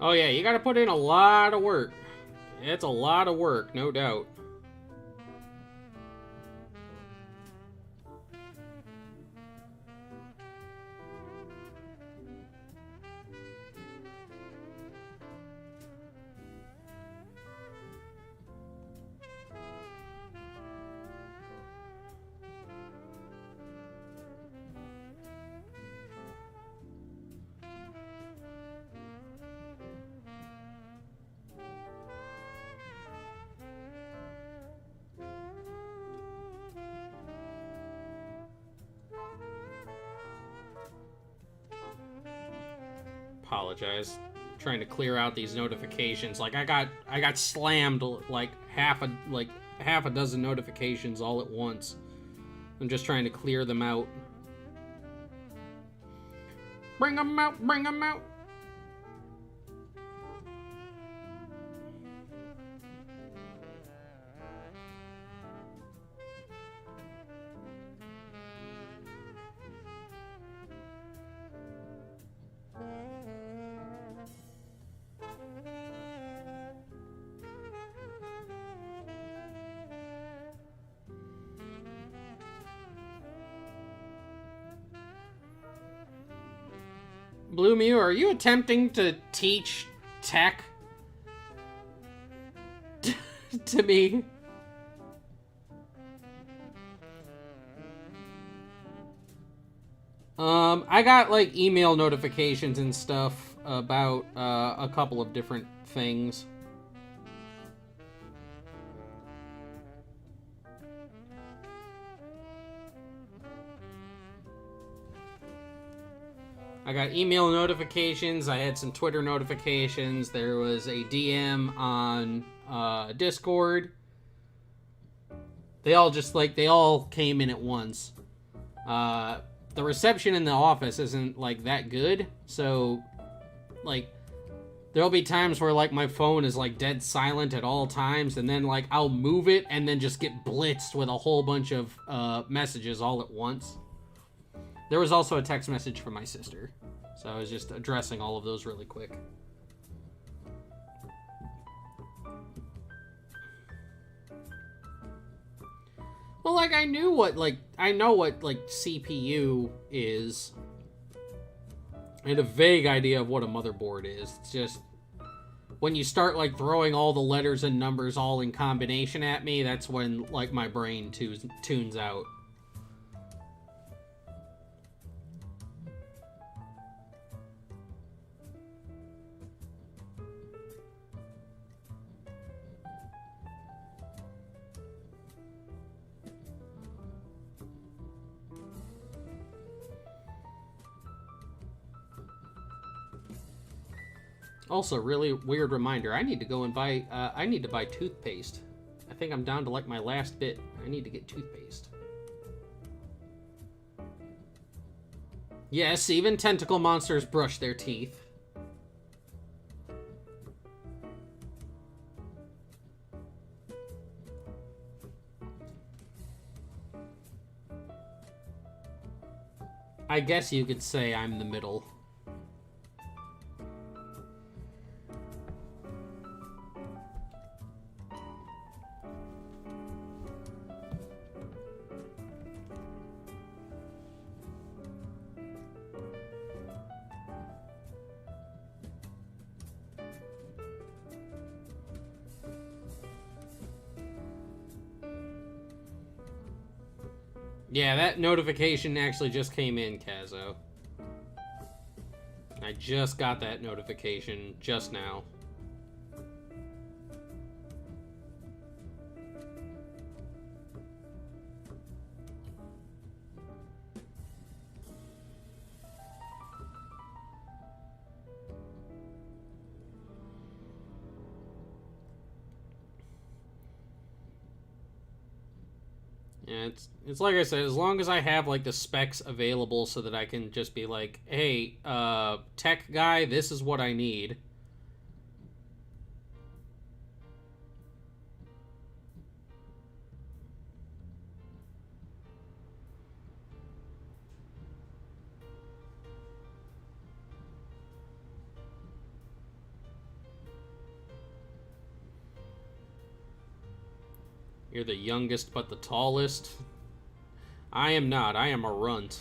Oh yeah, you gotta put in a lot of work. It's a lot of work, no doubt. Apologize. Trying to clear out these notifications. Like I got slammed like half a dozen notifications all at once. I'm just trying to clear them out. Bring them out, bring them out. Blue Mew, are you attempting to teach tech to me? I got like email notifications and stuff about a couple of different things. I got email notifications, I had some Twitter notifications, there was a DM on Discord. They all came in at once. The reception in the office isn't like that good, so like there'll be times where like my phone is like dead silent at all times, and then like I'll move it and then just get blitzed with a whole bunch of messages all at once. There was also a text message from my sister, so I was just addressing all of those really quick. Well, like, I know what CPU is. I had a vague idea of what a motherboard is. It's just, when you start, like, throwing all the letters and numbers all in combination at me, that's when, like, my brain tunes out. Also, really weird reminder. I need to go and buy. I need to buy toothpaste. I think I'm down to like my last bit. I need to get toothpaste. Yes, even tentacle monsters brush their teeth. I guess you could say I'm the middle. Yeah, that notification actually just came in, Kazo. I just got that notification just now. Yeah, it's like I said, as long as I have like the specs available so that I can just be like, hey, tech guy, this is what I need. You're the youngest but the tallest. I am not. I am a runt.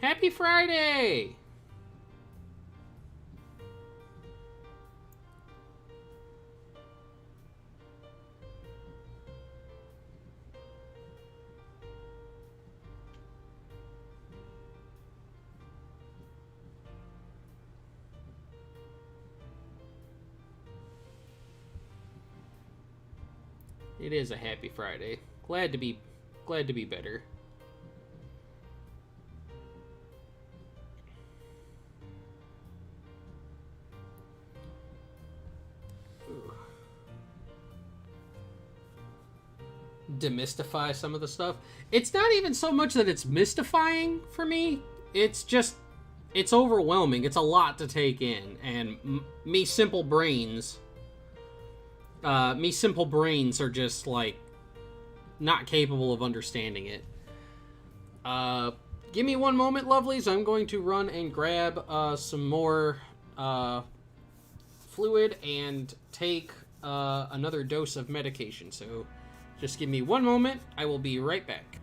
Happy Friday! It is a happy Friday. Glad to be better. Demystify some of the stuff. It's not even so much that it's mystifying for me. It's just, it's overwhelming. It's a lot to take in, and me simple brains are just like not capable of understanding it. Give me one moment, lovelies. I'm going to run and grab some more fluid and take another dose of medication. So just give me one moment. I will be right back.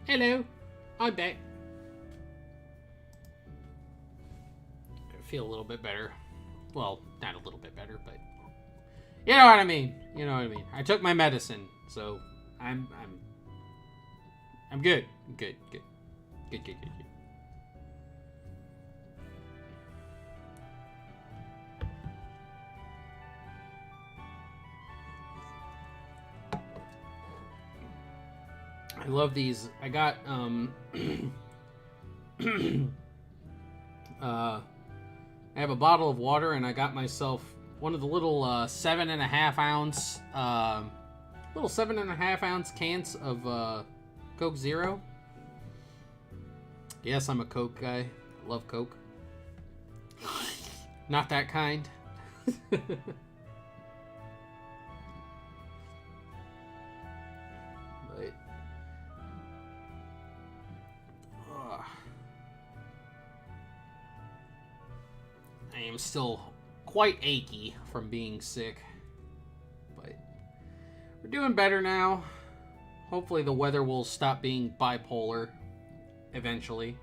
Hello, I'm back. I feel a little bit better. Well, not a little bit better, but you know what I mean. You know what I mean. I took my medicine, so I'm good. Good. I love these. I got I have a bottle of water, and I got myself one of the little 7.5 ounce little 7.5 ounce cans of Coke Zero. Yes, I'm a Coke guy. I love Coke. Not that kind. But I am still quite achy from being sick, but we're doing better now. Hopefully the weather will stop being bipolar eventually.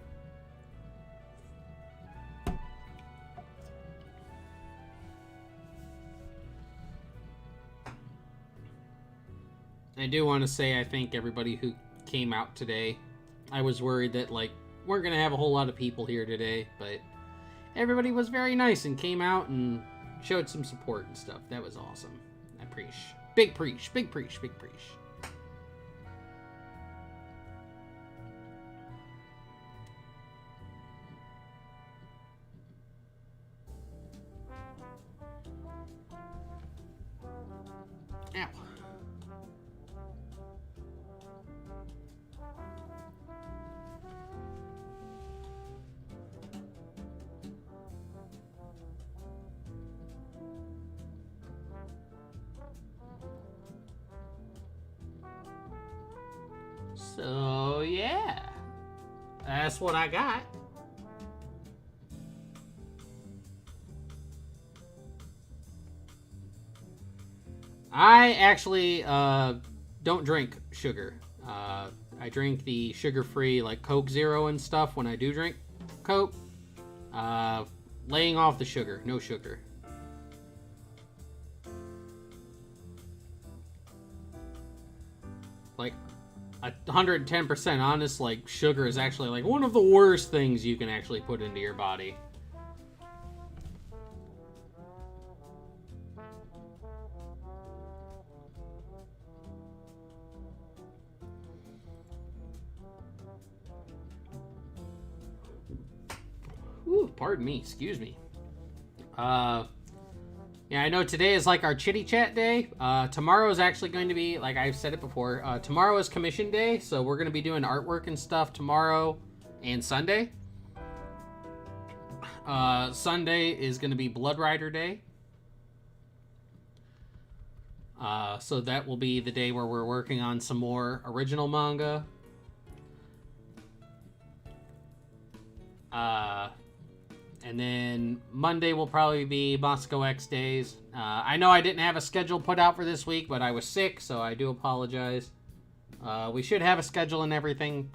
I do want to say I thank everybody who came out today. I was worried that we're gonna have a whole lot of people here today, but everybody was very nice and came out and showed some support and stuff. That was awesome. I preach. Big preach. Big preach. Big preach. Ow. So, yeah. That's what I got. I actually don't drink sugar. I drink the sugar-free Coke Zero and stuff when I do drink Coke. Laying off the sugar. No sugar. Like 110% honest, sugar is actually one of the worst things you can actually put into your body. Ooh, pardon me, excuse me. Yeah, I know today is our chitty chat day. Tomorrow is actually going to be, I've said it before, tomorrow is commission day, so we're going to be doing artwork and stuff tomorrow and Sunday. Sunday is going to be Blood Rider Day. So that will be the day where we're working on some more original manga. And then Monday will probably be Moscow X days. I know I didn't have a schedule put out for this week, but I was sick, so I do apologize. We should have a schedule and everything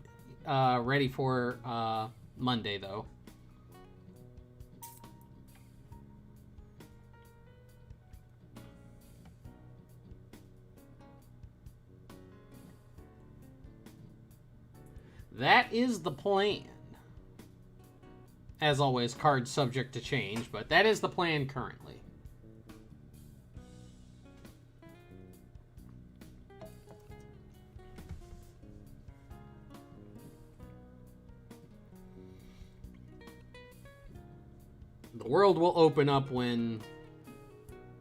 ready for Monday, though. That is the plan. As always, cards subject to change, but that is the plan currently. The world will open up when...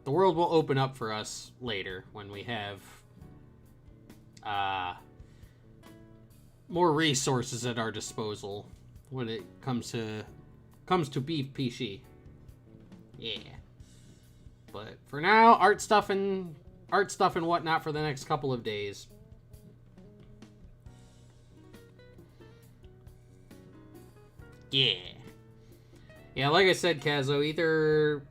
The world will open up for us later when we have more resources at our disposal when it comes to beef PC. Yeah. But for now, art stuff and whatnot for the next couple of days. Yeah. Yeah, like I said, Kazo, either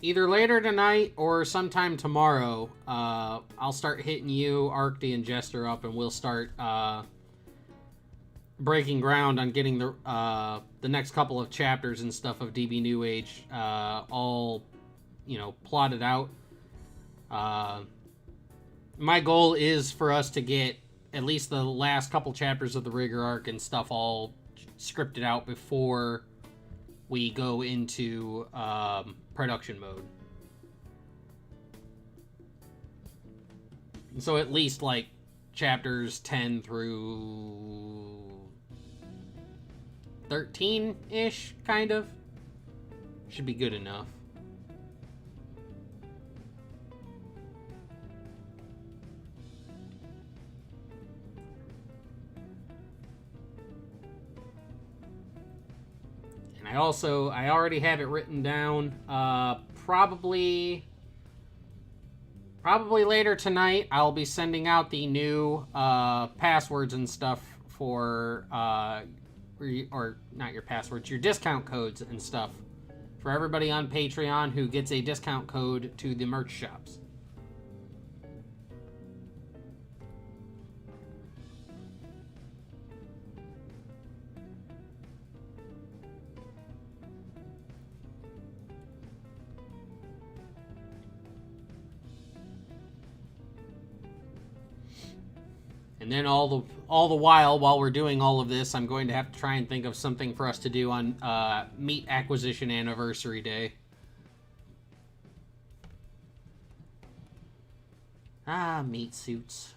later tonight or sometime tomorrow, I'll start hitting you, Arcty, and Jester up, and we'll start breaking ground on getting the next couple of chapters and stuff of DB New Age all, plotted out. My goal is for us to get at least the last couple chapters of the Rigger arc and stuff all scripted out before we go into production mode. So at least like chapters 10 through 13-ish, kind of. Should be good enough. And I already have it written down. Probably later tonight, I'll be sending out the new passwords and stuff for, or not your passwords, your discount codes and stuff for everybody on Patreon who gets a discount code to the merch shops. And then all the while we're doing all of this, I'm going to have to try and think of something for us to do on Meat Acquisition Anniversary Day. Meat suits.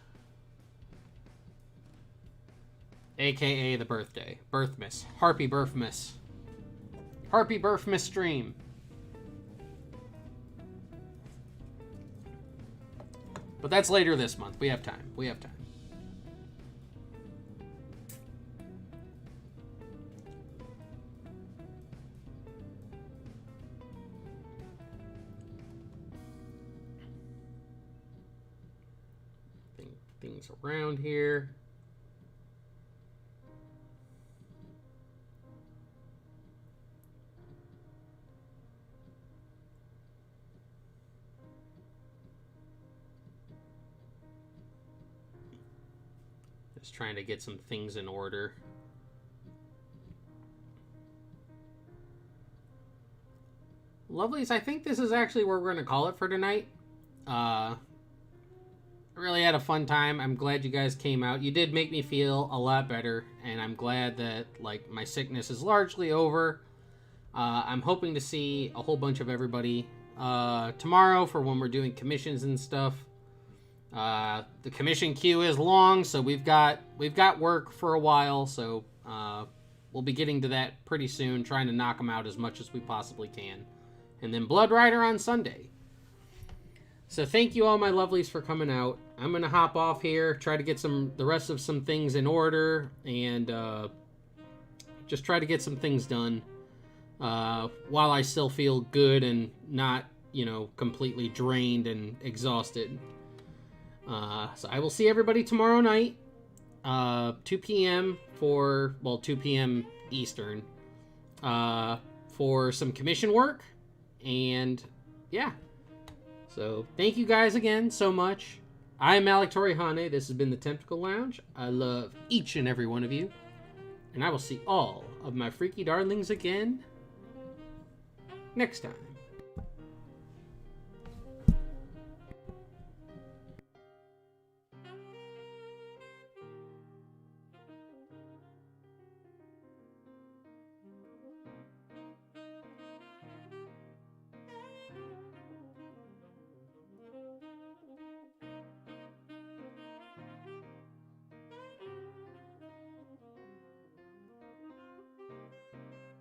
AKA the birthday. Birthmas. Harpy Birthmas. Harpy Birthmas stream. But that's later this month. We have time. Things around here. Just trying to get some things in order. Lovelies, I think this is actually where we're going to call it for tonight. Really had a fun time. I'm glad you guys came out. You did make me feel a lot better, and I'm glad that like my sickness is largely over. I'm hoping to see a whole bunch of everybody tomorrow for when we're doing commissions and stuff. The commission queue is long, so we've got work for a while, so we'll be getting to that pretty soon, trying to knock them out as much as we possibly can. And then Blood Rider on Sunday. So thank you all my lovelies for coming out. I'm going to hop off here, try to get the rest of some things in order, and just try to get some things done while I still feel good and not, completely drained and exhausted. So I will see everybody tomorrow night, 2 p.m. 2 p.m. Eastern, for some commission work, and yeah. So, thank you guys again so much. I am Malik Torihane. This has been the Tentacle Lounge. I love each and every one of you. And I will see all of my freaky darlings again next time.